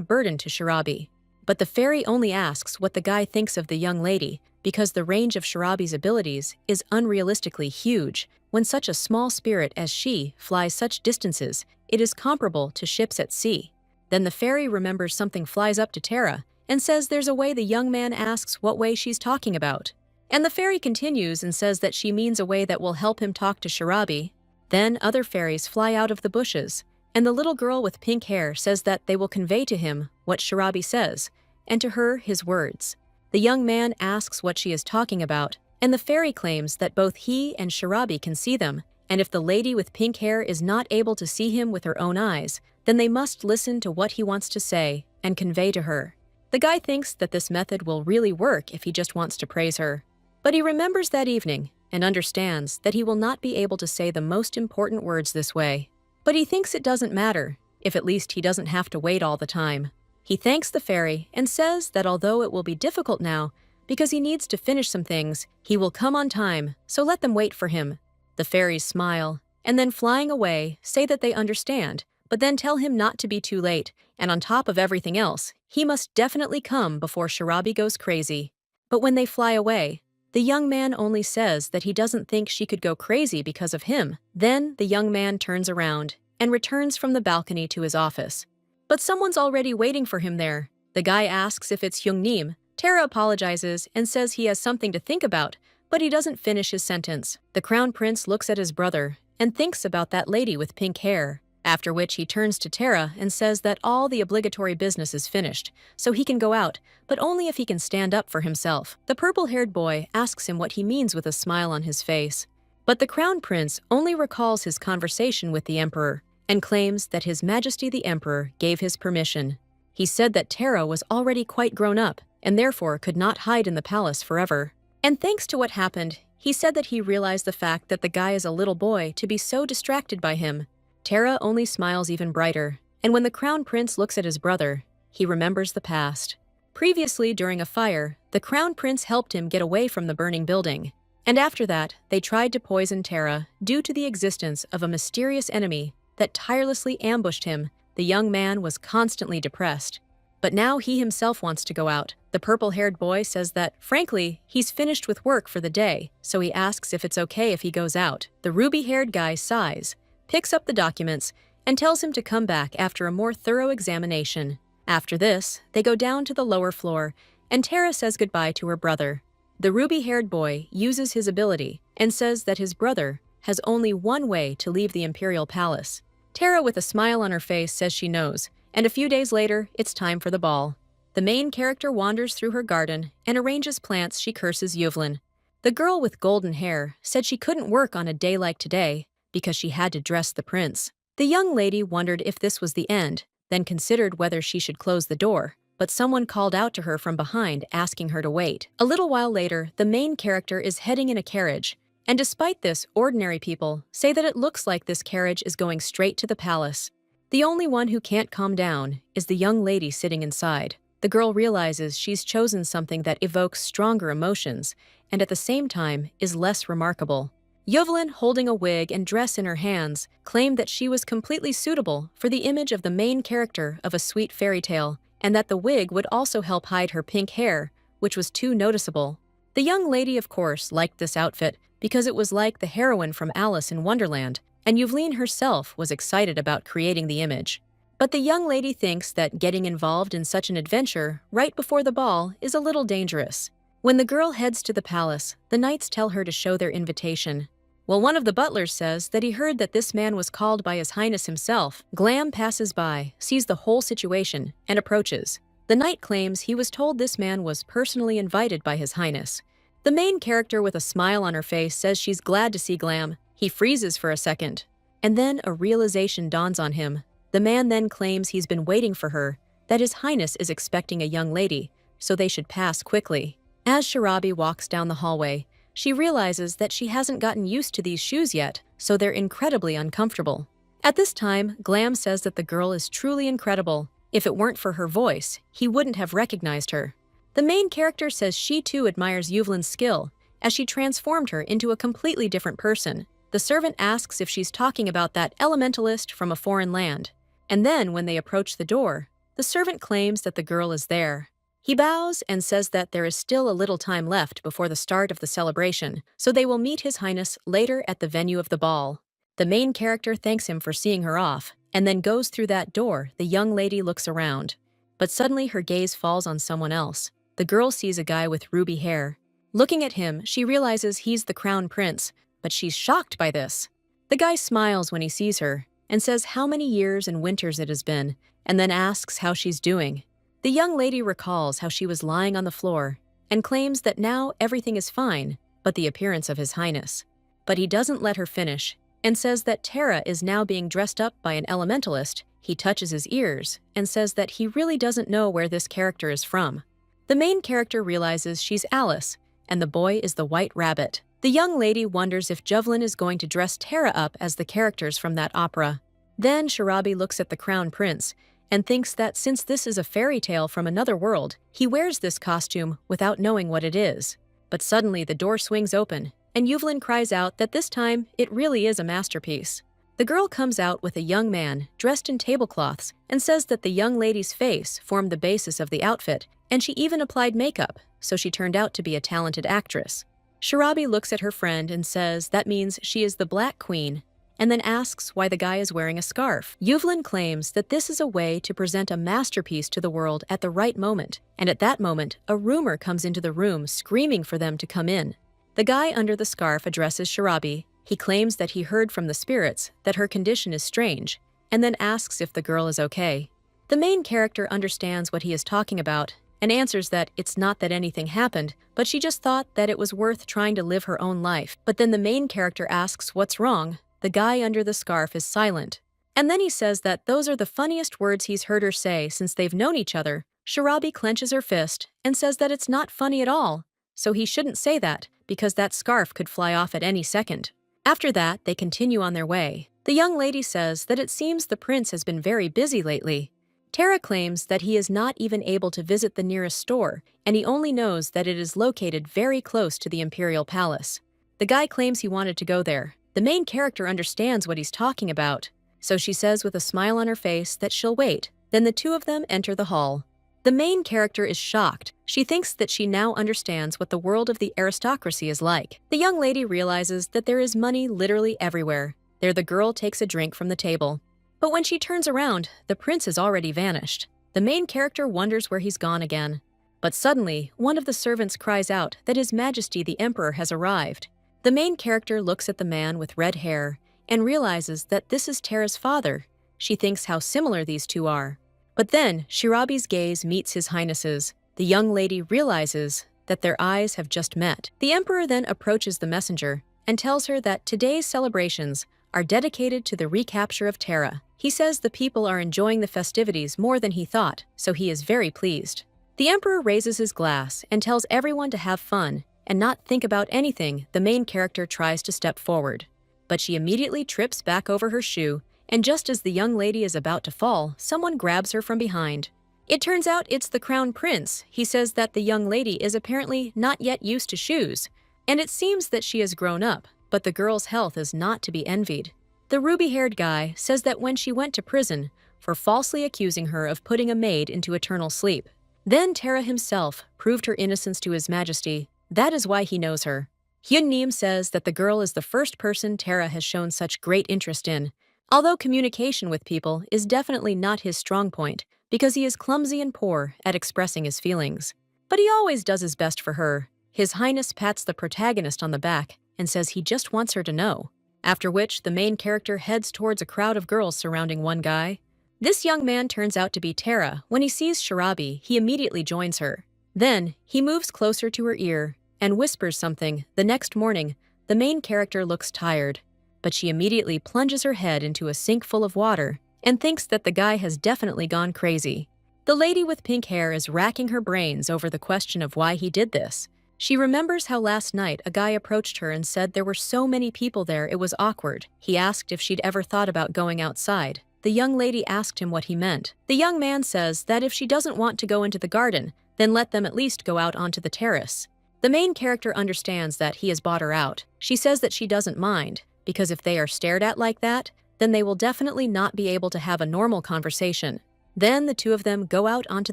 Speaker 1: burden to Sharabi. But the fairy only asks what the guy thinks of the young lady, because the range of Sharabi's abilities is unrealistically huge. When such a small spirit as she flies such distances, it is comparable to ships at sea. Then the fairy remembers something, flies up to Tara, and says there's a way. The young man asks what way she's talking about. And the fairy continues and says that she means a way that will help him talk to Sharabi. Then other fairies fly out of the bushes, and the little girl with pink hair says that they will convey to him what Sharabi says, and to her his words. The young man asks what she is talking about, and the fairy claims that both he and Sharabi can see them, and if the lady with pink hair is not able to see him with her own eyes, then they must listen to what he wants to say and convey to her. The guy thinks that this method will really work if he just wants to praise her. But he remembers that evening and understands that he will not be able to say the most important words this way. But he thinks it doesn't matter, if at least he doesn't have to wait all the time. He thanks the fairy and says that although it will be difficult now, because he needs to finish some things, he will come on time, so let them wait for him. The fairies smile, and then flying away, say that they understand, but then tell him not to be too late, and on top of everything else, he must definitely come before Sharabi goes crazy. But when they fly away, the young man only says that he doesn't think she could go crazy because of him. Then the young man turns around and returns from the balcony to his office. But someone's already waiting for him there. The guy asks if it's Hyungnim. Tara apologizes and says he has something to think about, but he doesn't finish his sentence. The crown prince looks at his brother and thinks about that lady with pink hair, after which he turns to Tara and says that all the obligatory business is finished, so he can go out, but only if he can stand up for himself. The purple-haired boy asks him what he means with a smile on his face. But the crown prince only recalls his conversation with the emperor and claims that His Majesty the Emperor gave his permission. He said that Tara was already quite grown up and therefore could not hide in the palace forever. And thanks to what happened, he said that he realized the fact that the guy is a little boy to be so distracted by him. Tara only smiles even brighter, and when the crown prince looks at his brother, he remembers the past. Previously, during a fire, the crown prince helped him get away from the burning building, and after that, they tried to poison Tara due to the existence of a mysterious enemy that tirelessly ambushed him. The young man was constantly depressed. But now he himself wants to go out. The purple-haired boy says that, frankly, he's finished with work for the day, so he asks if it's okay if he goes out. The ruby-haired guy sighs, picks up the documents, and tells him to come back after a more thorough examination. After this, they go down to the lower floor, and Tara says goodbye to her brother. The ruby-haired boy uses his ability and says that his brother has only one way to leave the imperial palace. Tara, with a smile on her face, says she knows, and a few days later, it's time for the ball. The main character wanders through her garden and arranges plants. She curses Yuvlin. The girl with golden hair said she couldn't work on a day like today because she had to dress the prince. The young lady wondered if this was the end, then considered whether she should close the door, but someone called out to her from behind, asking her to wait. A little while later, the main character is heading in a carriage, and despite this, ordinary people say that it looks like this carriage is going straight to the palace. The only one who can't calm down is the young lady sitting inside. The girl realizes she's chosen something that evokes stronger emotions, and at the same time is less remarkable. Yuvlin, holding a wig and dress in her hands, claimed that she was completely suitable for the image of the main character of a sweet fairy tale, and that the wig would also help hide her pink hair, which was too noticeable. The young lady, of course, liked this outfit because it was like the heroine from Alice in Wonderland, and Yuvlin herself was excited about creating the image. But the young lady thinks that getting involved in such an adventure right before the ball is a little dangerous. When the girl heads to the palace, the knights tell her to show their invitation. Well, one of the butlers says that he heard that this man was called by His Highness himself. Glam passes by, sees the whole situation, and approaches. The knight claims he was told this man was personally invited by His Highness. The main character, with a smile on her face, says she's glad to see Glam. He freezes for a second, and then a realization dawns on him. The man then claims he's been waiting for her, that His Highness is expecting a young lady, so they should pass quickly. As Sharabi walks down the hallway, she realizes that she hasn't gotten used to these shoes yet, so they're incredibly uncomfortable. At this time, Glam says that the girl is truly incredible. If it weren't for her voice, he wouldn't have recognized her. The main character says she too admires Yuvlin's skill, as she transformed her into a completely different person. The servant asks if she's talking about that elementalist from a foreign land. And then, when they approach the door, the servant claims that the girl is there. He bows and says that there is still a little time left before the start of the celebration, so they will meet His Highness later at the venue of the ball. The main character thanks him for seeing her off, and then goes through that door. The young lady looks around, but suddenly her gaze falls on someone else. The girl sees a guy with ruby hair. Looking at him, she realizes he's the crown prince, but she's shocked by this. The guy smiles when he sees her, and says how many years and winters it has been, and then asks how she's doing. The young lady recalls how she was lying on the floor and claims that now everything is fine but the appearance of His Highness. But he doesn't let her finish and says that Tara is now being dressed up by an elementalist. He touches his ears and says that he really doesn't know where this character is from. The main character realizes she's Alice and the boy is the White Rabbit. The young lady wonders if Yuvlin is going to dress Tara up as the characters from that opera. Then Sharabi looks at the crown prince and thinks that since this is a fairy tale from another world, he wears this costume without knowing what it is. But suddenly the door swings open, and Yuvlin cries out that this time it really is a masterpiece. The girl comes out with a young man dressed in tablecloths and says that the young lady's face formed the basis of the outfit, and she even applied makeup, so she turned out to be a talented actress. Sharabi looks at her friend and says that means she is the Black Queen, and then asks why the guy is wearing a scarf. Yuvlin claims that this is a way to present a masterpiece to the world at the right moment, and at that moment, a rumor comes into the room screaming for them to come in. The guy under the scarf addresses Sharabi. He claims that he heard from the spirits that her condition is strange, and then asks if the girl is okay. The main character understands what he is talking about and answers that it's not that anything happened, but she just thought that it was worth trying to live her own life. But then the main character asks what's wrong. The guy under the scarf is silent. And then he says that those are the funniest words he's heard her say since they've known each other. Sharabi clenches her fist and says that it's not funny at all, so he shouldn't say that because that scarf could fly off at any second. After that, they continue on their way. The young lady says that it seems the prince has been very busy lately. Tara claims that he is not even able to visit the nearest store, and he only knows that it is located very close to the imperial palace. The guy claims he wanted to go there. The main character understands what he's talking about, so she says with a smile on her face that she'll wait. Then the two of them enter the hall. The main character is shocked. She thinks that she now understands what the world of the aristocracy is like. The young lady realizes that there is money literally everywhere. There the girl takes a drink from the table. But when she turns around, the prince has already vanished. The main character wonders where he's gone again. But suddenly, one of the servants cries out that His Majesty the Emperor has arrived. The main character looks at the man with red hair and realizes that this is Terra's father. She thinks how similar these two are. But then, Shirabi's gaze meets His Highness's. The young lady realizes that their eyes have just met. The Emperor then approaches the messenger and tells her that today's celebrations are dedicated to the recapture of Terra. He says the people are enjoying the festivities more than he thought, so he is very pleased. The Emperor raises his glass and tells everyone to have fun and not think about anything. The main character tries to step forward, but she immediately trips back over her shoe, and just as the young lady is about to fall, someone grabs her from behind. It turns out it's the Crown Prince. He says that the young lady is apparently not yet used to shoes, and it seems that she has grown up, but the girl's health is not to be envied. The ruby-haired guy says that when she went to prison for falsely accusing her of putting a maid into eternal sleep, then Terra himself proved her innocence to His Majesty. That is why he knows her. Hyun-Nim says that the girl is the first person Terra has shown such great interest in, although communication with people is definitely not his strong point because he is clumsy and poor at expressing his feelings. But he always does his best for her. His Highness pats the protagonist on the back and says he just wants her to know, after which the main character heads towards a crowd of girls surrounding one guy. This young man turns out to be Terra. When he sees Shirabi, he immediately joins her. Then, he moves closer to her ear and whispers something. The next morning, the main character looks tired, but she immediately plunges her head into a sink full of water and thinks that the guy has definitely gone crazy. The lady with pink hair is racking her brains over the question of why he did this. She remembers how last night a guy approached her and said there were so many people there it was awkward. He asked if she'd ever thought about going outside. The young lady asked him what he meant. The young man says that if she doesn't want to go into the garden, then let them at least go out onto the terrace. The main character understands that he has bought her out. She says that she doesn't mind, because if they are stared at like that, then they will definitely not be able to have a normal conversation. Then the two of them go out onto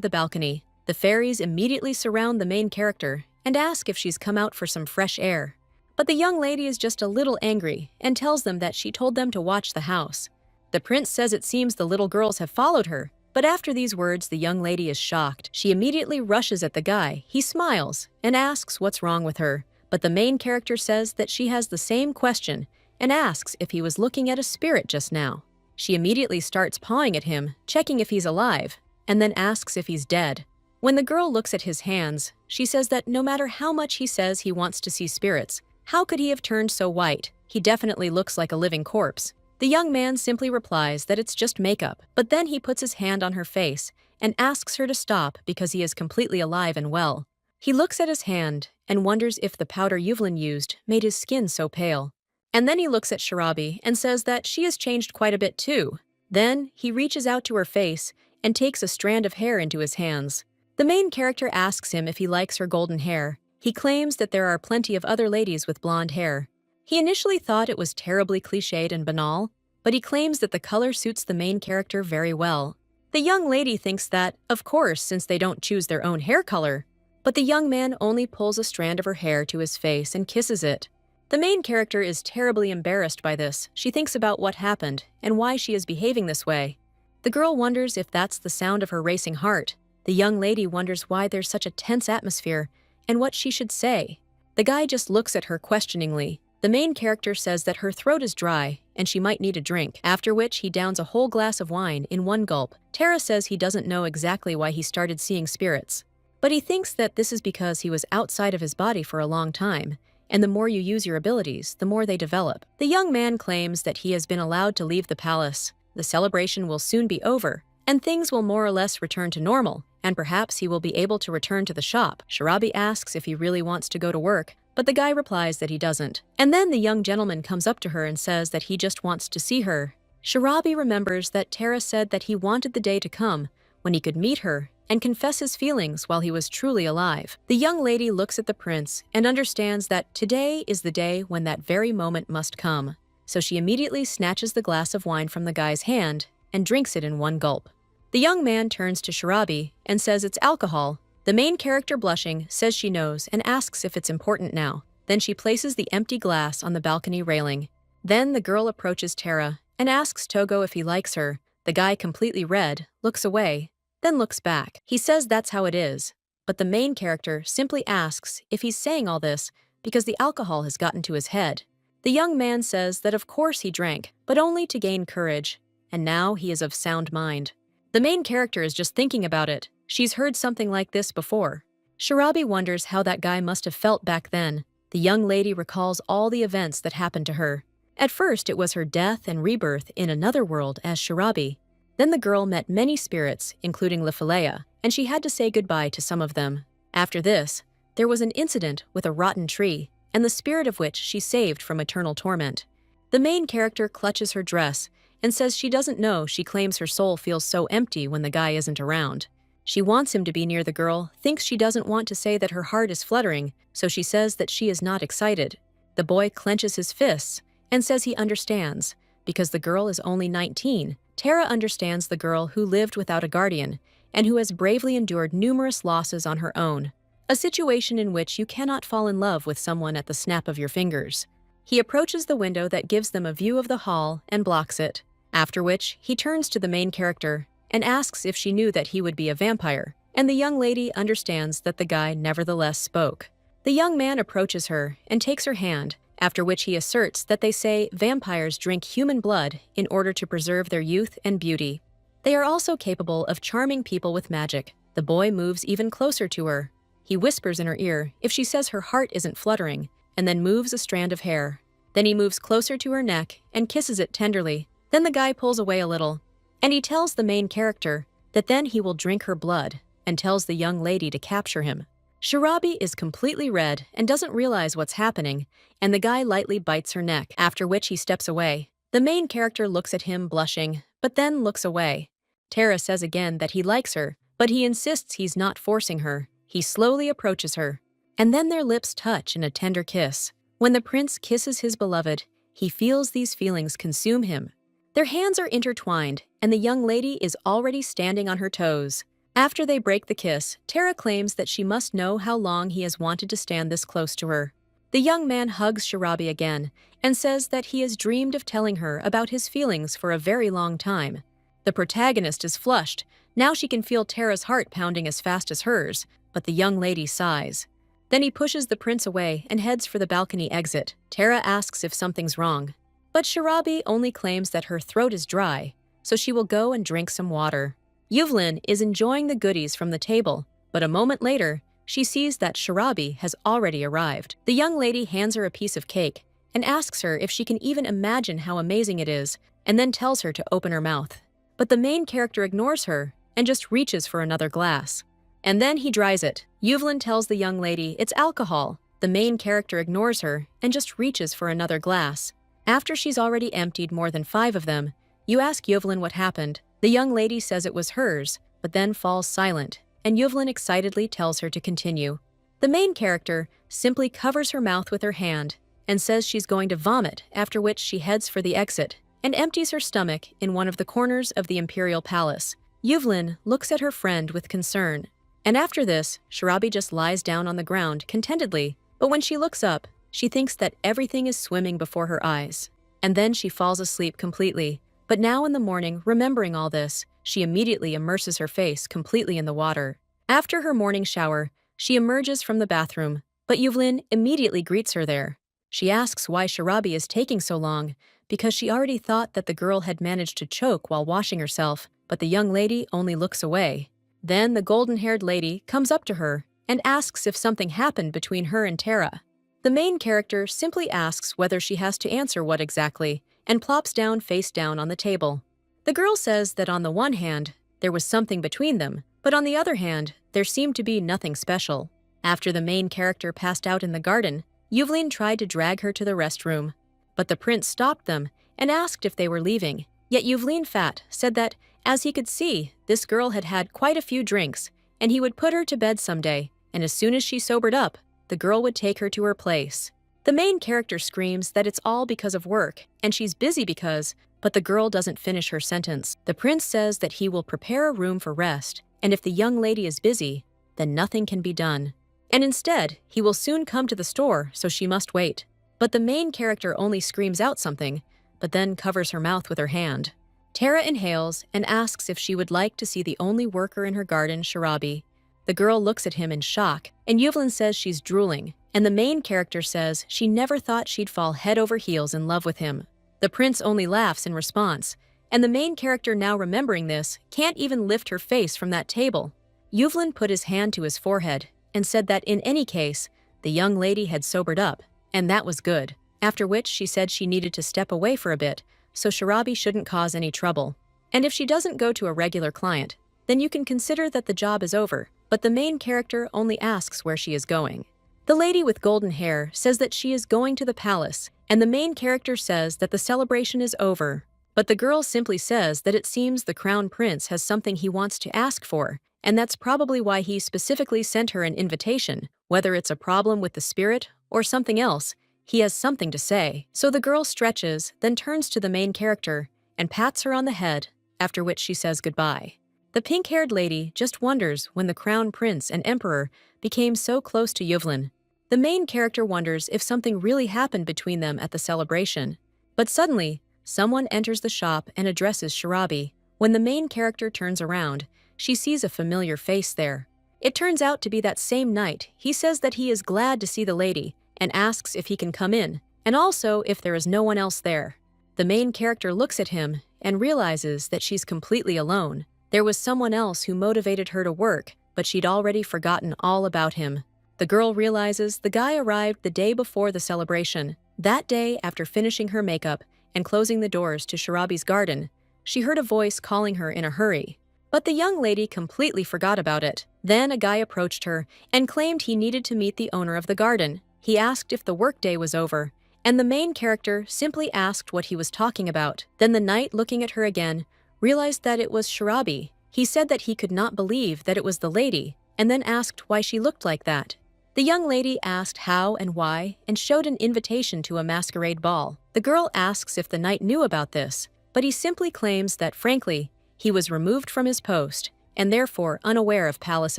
Speaker 1: the balcony. The fairies immediately surround the main character and ask if she's come out for some fresh air. But the young lady is just a little angry and tells them that she told them to watch the house. The prince says it seems the little girls have followed her, but after these words, the young lady is shocked. She immediately rushes at the guy. He smiles and asks what's wrong with her, but the main character says that she has the same question and asks if he was looking at a spirit just now. She immediately starts pawing at him, checking if he's alive, and then asks if he's dead. When the girl looks at his hands, she says that no matter how much he says he wants to see spirits, how could he have turned so white? He definitely looks like a living corpse. The young man simply replies that it's just makeup, but then he puts his hand on her face and asks her to stop because he is completely alive and well. He looks at his hand and wonders if the powder Yuvlin used made his skin so pale. And then he looks at Shirabi and says that she has changed quite a bit too. Then he reaches out to her face and takes a strand of hair into his hands. The main character asks him if he likes her golden hair. He claims that there are plenty of other ladies with blonde hair. He initially thought it was terribly cliched and banal, but he claims that the color suits the main character very well. The young lady thinks that, of course, since they don't choose their own hair color, but the young man only pulls a strand of her hair to his face and kisses it. The main character is terribly embarrassed by this. She thinks about what happened and why she is behaving this way. The girl wonders if that's the sound of her racing heart. The young lady wonders why there's such a tense atmosphere and what she should say. The guy just looks at her questioningly. The main character says that her throat is dry and she might need a drink, after which he downs a whole glass of wine in one gulp. Terra says he doesn't know exactly why he started seeing spirits, but he thinks that this is because he was outside of his body for a long time, and the more you use your abilities, the more they develop. The young man claims that he has been allowed to leave the palace. The celebration will soon be over, and things will more or less return to normal, and perhaps he will be able to return to the shop. Shirabi asks if he really wants to go to work, but the guy replies that he doesn't. And then the young gentleman comes up to her and says that he just wants to see her. Shirabi remembers that Terra said that he wanted the day to come when he could meet her and confess his feelings while he was truly alive. The young lady looks at the prince and understands that today is the day when that very moment must come. So she immediately snatches the glass of wine from the guy's hand and drinks it in one gulp. The young man turns to Shirabi and says it's alcohol. The main character, blushing, says she knows and asks if it's important now. Then she places the empty glass on the balcony railing. Then the girl approaches Terra and asks Togo if he likes her. The guy, completely red, looks away, then looks back. He says that's how it is. but the main character simply asks if he's saying all this because the alcohol has gotten to his head. The young man says that of course he drank, but only to gain courage, and now he is of sound mind. The main character is just thinking about it. She's heard something like this before. Shirabi wonders how that guy must have felt back then. The young lady recalls all the events that happened to her. At first, it was her death and rebirth in another world as Shirabi. Then the girl met many spirits, including Lifalea, and she had to say goodbye to some of them. After this, there was an incident with a rotten tree, and the spirit of which she saved from eternal torment. The main character clutches her dress and says she doesn't know. She claims her soul feels so empty when the guy isn't around. She wants him to be near the girl, thinks she doesn't want to say that her heart is fluttering, so she says that she is not excited. The boy clenches his fists and says he understands. Because the girl is only 19, Tara understands the girl who lived without a guardian and who has bravely endured numerous losses on her own. A situation in which you cannot fall in love with someone at the snap of your fingers. He approaches the window that gives them a view of the hall and blocks it, after which he turns to the main character and asks if she knew that he would be a vampire, and the young lady understands that the guy nevertheless spoke. The young man approaches her and takes her hand, after which he asserts that they say vampires drink human blood in order to preserve their youth and beauty. They are also capable of charming people with magic. The boy moves even closer to her. He whispers in her ear if she says her heart isn't fluttering, and then moves a strand of hair. Then he moves closer to her neck and kisses it tenderly. Then the guy pulls away a little, and he tells the main character that then he will drink her blood, and tells the young lady to capture him. Shirabi is completely red and doesn't realize what's happening, and the guy lightly bites her neck, after which he steps away. The main character looks at him blushing, but then looks away. Tara says again that he likes her, but he insists he's not forcing her. He slowly approaches her, and then their lips touch in a tender kiss. When the prince kisses his beloved, he feels these feelings consume him. Their hands are intertwined, and the young lady is already standing on her toes. After they break the kiss, Tara claims that she must know how long he has wanted to stand this close to her. The young man hugs Shirabi again and says that he has dreamed of telling her about his feelings for a very long time. The protagonist is flushed. Now she can feel Tara's heart pounding as fast as hers, but the young lady sighs. Then he pushes the prince away and heads for the balcony exit. Tara asks if something's wrong, but Shirabi only claims that her throat is dry, so she will go and drink some water. Yuvlin is enjoying the goodies from the table, but a moment later, she sees that Shirabi has already arrived. The young lady hands her a piece of cake and asks her if she can even imagine how amazing it is, and then tells her to open her mouth. But the main character ignores her and just reaches for another glass. And then he dries it. Yuvlin tells the young lady it's alcohol. The main character ignores her and just reaches for another glass. After she's already emptied more than 5 of them, you ask Yuvlin what happened. The young lady says it was hers, but then falls silent, and Yuvlin excitedly tells her to continue. The main character simply covers her mouth with her hand and says she's going to vomit, after which she heads for the exit and empties her stomach in one of the corners of the imperial palace. Yuvlin looks at her friend with concern, and after this, Shirabi just lies down on the ground contentedly, but when she looks up, she thinks that everything is swimming before her eyes. And then she falls asleep completely. But now in the morning, remembering all this, she immediately immerses her face completely in the water. After her morning shower, she emerges from the bathroom, but Yuvlin immediately greets her there. She asks why Shirabi is taking so long, because she already thought that the girl had managed to choke while washing herself, but the young lady only looks away. Then the golden-haired lady comes up to her and asks if something happened between her and Tara. The main character simply asks whether she has to answer what exactly, and plops down face down on the table. The girl says that on the one hand, there was something between them, but on the other hand, there seemed to be nothing special. After the main character passed out in the garden, Yuvlin tried to drag her to the restroom, but the prince stopped them and asked if they were leaving. Yet Yuvlin Fat said that, as he could see, this girl had had quite a few drinks, and he would put her to bed someday, and as soon as she sobered up, the girl would take her to her place. The main character screams that it's all because of work, and she's busy because, but the girl doesn't finish her sentence. The prince says that he will prepare a room for rest, and if the young lady is busy, then nothing can be done. And instead, he will soon come to the store, so she must wait. But the main character only screams out something, but then covers her mouth with her hand. Tara inhales and asks if she would like to see the only worker in her garden, Shirabi. The girl looks at him in shock, and Yuvlin says she's drooling, and the main character says she never thought she'd fall head over heels in love with him. The prince only laughs in response, and the main character, now remembering this, can't even lift her face from that table. Yuvlin put his hand to his forehead and said that in any case, the young lady had sobered up, and that was good, after which she said she needed to step away for a bit, so Sharabi shouldn't cause any trouble. And if she doesn't go to a regular client, then you can consider that the job is over, but the main character only asks where she is going. The lady with golden hair says that she is going to the palace, and the main character says that the celebration is over. But the girl simply says that it seems the crown prince has something he wants to ask for, and that's probably why he specifically sent her an invitation. Whether it's a problem with the spirit or something else, he has something to say. So the girl stretches, then turns to the main character and pats her on the head, after which she says goodbye. The pink-haired lady just wonders when the crown prince and emperor became so close to Yuvlin. The main character wonders if something really happened between them at the celebration. But suddenly, someone enters the shop and addresses Sharabi. When the main character turns around, she sees a familiar face there. It turns out to be that same night. He says that he is glad to see the lady and asks if he can come in, and also if there is no one else there. The main character looks at him and realizes that she's completely alone. There was someone else who motivated her to work, but she'd already forgotten all about him. The girl realizes the guy arrived the day before the celebration. That day, after finishing her makeup and closing the doors to Sharabi's garden, she heard a voice calling her in a hurry. But the young lady completely forgot about it. Then a guy approached her and claimed he needed to meet the owner of the garden. He asked if the workday was over, and the main character simply asked what he was talking about. Then the knight, looking at her again, realized that it was Sharabi. He said that he could not believe that it was the lady, and then asked why she looked like that. The young lady asked how and why, and showed an invitation to a masquerade ball. The girl asks if the knight knew about this, but he simply claims that, frankly, he was removed from his post, and therefore unaware of palace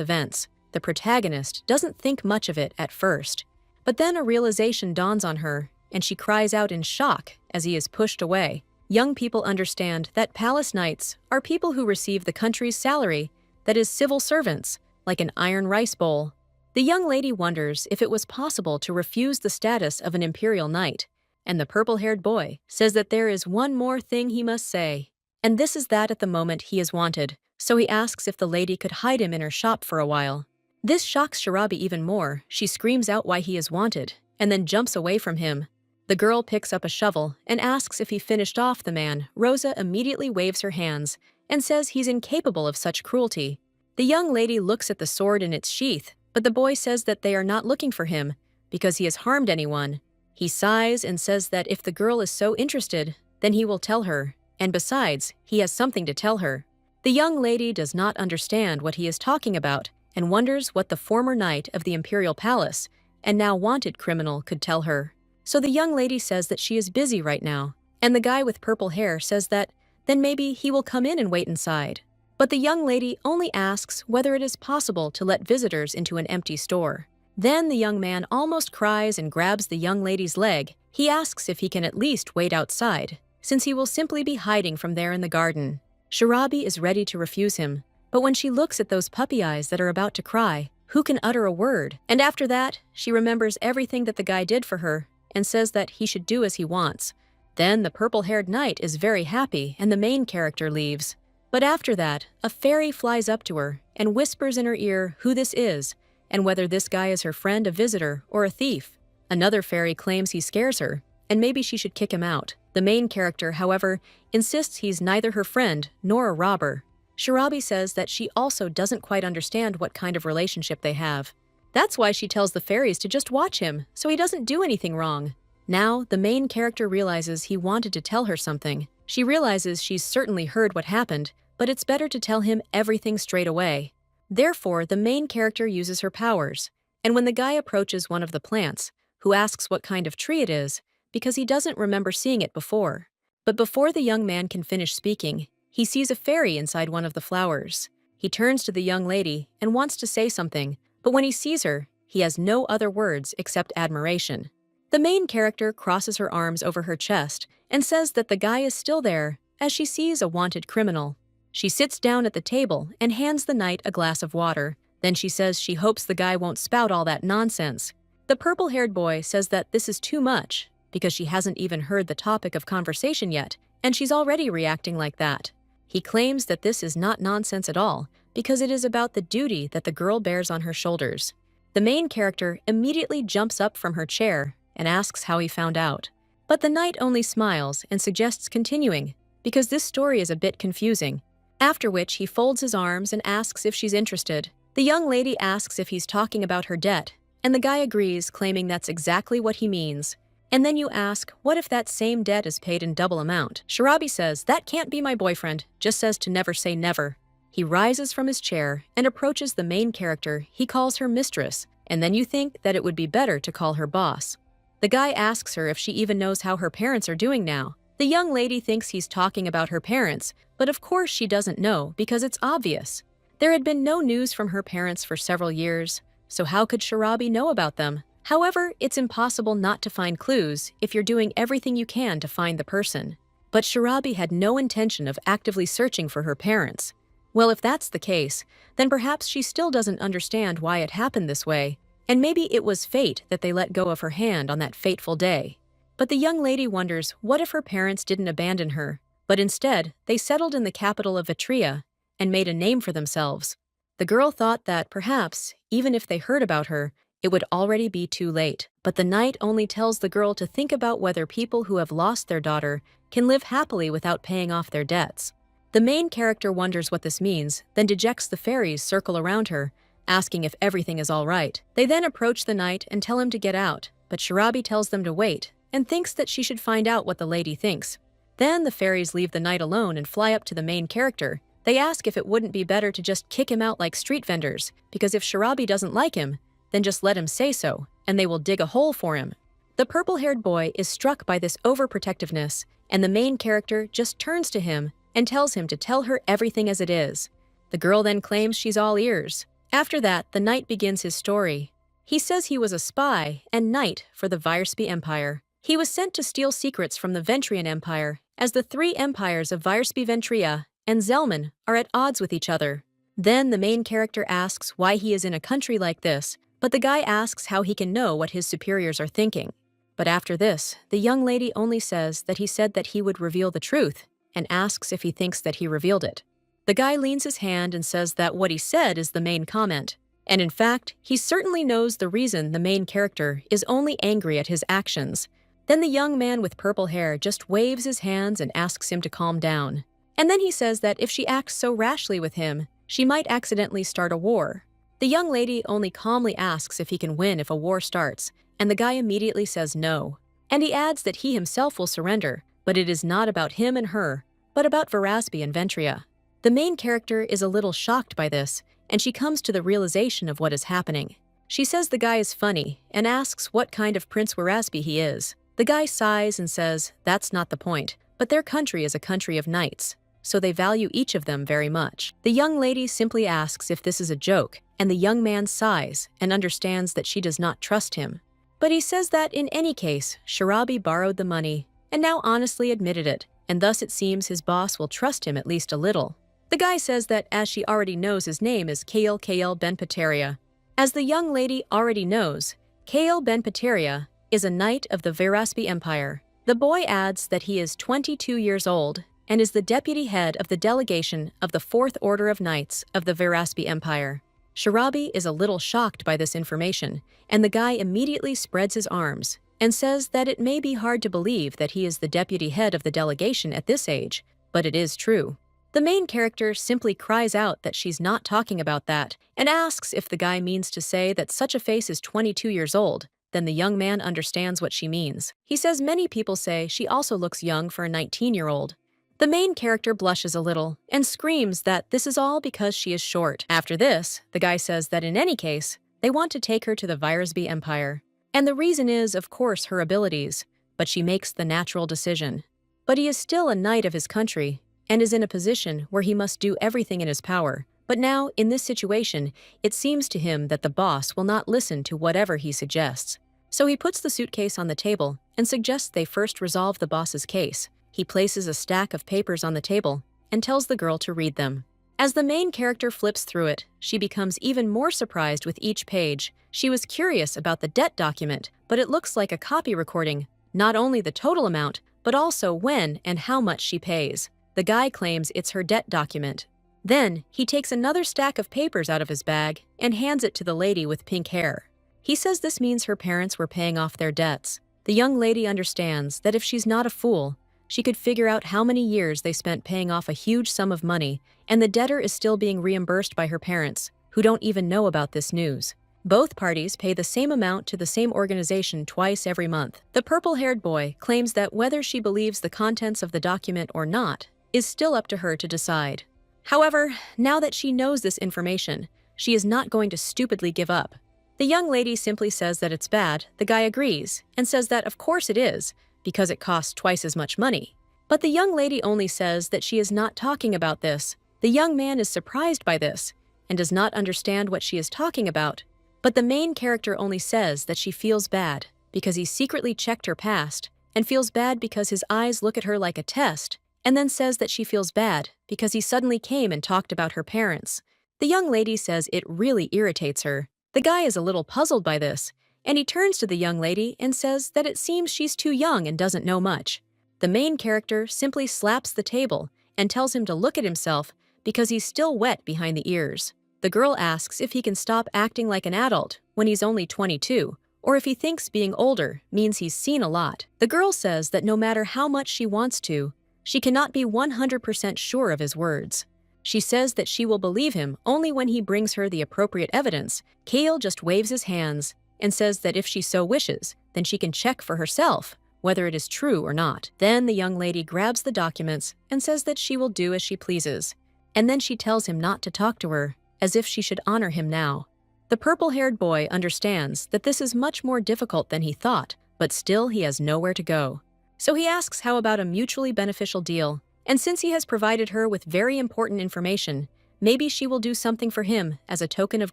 Speaker 1: events. The protagonist doesn't think much of it at first, but then a realization dawns on her, and she cries out in shock as he is pushed away. Young people understand that palace knights are people who receive the country's salary, that is, civil servants, like an iron rice bowl. The young lady wonders if it was possible to refuse the status of an imperial knight, and the purple-haired boy says that there is one more thing he must say, and this is that at the moment he is wanted, so he asks if the lady could hide him in her shop for a while. This shocks Sharabi even more. She screams out why he is wanted, and then jumps away from him. The girl picks up a shovel and asks if he finished off the man. Rosa immediately waves her hands and says he's incapable of such cruelty. The young lady looks at the sword in its sheath, but the boy says that they are not looking for him because he has harmed anyone. He sighs and says that if the girl is so interested, then he will tell her, and besides, he has something to tell her. The young lady does not understand what he is talking about and wonders what the former knight of the imperial palace and now wanted criminal could tell her. So the young lady says that she is busy right now, and the guy with purple hair says that then maybe he will come in and wait inside. But the young lady only asks whether it is possible to let visitors into an empty store. Then the young man almost cries and grabs the young lady's leg. He asks if he can at least wait outside, since he will simply be hiding from there in the garden. Sharabi is ready to refuse him, but when she looks at those puppy eyes that are about to cry, who can utter a word? And after that, she remembers everything that the guy did for her and says that he should do as he wants. Then the purple-haired knight is very happy and the main character leaves. But after that, a fairy flies up to her and whispers in her ear who this is and whether this guy is her friend, a visitor, or a thief. Another fairy claims he scares her, and maybe she should kick him out. The main character, however, insists he's neither her friend nor a robber. Sharabi says that she also doesn't quite understand what kind of relationship they have. That's why she tells the fairies to just watch him, so he doesn't do anything wrong. Now, the main character realizes he wanted to tell her something. She realizes she's certainly heard what happened, but it's better to tell him everything straight away. Therefore, the main character uses her powers, and when the guy approaches one of the plants, who asks what kind of tree it is, because he doesn't remember seeing it before. But before the young man can finish speaking, he sees a fairy inside one of the flowers. He turns to the young lady and wants to say something, but when he sees her, he has no other words except admiration. The main character crosses her arms over her chest and says that the guy is still there, as she sees a wanted criminal. She sits down at the table and hands the knight a glass of water. Then she says she hopes the guy won't spout all that nonsense. The purple-haired boy says that this is too much because she hasn't even heard the topic of conversation yet, and she's already reacting like that. He claims that this is not nonsense at all because it is about the duty that the girl bears on her shoulders. The main character immediately jumps up from her chair and asks how he found out. But the knight only smiles and suggests continuing because this story is a bit confusing. After which he folds his arms and asks if she's interested. The young lady asks if he's talking about her debt, and the guy agrees, claiming that's exactly what he means. And then you ask, what if that same debt is paid in double amount? Sharabi says, that can't be my boyfriend, just says to never say never. He rises from his chair and approaches the main character. He calls her mistress, and then you think that it would be better to call her boss. The guy asks her if she even knows how her parents are doing now. The young lady thinks he's talking about her parents, but of course she doesn't know because it's obvious. There had been no news from her parents for several years, so how could Sharabi know about them? However, it's impossible not to find clues if you're doing everything you can to find the person. But Sharabi had no intention of actively searching for her parents. Well, if that's the case, then perhaps she still doesn't understand why it happened this way, and maybe it was fate that they let go of her hand on that fateful day. But the young lady wonders what if her parents didn't abandon her, but instead they settled in the capital of Vitria and made a name for themselves. The girl thought that perhaps, even if they heard about her, it would already be too late. But the knight only tells the girl to think about whether people who have lost their daughter can live happily without paying off their debts. The main character wonders what this means, then dejects the fairies circle around her, asking if everything is all right. They then approach the knight and tell him to get out, but Sharabi tells them to wait and thinks that she should find out what the lady thinks. Then the fairies leave the knight alone and fly up to the main character. They ask if it wouldn't be better to just kick him out like street vendors, because if Sharabi doesn't like him, then just let him say so, and they will dig a hole for him. The purple-haired boy is struck by this overprotectiveness, and the main character just turns to him and tells him to tell her everything as it is. The girl then claims she's all ears. After that, the knight begins his story. He says he was a spy and knight for the Virspi Empire. He was sent to steal secrets from the Ventrian Empire, as the three empires of Virspi Ventria and Zelman are at odds with each other. Then the main character asks why he is in a country like this, but the guy asks how he can know what his superiors are thinking. But after this, the young lady only says that he said that he would reveal the truth, and asks if he thinks that he revealed it. The guy leans his hand and says that what he said is the main comment, and in fact, he certainly knows the reason the main character is only angry at his actions. Then the young man with purple hair just waves his hands and asks him to calm down. And then he says that if she acts so rashly with him, she might accidentally start a war. The young lady only calmly asks if he can win if a war starts, and the guy immediately says no. And he adds that he himself will surrender, but it is not about him and her, but about Virspi and Ventria. The main character is a little shocked by this, and she comes to the realization of what is happening. She says the guy is funny, and asks what kind of Prince Virspi he is. The guy sighs and says that's not the point, but their country is a country of knights, so they value each of them very much. The young lady simply asks if this is a joke, and the young man sighs and understands that she does not trust him. But he says that in any case, Sharabi borrowed the money and now honestly admitted it, and thus it seems his boss will trust him at least a little. The guy says that as she already knows his name is Kael Ben Pateria. As the young lady already knows, Kael Ben Pateria is a knight of the Virspi Empire. The boy adds that he is 22 years old and is the deputy head of the delegation of the Fourth Order of Knights of the Virspi Empire. Sharabi is a little shocked by this information, and the guy immediately spreads his arms and says that it may be hard to believe that he is the deputy head of the delegation at this age, but it is true. The main character simply cries out that she's not talking about that and asks if the guy means to say that such a face is 22 years old. Then the young man understands what she means. He says many people say she also looks young for a 19-year-old. The main character blushes a little and screams that this is all because she is short. After this, the guy says that in any case, they want to take her to the Virspi Empire. And the reason is, of course, her abilities, but she makes the natural decision. But he is still a knight of his country and is in a position where he must do everything in his power. But now, in this situation, it seems to him that the boss will not listen to whatever he suggests. So he puts the suitcase on the table and suggests they first resolve the boss's case. He places a stack of papers on the table and tells the girl to read them. As the main character flips through it, she becomes even more surprised with each page. She was curious about the debt document, but it looks like a copy recording, not only the total amount, but also when and how much she pays. The guy claims it's her debt document. Then, he takes another stack of papers out of his bag and hands it to the lady with pink hair. He says this means her parents were paying off their debts. The young lady understands that if she's not a fool, she could figure out how many years they spent paying off a huge sum of money, and the debtor is still being reimbursed by her parents, who don't even know about this news. Both parties pay the same amount to the same organization twice every month. The purple-haired boy claims that whether she believes the contents of the document or not is still up to her to decide. However, now that she knows this information, she is not going to stupidly give up. The young lady simply says that it's bad. The guy agrees and says that of course it is, because it costs twice as much money. But the young lady only says that she is not talking about this. The young man is surprised by this and does not understand what she is talking about. But the main character only says that she feels bad because he secretly checked her past and feels bad because his eyes look at her like a test, and then says that she feels bad because he suddenly came and talked about her parents. The young lady says it really irritates her. The guy is a little puzzled by this, and he turns to the young lady and says that it seems she's too young and doesn't know much. The main character simply slaps the table and tells him to look at himself because he's still wet behind the ears. The girl asks if he can stop acting like an adult when he's only 22, or if he thinks being older means he's seen a lot. The girl says that no matter how much she wants to, she cannot be 100% sure of his words. She says that she will believe him only when he brings her the appropriate evidence. Kale just waves his hands and says that if she so wishes, then she can check for herself whether it is true or not. Then the young lady grabs the documents and says that she will do as she pleases. And then she tells him not to talk to her, as if she should honor him now. The purple-haired boy understands that this is much more difficult than he thought, but still he has nowhere to go. So he asks how about a mutually beneficial deal, and since he has provided her with very important information, maybe she will do something for him as a token of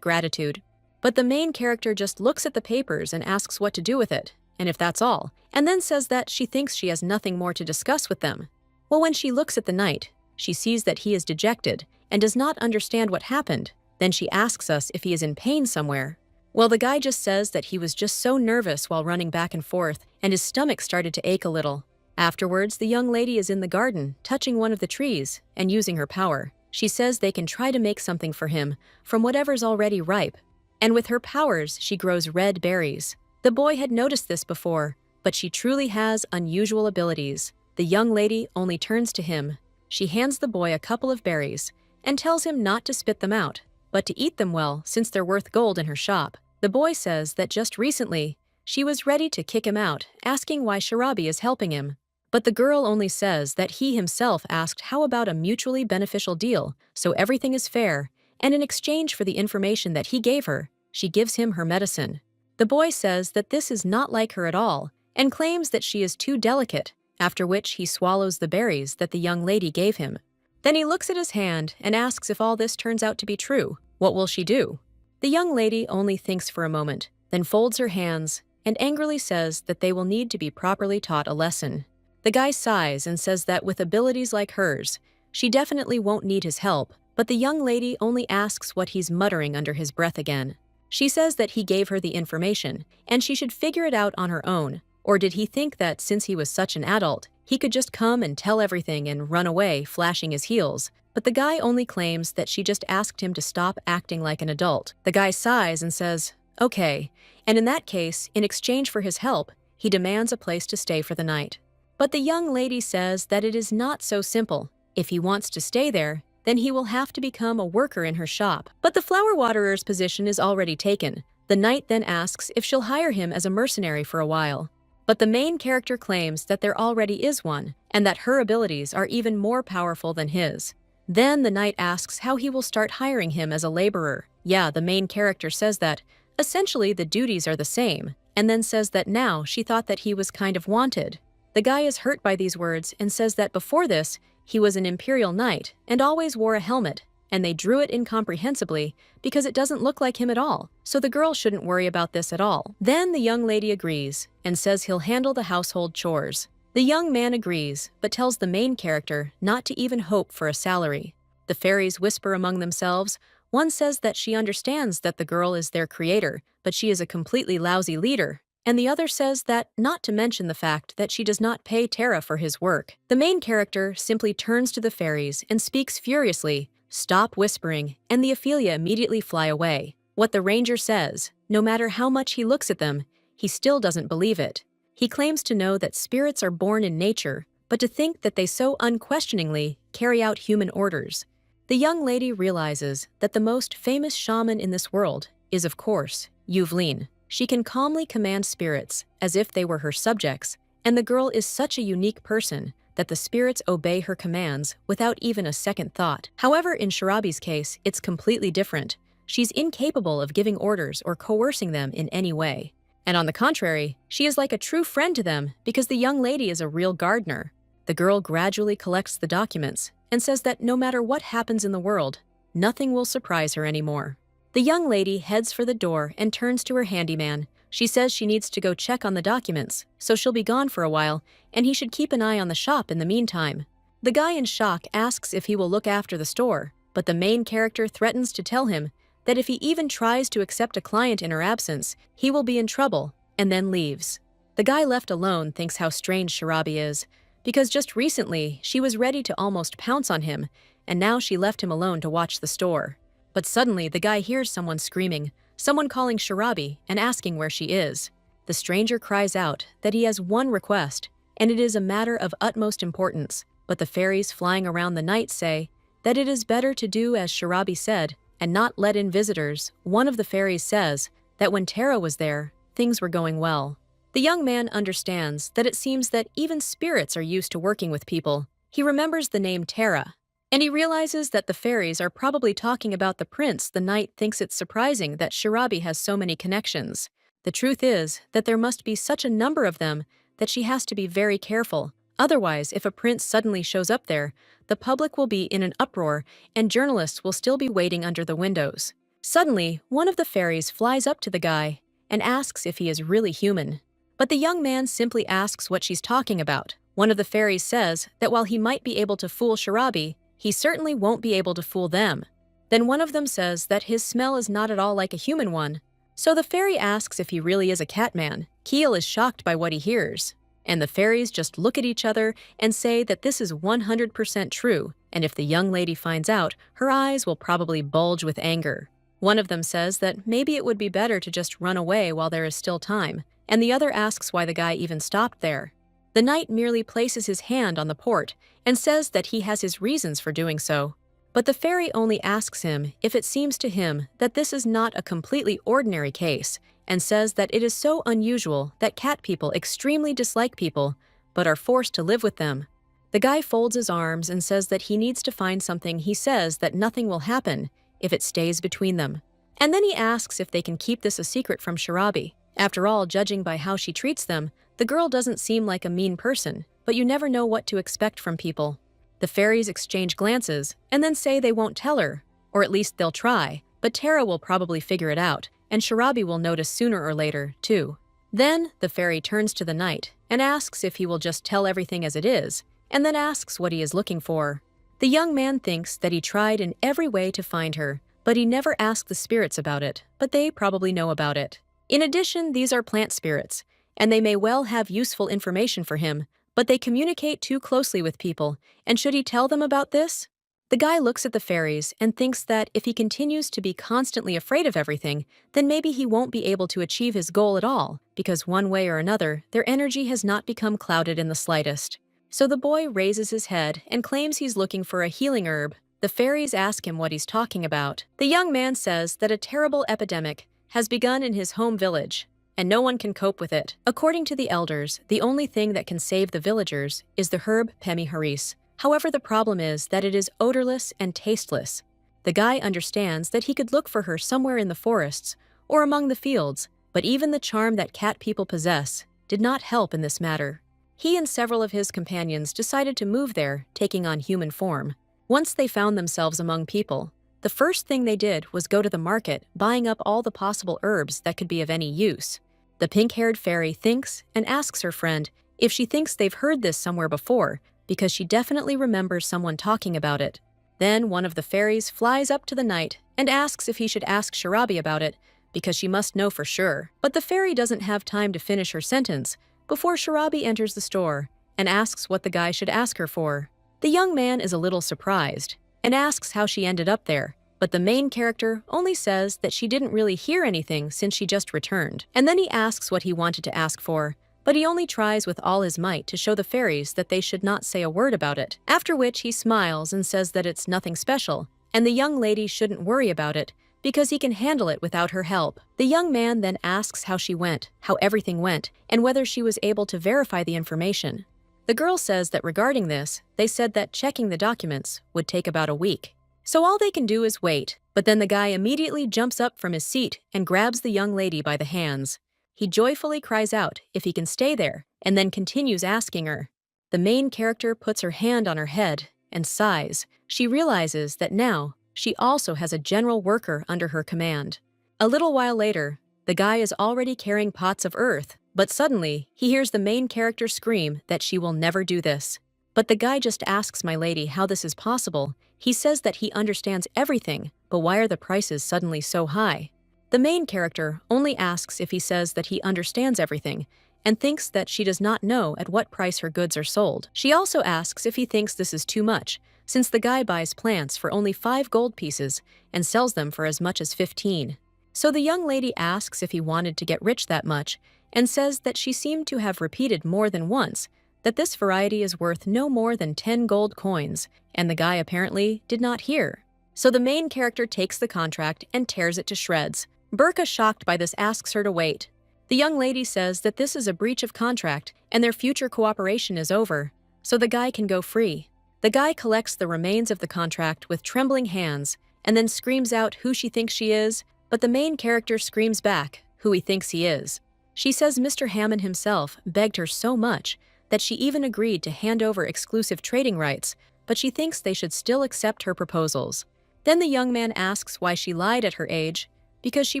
Speaker 1: gratitude. But the main character just looks at the papers and asks what to do with it, and if that's all, and then says that she thinks she has nothing more to discuss with them. Well, when she looks at the knight, she sees that he is dejected and does not understand what happened. Then she asks us if he is in pain somewhere. Well, the guy just says that he was just so nervous while running back and forth, and his stomach started to ache a little. Afterwards, the young lady is in the garden, touching one of the trees and using her power. She says they can try to make something for him from whatever's already ripe. And with her powers, she grows red berries. The boy had noticed this before, but she truly has unusual abilities. The young lady only turns to him. She hands the boy a couple of berries and tells him not to spit them out, but to eat them well since they're worth gold in her shop. The boy says that just recently, she was ready to kick him out, asking why Sharabi is helping him. But the girl only says that he himself asked how about a mutually beneficial deal, so everything is fair, and in exchange for the information that he gave her, she gives him her medicine. The boy says that this is not like her at all, and claims that she is too delicate, after which he swallows the berries that the young lady gave him. Then he looks at his hand and asks if all this turns out to be true, what will she do? The young lady only thinks for a moment, then folds her hands and angrily says that they will need to be properly taught a lesson. The guy sighs and says that with abilities like hers, she definitely won't need his help, but the young lady only asks what he's muttering under his breath again. She says that he gave her the information, and she should figure it out on her own, or did he think that since he was such an adult, he could just come and tell everything and run away, flashing his heels? But the guy only claims that she just asked him to stop acting like an adult. The guy sighs and says, okay, and in that case, in exchange for his help, he demands a place to stay for the night. But the young lady says that it is not so simple. If he wants to stay there, then he will have to become a worker in her shop. But the flower waterer's position is already taken. The knight then asks if she'll hire him as a mercenary for a while. But the main character claims that there already is one, and that her abilities are even more powerful than his. Then the knight asks how he will start hiring him as a laborer. Yeah, the main character says that, essentially the duties are the same, and then says that now she thought that he was kind of wanted. The guy is hurt by these words and says that before this, he was an imperial knight and always wore a helmet, and they drew it incomprehensibly because it doesn't look like him at all, so the girl shouldn't worry about this at all. Then the young lady agrees and says he'll handle the household chores. The young man agrees, but tells the main character not to even hope for a salary. The fairies whisper among themselves. One says that she understands that the girl is their creator, but she is a completely lousy leader. And the other says that, not to mention the fact that she does not pay Tara for his work. The main character simply turns to the fairies and speaks furiously, "Stop whispering," and the Ophelia immediately fly away. What the ranger says, no matter how much he looks at them, he still doesn't believe it. He claims to know that spirits are born in nature, but to think that they so unquestioningly carry out human orders. The young lady realizes that the most famous shaman in this world is, of course, Yuvlin. She can calmly command spirits as if they were her subjects, and the girl is such a unique person that the spirits obey her commands without even a second thought. However, in Sharabi's case, it's completely different. She's incapable of giving orders or coercing them in any way. And on the contrary, she is like a true friend to them because the young lady is a real gardener. The girl gradually collects the documents and says that no matter what happens in the world, nothing will surprise her anymore. The young lady heads for the door and turns to her handyman. She says she needs to go check on the documents, so she'll be gone for a while, and he should keep an eye on the shop in the meantime. The guy in shock asks if he will look after the store, but the main character threatens to tell him that if he even tries to accept a client in her absence, he will be in trouble, and then leaves. The guy left alone thinks how strange Sharabi is, because just recently she was ready to almost pounce on him, and now she left him alone to watch the store. But suddenly the guy hears someone screaming, someone calling Sharabi and asking where she is. The stranger cries out that he has one request, and it is a matter of utmost importance, but the fairies flying around the night say that it is better to do as Sharabi said and not let in visitors. One of the fairies says that when Tara was there, things were going well. The young man understands that it seems that even spirits are used to working with people. He remembers the name Tara, and he realizes that the fairies are probably talking about the prince. The knight thinks it's surprising that Sharabi has so many connections. The truth is that there must be such a number of them that she has to be very careful. Otherwise, if a prince suddenly shows up there, the public will be in an uproar and journalists will still be waiting under the windows. Suddenly, one of the fairies flies up to the guy and asks if he is really human. But the young man simply asks what she's talking about. One of the fairies says that while he might be able to fool Sharabi, he certainly won't be able to fool them. Then one of them says that his smell is not at all like a human one. So the fairy asks if he really is a catman. Keel is shocked by what he hears, and the fairies just look at each other and say that this is 100% true, and if the young lady finds out, her eyes will probably bulge with anger. One of them says that maybe it would be better to just run away while there is still time, and the other asks why the guy even stopped there. The knight merely places his hand on the port and says that he has his reasons for doing so. But the fairy only asks him if it seems to him that this is not a completely ordinary case, and says that it is so unusual that cat people extremely dislike people, but are forced to live with them. The guy folds his arms and says that he needs to find something. He says that nothing will happen if it stays between them. And then he asks if they can keep this a secret from Sharabi. After all, judging by how she treats them, the girl doesn't seem like a mean person, but you never know what to expect from people. The fairies exchange glances and then say they won't tell her, or at least they'll try, but Tara will probably figure it out, and Sharabi will notice sooner or later, too. Then the fairy turns to the knight and asks if he will just tell everything as it is, and then asks what he is looking for. The young man thinks that he tried in every way to find her, but he never asked the spirits about it, but they probably know about it. In addition, these are plant spirits, and they may well have useful information for him, but they communicate too closely with people, and should he tell them about this? The guy looks at the fairies and thinks that if he continues to be constantly afraid of everything, then maybe he won't be able to achieve his goal at all, because one way or another, their energy has not become clouded in the slightest. So the boy raises his head and claims he's looking for a healing herb. The fairies ask him what he's talking about. The young man says that a terrible epidemic has begun in his home village, and no one can cope with it. According to the elders, the only thing that can save the villagers is the herb Pemi Haris. However, the problem is that it is odorless and tasteless. The guy understands that he could look for her somewhere in the forests or among the fields, but even the charm that cat people possess did not help in this matter. He and several of his companions decided to move there, taking on human form. Once they found themselves among people, the first thing they did was go to the market, buying up all the possible herbs that could be of any use. The pink-haired fairy thinks and asks her friend if she thinks they've heard this somewhere before, because she definitely remembers someone talking about it. Then one of the fairies flies up to the knight and asks if he should ask Sharabi about it, because she must know for sure. But the fairy doesn't have time to finish her sentence before Sharabi enters the store and asks what the guy should ask her for. The young man is a little surprised and asks how she ended up there, but the main character only says that she didn't really hear anything since she just returned. And then he asks what he wanted to ask for, but he only tries with all his might to show the fairies that they should not say a word about it, after which he smiles and says that it's nothing special, and the young lady shouldn't worry about it because he can handle it without her help. The young man then asks how she went, how everything went, and whether she was able to verify the information. The girl says that regarding this, they said that checking the documents would take about a week. So all they can do is wait, but then the guy immediately jumps up from his seat and grabs the young lady by the hands. He joyfully cries out if he can stay there, and then continues asking her. The main character puts her hand on her head and sighs. She realizes that now she also has a general worker under her command. A little while later, the guy is already carrying pots of earth, but suddenly he hears the main character scream that she will never do this. But the guy just asks my lady how this is possible. He says that he understands everything, but why are the prices suddenly so high? The main character only asks if he says that he understands everything and thinks that she does not know at what price her goods are sold. She also asks if he thinks this is too much, since the guy buys plants for only 5 gold pieces and sells them for as much as 15. So the young lady asks if he wanted to get rich that much and says that she seemed to have repeated more than once that this variety is worth no more than 10 gold coins, and the guy apparently did not hear. So the main character takes the contract and tears it to shreds. Burka, shocked by this, asks her to wait. The young lady says that this is a breach of contract and their future cooperation is over, so the guy can go free. The guy collects the remains of the contract with trembling hands and then screams out who she thinks she is, but the main character screams back who he thinks he is. She says Mr. Hammond himself begged her so much that she even agreed to hand over exclusive trading rights, but she thinks they should still accept her proposals. Then the young man asks why she lied at her age, because she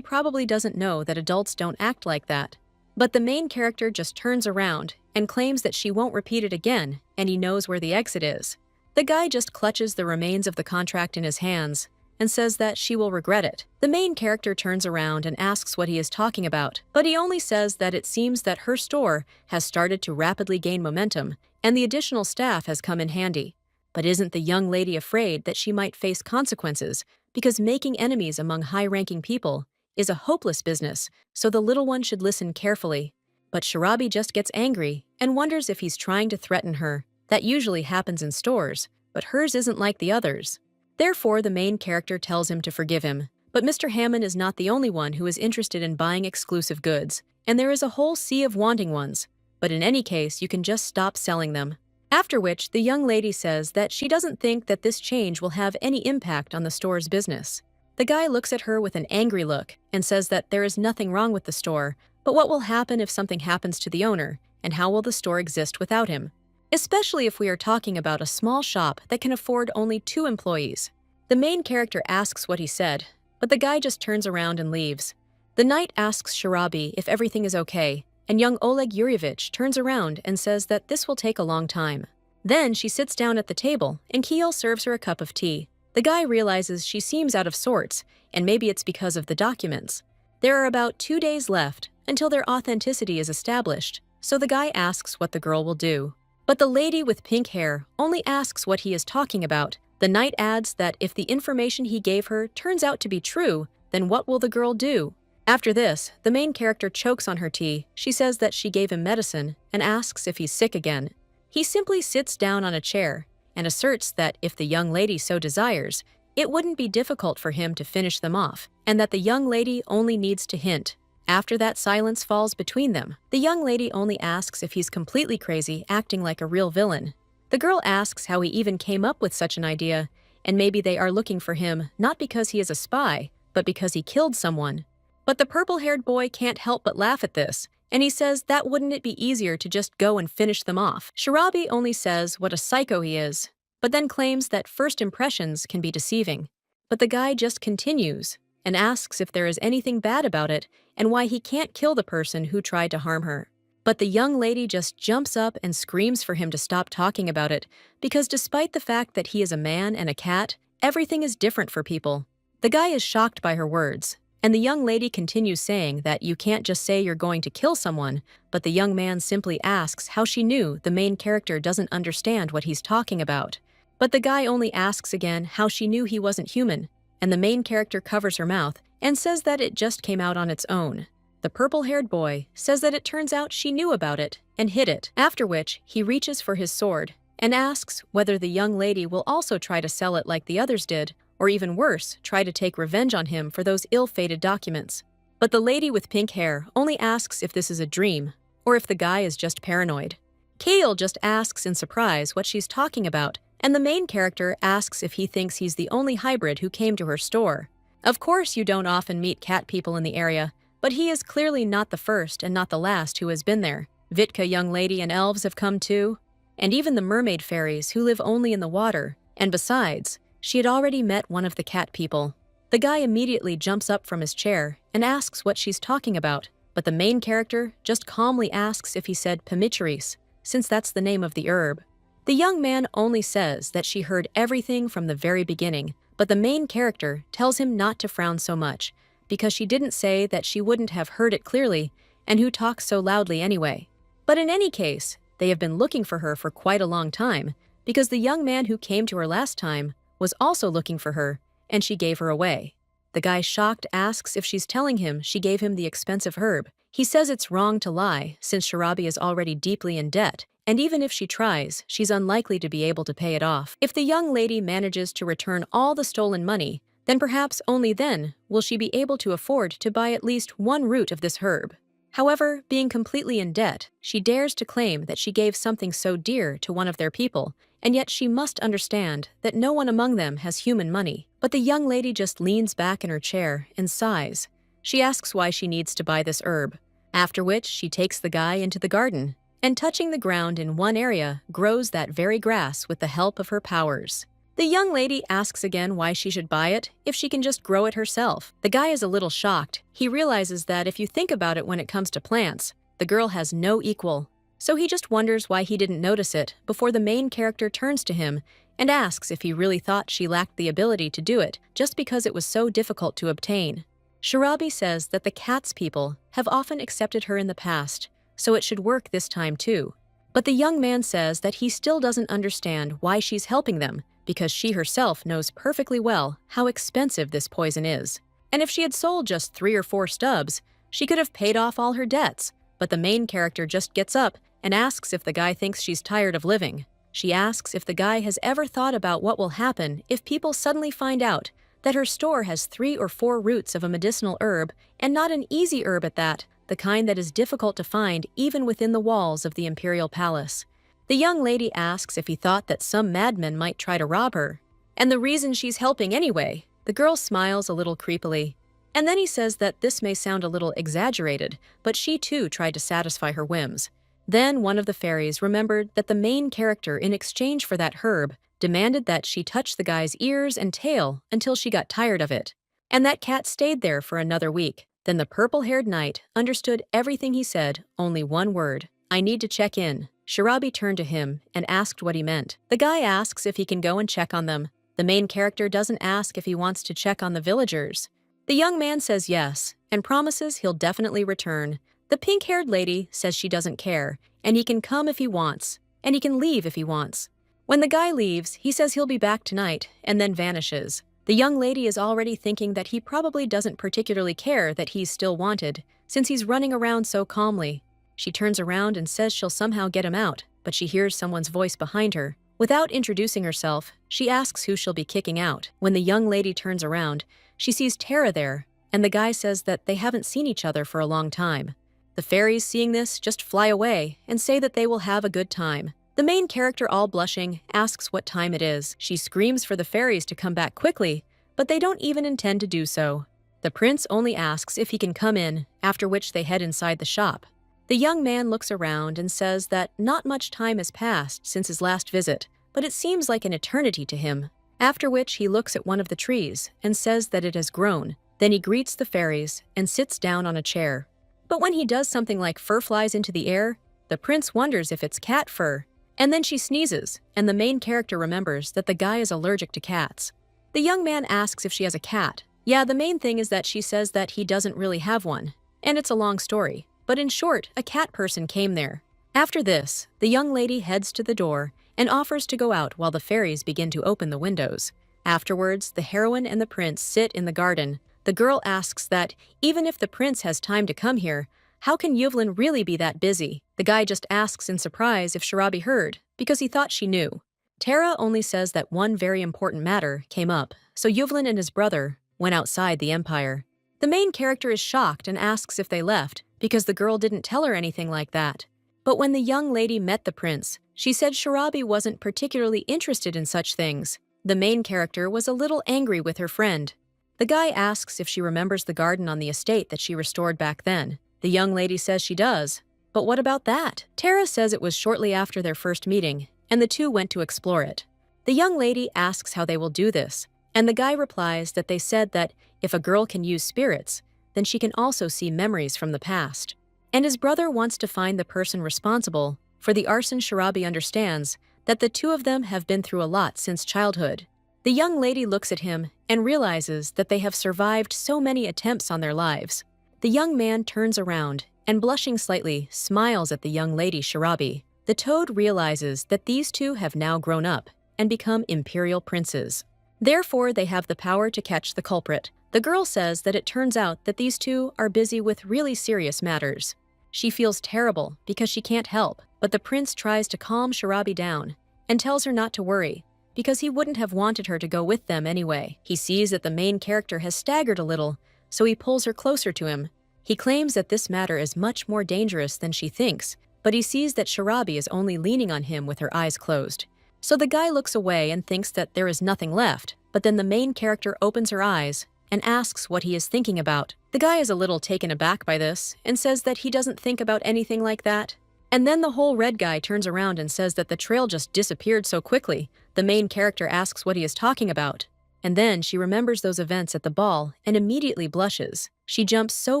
Speaker 1: probably doesn't know that adults don't act like that. But the main character just turns around and claims that she won't repeat it again, and he knows where the exit is. The guy just clutches the remains of the contract in his hands and says that she will regret it. The main character turns around and asks what he is talking about, but he only says that it seems that her store has started to rapidly gain momentum and the additional staff has come in handy. But isn't the young lady afraid that she might face consequences because making enemies among high-ranking people is a hopeless business, so the little one should listen carefully. But Sharabi just gets angry and wonders if he's trying to threaten her. That usually happens in stores, but hers isn't like the others. Therefore, the main character tells him to forgive him. But Mr. Hammond is not the only one who is interested in buying exclusive goods, and there is a whole sea of wanting ones. But in any case, you can just stop selling them. After which, the young lady says that she doesn't think that this change will have any impact on the store's business. The guy looks at her with an angry look and says that there is nothing wrong with the store, but what will happen if something happens to the owner, and how will the store exist without him? Especially if we are talking about a small shop that can afford only 2 employees. The main character asks what he said, but the guy just turns around and leaves. The knight asks Sharabi if everything is okay, and young Oleg Yuryevich turns around and says that this will take a long time. Then she sits down at the table, and Kiel serves her a cup of tea. The guy realizes she seems out of sorts, and maybe it's because of the documents. There are about 2 days left until their authenticity is established, so the guy asks what the girl will do. But the lady with pink hair only asks what he is talking about. The knight adds that if the information he gave her turns out to be true, then what will the girl do? After this, the main character chokes on her tea. She says that she gave him medicine and asks if he's sick again. He simply sits down on a chair and asserts that if the young lady so desires, it wouldn't be difficult for him to finish them off, and that the young lady only needs to hint. After that, silence falls between them. The young lady only asks if he's completely crazy, acting like a real villain. The girl asks how he even came up with such an idea, and maybe they are looking for him not because he is a spy, but because he killed someone. But the purple-haired boy can't help but laugh at this, and he says that wouldn't it be easier to just go and finish them off. Sharabi only says what a psycho he is, but then claims that first impressions can be deceiving. But the guy just continues and asks if there is anything bad about it and why he can't kill the person who tried to harm her. But the young lady just jumps up and screams for him to stop talking about it, because despite the fact that he is a man and a cat, Everything is different for people. The guy is shocked by her words, and the young lady continues saying that you can't just say you're going to kill someone, but the young man simply asks how she knew the main character doesn't understand what he's talking about. But the guy only asks again how she knew he wasn't human, and the main character covers her mouth and says that it just came out on its own. The purple-haired boy says that it turns out she knew about it and hid it, after which he reaches for his sword and asks whether the young lady will also try to sell it like the others did, or even worse, try to take revenge on him for those ill-fated documents. But the lady with pink hair only asks if this is a dream, or if the guy is just paranoid. Kale just asks in surprise what she's talking about, and the main character asks if he thinks he's the only hybrid who came to her store. Of course, you don't often meet cat people in the area, but he is clearly not the first and not the last who has been there. Vitka young lady and elves have come too, and even the mermaid fairies who live only in the water, and besides, she had already met one of the cat people. The guy immediately jumps up from his chair and asks what she's talking about, but the main character just calmly asks if he said pimicheris, since that's the name of the herb. The young man only says that she heard everything from the very beginning, but the main character tells him not to frown so much, because she didn't say that she wouldn't have heard it clearly, and who talks so loudly anyway. But in any case, they have been looking for her for quite a long time, because the young man who came to her last time was also looking for her, and she gave her away. The guy shocked asks if she's telling him she gave him the expensive herb. He says it's wrong to lie, since Sharabi is already deeply in debt, and even if she tries, she's unlikely to be able to pay it off. If the young lady manages to return all the stolen money, then perhaps only then will she be able to afford to buy at least one root of this herb. However, being completely in debt, she dares to claim that she gave something so dear to one of their people, and yet she must understand that no one among them has human money. But the young lady just leans back in her chair and sighs. She asks why she needs to buy this herb, after which she takes the guy into the garden, and touching the ground in one area, grows that very grass with the help of her powers. The young lady asks again why she should buy it if she can just grow it herself. The guy is a little shocked. He realizes that if you think about it when it comes to plants, the girl has no equal. So he just wonders why he didn't notice it before the main character turns to him and asks if he really thought she lacked the ability to do it just because it was so difficult to obtain. Sharabi says that the cat's people have often accepted her in the past, so it should work this time too. But the young man says that he still doesn't understand why she's helping them, because she herself knows perfectly well how expensive this poison is. And if she had sold just 3 or 4 stubs, she could have paid off all her debts. But the main character just gets up and asks if the guy thinks she's tired of living. She asks if the guy has ever thought about what will happen if people suddenly find out that her store has 3 or 4 roots of a medicinal herb, and not an easy herb at that, the kind that is difficult to find even within the walls of the imperial palace. The young lady asks if he thought that some madmen might try to rob her, and the reason she's helping anyway. The girl smiles a little creepily, and then he says that this may sound a little exaggerated, but she too tried to satisfy her whims. Then one of the fairies remembered that the main character, in exchange for that herb, demanded that she touch the guy's ears and tail until she got tired of it. And that cat stayed there for another week. Then the purple-haired knight understood everything he said, only one word: "I need to check in." Sharabi turned to him and asked what he meant. The guy asks if he can go and check on them. The main character doesn't ask if he wants to check on the villagers. The young man says yes, and promises he'll definitely return. The pink-haired lady says she doesn't care, and he can come if he wants, and he can leave if he wants. When the guy leaves, he says he'll be back tonight, and then vanishes. The young lady is already thinking that he probably doesn't particularly care that he's still wanted, since he's running around so calmly. She turns around and says she'll somehow get him out, but she hears someone's voice behind her. Without introducing herself, she asks who she'll be kicking out. When the young lady turns around, she sees Tara there, and the guy says that they haven't seen each other for a long time. The fairies, seeing this, just fly away and say that they will have a good time. The main character, all blushing, asks what time it is. She screams for the fairies to come back quickly, but they don't even intend to do so. The prince only asks if he can come in, after which they head inside the shop. The young man looks around and says that not much time has passed since his last visit, but it seems like an eternity to him. After which he looks at one of the trees and says that it has grown. Then he greets the fairies and sits down on a chair. But when he does something like fur flies into the air, the prince wonders if it's cat fur. And then she sneezes, and the main character remembers that the guy is allergic to cats. The young man asks if she has a cat. Yeah, the main thing is that she says that he doesn't really have one. And it's a long story. But in short, a cat person came there. After this, the young lady heads to the door and offers to go out while the fairies begin to open the windows. Afterwards, the heroine and the prince sit in the garden. The girl asks that, even if the prince has time to come here, how can Yuvlin really be that busy? The guy just asks in surprise if Sharabi heard, because he thought she knew. Tara only says that one very important matter came up, so Yuvlin and his brother went outside the Empire. The main character is shocked and asks if they left, because the girl didn't tell her anything like that. But when the young lady met the prince, she said Sharabi wasn't particularly interested in such things. The main character was a little angry with her friend. The guy asks if she remembers the garden on the estate that she restored back then. The young lady says she does. But what about that? Tara says it was shortly after their first meeting, and the two went to explore it. The young lady asks how they will do this, and the guy replies that they said that if a girl can use spirits, then she can also see memories from the past. And his brother wants to find the person responsible for the arson. Sharabi understands that the two of them have been through a lot since childhood. The young lady looks at him and realizes that they have survived so many attempts on their lives. The young man turns around and, blushing slightly, smiles at the young lady Sharabi. The toad realizes that these two have now grown up and become imperial princes. Therefore, they have the power to catch the culprit. The girl says that it turns out that these two are busy with really serious matters. She feels terrible because she can't help, but the prince tries to calm Sharabi down and tells her not to worry, because he wouldn't have wanted her to go with them anyway. He sees that the main character has staggered a little, so he pulls her closer to him. He claims that this matter is much more dangerous than she thinks, but he sees that Sharabi is only leaning on him with her eyes closed. So the guy looks away and thinks that there is nothing left, but then the main character opens her eyes and asks what he is thinking about. The guy is a little taken aback by this and says that he doesn't think about anything like that. And then the whole red guy turns around and says that the trail just disappeared so quickly. The main character asks what he is talking about. And then she remembers those events at the ball and immediately blushes. She jumps so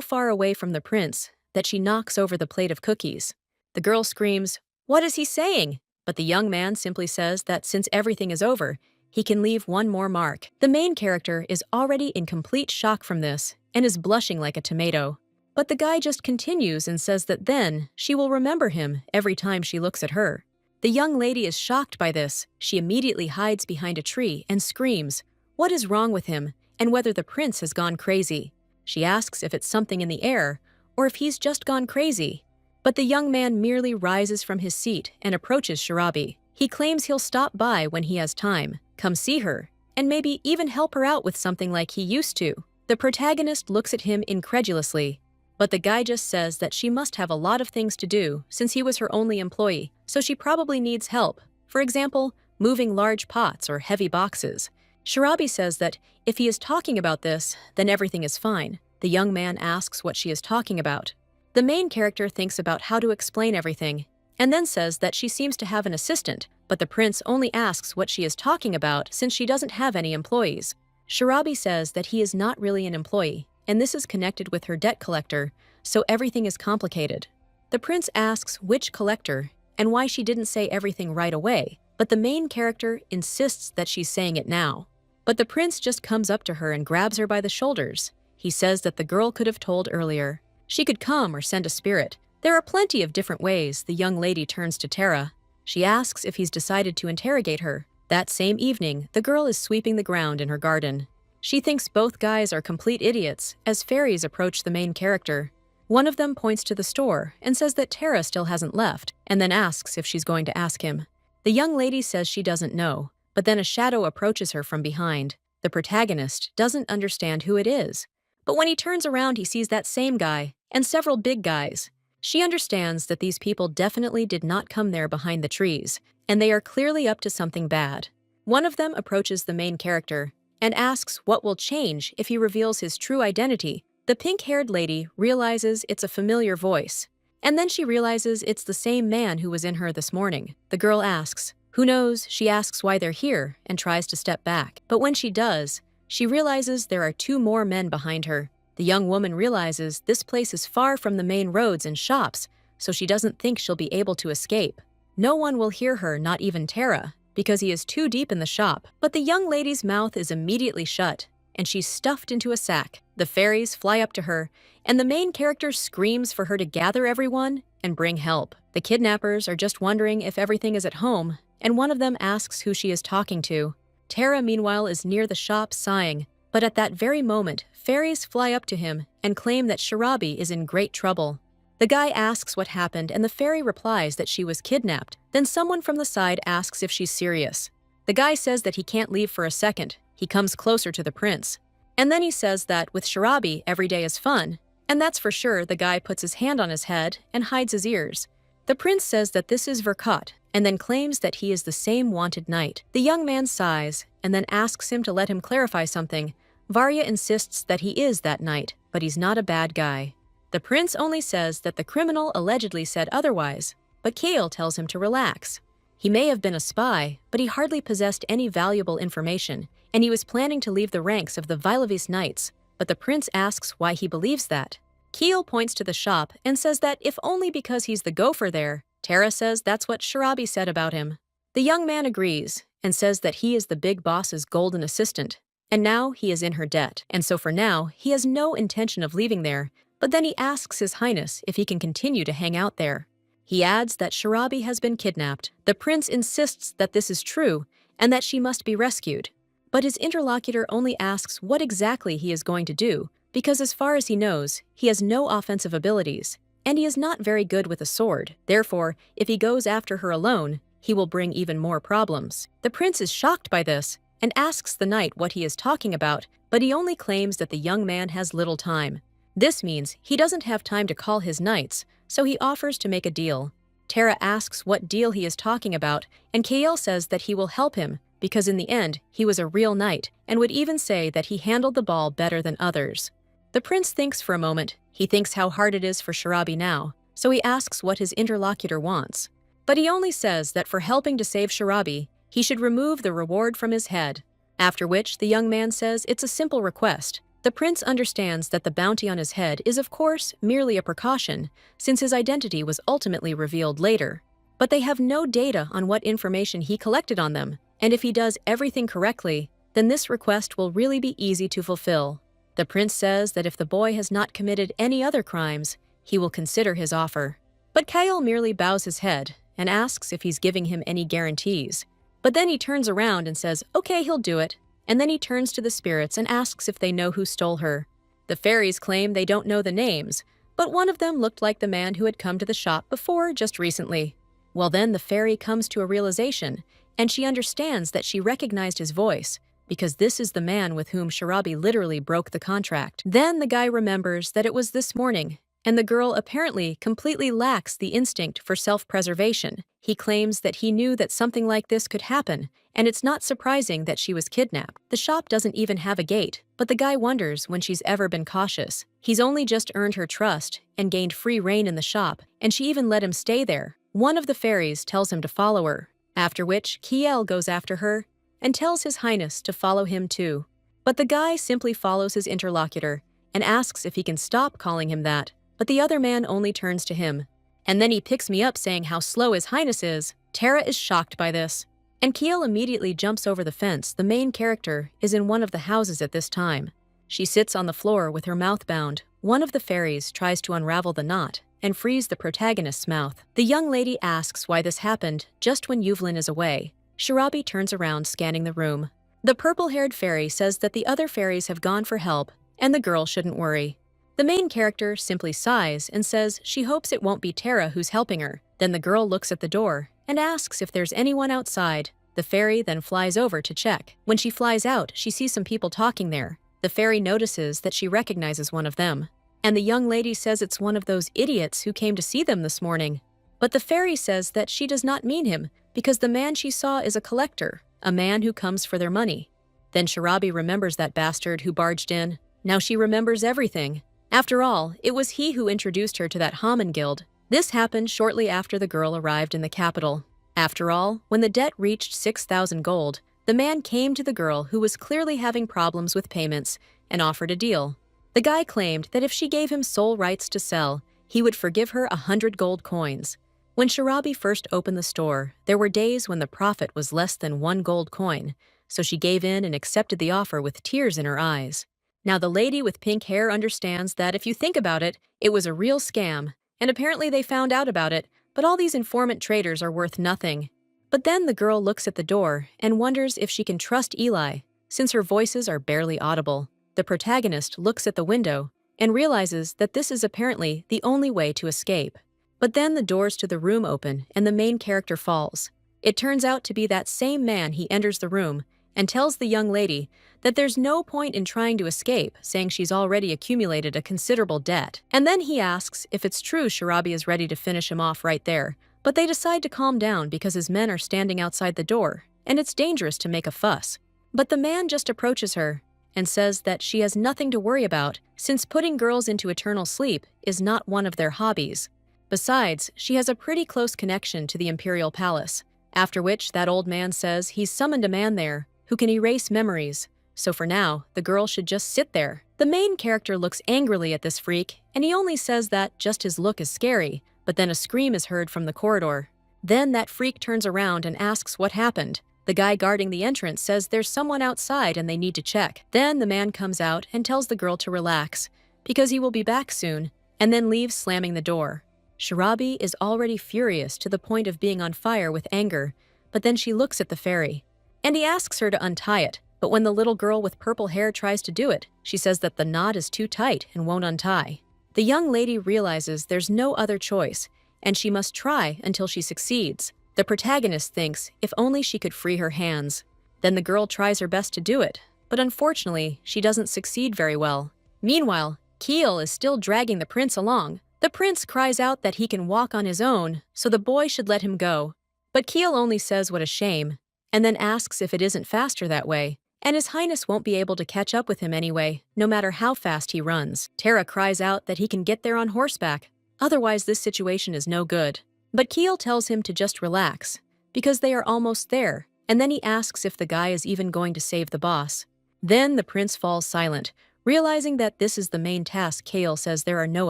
Speaker 1: far away from the prince that she knocks over the plate of cookies. The girl screams, "What is he saying?" But the young man simply says that since everything is over, he can leave one more mark. The main character is already in complete shock from this and is blushing like a tomato. But the guy just continues and says that then she will remember him every time she looks at her. The young lady is shocked by this. She immediately hides behind a tree and screams, what is wrong with him, and whether the prince has gone crazy. She asks if it's something in the air, or if he's just gone crazy. But the young man merely rises from his seat and approaches Sharabi. He claims he'll stop by when he has time, come see her, and maybe even help her out with something like he used to. The protagonist looks at him incredulously, but the guy just says that she must have a lot of things to do since he was her only employee, so she probably needs help. For example, moving large pots or heavy boxes. Sharabi says that if he is talking about this, then everything is fine. The young man asks what she is talking about. The main character thinks about how to explain everything, and then says that she seems to have an assistant, but the prince only asks what she is talking about since she doesn't have any employees. Sharabi says that he is not really an employee, and this is connected with her debt collector, so everything is complicated. The prince asks which collector and why she didn't say everything right away, but the main character insists that she's saying it now. But the prince just comes up to her and grabs her by the shoulders. He says that the girl could have told earlier. She could come or send a spirit. There are plenty of different ways. The young lady turns to Tara. She asks if he's decided to interrogate her. That same evening, the girl is sweeping the ground in her garden. She thinks both guys are complete idiots as fairies approach the main character. One of them points to the store and says that Tara still hasn't left, and then asks if she's going to ask him. The young lady says she doesn't know, but then a shadow approaches her from behind. The protagonist doesn't understand who it is. But when he turns around, he sees that same guy and several big guys. She understands that these people definitely did not come there behind the trees, and they are clearly up to something bad. One of them approaches the main character and asks what will change if he reveals his true identity. The pink-haired lady realizes it's a familiar voice, and then she realizes it's the same man who was in her this morning. The girl asks, who knows? She asks why they're here and tries to step back. But when she does, she realizes there are two more men behind her. The young woman realizes this place is far from the main roads and shops, so she doesn't think she'll be able to escape. No one will hear her, not even Tara. because he is too deep in the shop, but the young lady's mouth is immediately shut, and she's stuffed into a sack. The fairies fly up to her, and the main character screams for her to gather everyone and bring help. The kidnappers are just wondering if everything is at home, and one of them asks who she is talking to. Tara, meanwhile, is near the shop sighing, but at that very moment, fairies fly up to him and claim that Shirabi is in great trouble. The guy asks what happened, and the fairy replies that she was kidnapped. Then someone from the side asks if she's serious. The guy says that he can't leave for a second. He comes closer to the prince. And then he says that with Shirabi, every day is fun. And that's for sure. The guy puts his hand on his head and hides his ears. The prince says that this is Verkot, and then claims that he is the same wanted knight. The young man sighs, and then asks him to let him clarify something. Varya insists that he is that knight, but he's not a bad guy. The prince only says that the criminal allegedly said otherwise, but Kael tells him to relax. He may have been a spy, but he hardly possessed any valuable information, and he was planning to leave the ranks of the Vilavis Knights, but the prince asks why he believes that. Kael points to the shop and says that if only because he's the gopher there. Tara says that's what Shirabi said about him. The young man agrees and says that he is the big boss's golden assistant, and now he is in her debt, and so for now, he has no intention of leaving there, but then he asks His Highness if he can continue to hang out there. He adds that Shirabi has been kidnapped. The prince insists that this is true and that she must be rescued. But his interlocutor only asks what exactly he is going to do, because as far as he knows, he has no offensive abilities, and he is not very good with a sword. Therefore, if he goes after her alone, he will bring even more problems. The prince is shocked by this and asks the knight what he is talking about, but he only claims that the young man has little time. This means he doesn't have time to call his knights, so he offers to make a deal. Tara asks what deal he is talking about, and Kael says that he will help him because in the end, he was a real knight and would even say that he handled the ball better than others. The prince thinks for a moment. He thinks how hard it is for Shirabi now, so he asks what his interlocutor wants. But he only says that for helping to save Shirabi, he should remove the reward from his head, after which the young man says it's a simple request. The prince understands that the bounty on his head is of course merely a precaution, since his identity was ultimately revealed later. But they have no data on what information he collected on them, and if he does everything correctly, then this request will really be easy to fulfill. The prince says that if the boy has not committed any other crimes, he will consider his offer. But Kael merely bows his head and asks if he's giving him any guarantees. But then he turns around and says, okay, he'll do it. And then he turns to the spirits and asks if they know who stole her. The fairies claim they don't know the names, but one of them looked like the man who had come to the shop before just recently. Well, then the fairy comes to a realization, and she understands that she recognized his voice, because this is the man with whom Shirabi literally broke the contract. Then the guy remembers that it was this morning, and the girl apparently completely lacks the instinct for self-preservation. He claims that he knew that something like this could happen, and it's not surprising that she was kidnapped. The shop doesn't even have a gate, but the guy wonders when she's ever been cautious. He's only just earned her trust and gained free reign in the shop, and she even let him stay there. One of the fairies tells him to follow her, after which Kael goes after her and tells His Highness to follow him too. But the guy simply follows his interlocutor and asks if he can stop calling him that, but the other man only turns to him. And then he picks me up saying how slow His Highness is. Tara is shocked by this, and Kael immediately jumps over the fence. The main character is in one of the houses at this time. She sits on the floor with her mouth bound. One of the fairies tries to unravel the knot and frees the protagonist's mouth. The young lady asks why this happened just when Yuvlin is away. Shirabi turns around, scanning the room. The purple-haired fairy says that the other fairies have gone for help, and the girl shouldn't worry. The main character simply sighs and says she hopes it won't be Tara who's helping her. Then the girl looks at the door and asks if there's anyone outside. The fairy then flies over to check. When she flies out, she sees some people talking there. The fairy notices that she recognizes one of them, and the young lady says it's one of those idiots who came to see them this morning. But the fairy says that she does not mean him, because the man she saw is a collector, a man who comes for their money. Then Shirabi remembers that bastard who barged in. Now she remembers everything. After all, it was he who introduced her to that Haman guild. This happened shortly after the girl arrived in the capital. After all, when the debt reached 6,000 gold, the man came to the girl who was clearly having problems with payments and offered a deal. The guy claimed that if she gave him sole rights to sell, he would forgive her 100 gold coins. When Shirabi first opened the store, there were days when the profit was less than 1 gold coin, so she gave in and accepted the offer with tears in her eyes. Now the lady with pink hair understands that if you think about it, it was a real scam, and apparently they found out about it, but all these informant traders are worth nothing. But then the girl looks at the door and wonders if she can trust Eli, since her voices are barely audible. The protagonist looks at the window and realizes that this is apparently the only way to escape. But then the doors to the room open and the main character falls. It turns out to be that same man. He enters the room and tells the young lady that there's no point in trying to escape, saying she's already accumulated a considerable debt. And then he asks if it's true Shirabi is ready to finish him off right there, but they decide to calm down because his men are standing outside the door, and it's dangerous to make a fuss. But the man just approaches her and says that she has nothing to worry about, since putting girls into eternal sleep is not one of their hobbies. Besides, she has a pretty close connection to the Imperial Palace, after which that old man says he's summoned a man there who can erase memories, so for now, the girl should just sit there. The main character looks angrily at this freak, and he only says that just his look is scary, but then a scream is heard from the corridor. Then that freak turns around and asks what happened. The guy guarding the entrance says there's someone outside and they need to check. Then the man comes out and tells the girl to relax, because he will be back soon, and then leaves slamming the door. Shirabi is already furious to the point of being on fire with anger, but then she looks at the fairy, and he asks her to untie it, but when the little girl with purple hair tries to do it, she says that the knot is too tight and won't untie. The young lady realizes there's no other choice, and she must try until she succeeds. The protagonist thinks if only she could free her hands. Then the girl tries her best to do it, but unfortunately, she doesn't succeed very well. Meanwhile, Keel is still dragging the prince along. The prince cries out that he can walk on his own, so the boy should let him go. But Keel only says what a shame, and then asks if it isn't faster that way, and His Highness won't be able to catch up with him anyway, no matter how fast he runs. Terra cries out that he can get there on horseback, otherwise this situation is no good. But Keel tells him to just relax, because they are almost there, and then he asks if the guy is even going to save the boss. Then the prince falls silent, realizing that this is the main task. Kale says there are no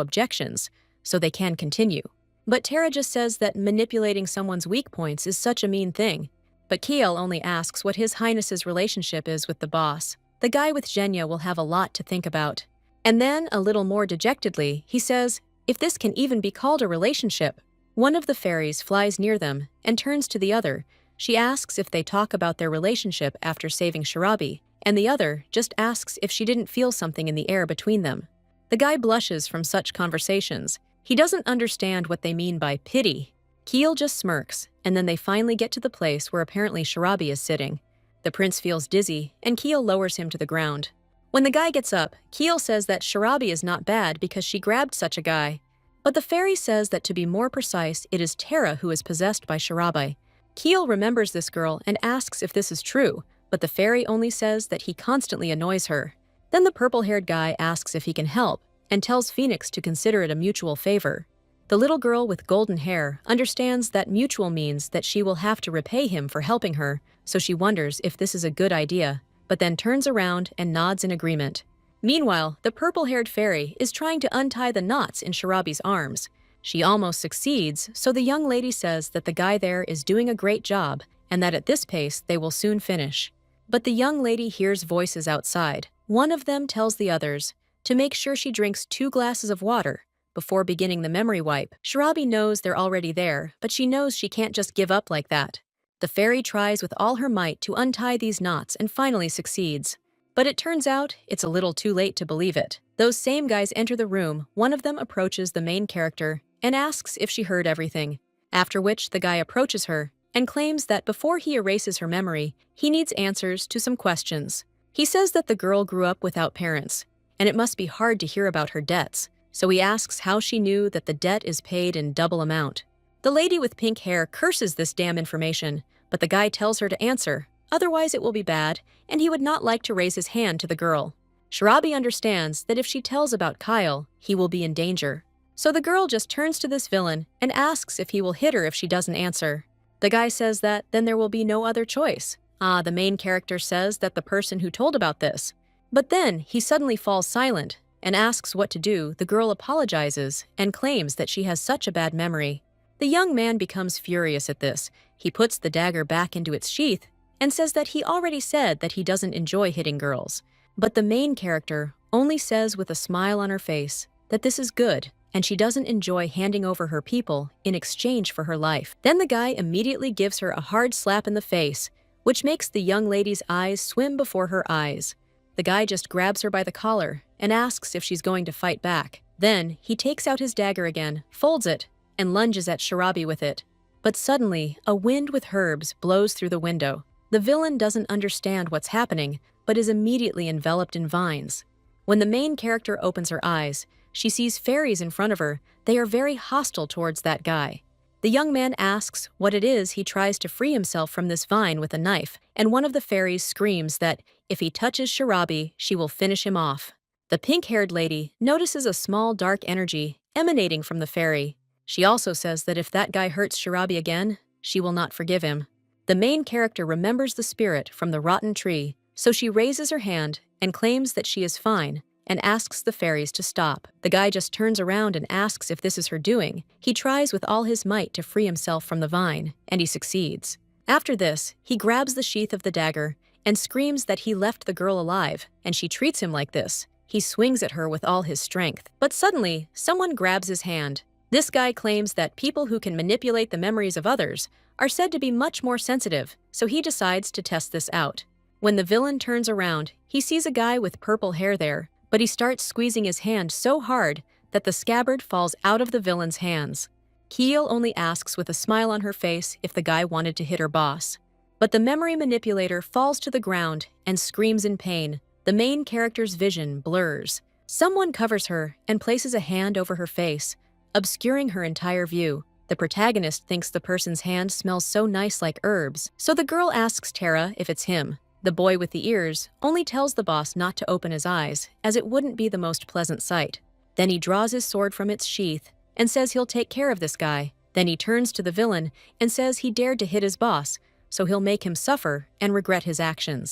Speaker 1: objections, so they can continue. But Terra just says that manipulating someone's weak points is such a mean thing. But Kale only asks what His Highness's relationship is with the boss. The guy with Genya will have a lot to think about. And then, a little more dejectedly, he says, if this can even be called a relationship. One of the fairies flies near them and turns to the other. She asks if they talk about their relationship after saving Shirabi, and the other just asks if she didn't feel something in the air between them. The guy blushes from such conversations. He doesn't understand what they mean by pity. Keel just smirks, and then they finally get to the place where apparently Shirabi is sitting. The prince feels dizzy, and Keel lowers him to the ground. When the guy gets up, Keel says that Shirabi is not bad because she grabbed such a guy. But the fairy says that to be more precise, it is Terra who is possessed by Shirabi. Keel remembers this girl and asks if this is true, but the fairy only says that he constantly annoys her. Then the purple-haired guy asks if he can help, and tells Phoenix to consider it a mutual favor. The little girl with golden hair understands that mutual means that she will have to repay him for helping her, so she wonders if this is a good idea, but then turns around and nods in agreement. Meanwhile, the purple-haired fairy is trying to untie the knots in Shirabi's arms. She almost succeeds, so the young lady says that the guy there is doing a great job and that at this pace they will soon finish. But the young lady hears voices outside. One of them tells the others to make sure she drinks 2 glasses of water before beginning the memory wipe. Shirabi knows they're already there, but she knows she can't just give up like that. The fairy tries with all her might to untie these knots and finally succeeds. But it turns out it's a little too late to believe it. Those same guys enter the room. One of them approaches the main character and asks if she heard everything, after which the guy approaches her and claims that before he erases her memory, he needs answers to some questions. He says that the girl grew up without parents, and it must be hard to hear about her debts, so he asks how she knew that the debt is paid in double amount. The lady with pink hair curses this damn information, but the guy tells her to answer, otherwise it will be bad, and he would not like to raise his hand to the girl. Shirabi understands that if she tells about Kyle, he will be in danger. So the girl just turns to this villain and asks if he will hit her if she doesn't answer. The guy says that then there will be no other choice. The main character says that the person who told about this. But then he suddenly falls silent and asks what to do. The girl apologizes and claims that she has such a bad memory. The young man becomes furious at this. He puts the dagger back into its sheath and says that he already said that he doesn't enjoy hitting girls. But the main character only says with a smile on her face that this is good and she doesn't enjoy handing over her people in exchange for her life. Then the guy immediately gives her a hard slap in the face, which makes the young lady's eyes swim before her eyes. The guy just grabs her by the collar and asks if she's going to fight back. Then he takes out his dagger again, folds it, and lunges at Shirabi with it. But suddenly, a wind with herbs blows through the window. The villain doesn't understand what's happening, but is immediately enveloped in vines. When the main character opens her eyes, she sees fairies in front of her. They are very hostile towards that guy. The young man asks what it is. He tries to free himself from this vine with a knife, and one of the fairies screams that if he touches Shirabi, she will finish him off. The pink-haired lady notices a small dark energy emanating from the fairy. She also says that if that guy hurts Shirabi again, she will not forgive him. The main character remembers the spirit from the rotten tree, so she raises her hand and claims that she is fine and asks the fairies to stop. The guy just turns around and asks if this is her doing. He tries with all his might to free himself from the vine, and he succeeds. After this, he grabs the sheath of the dagger and screams that he left the girl alive, and she treats him like this. He swings at her with all his strength. But suddenly, someone grabs his hand. This guy claims that people who can manipulate the memories of others are said to be much more sensitive, so he decides to test this out. When the villain turns around, he sees a guy with purple hair there, but he starts squeezing his hand so hard that the scabbard falls out of the villain's hands. Keel only asks with a smile on her face if the guy wanted to hit her boss. But the memory manipulator falls to the ground and screams in pain. The main character's vision blurs. Someone covers her and places a hand over her face, obscuring her entire view. The protagonist thinks the person's hand smells so nice like herbs, so the girl asks Tara if it's him. The boy with the ears only tells the boss not to open his eyes, as it wouldn't be the most pleasant sight. Then he draws his sword from its sheath and says he'll take care of this guy. Then he turns to the villain and says he dared to hit his boss, so he'll make him suffer and regret his actions.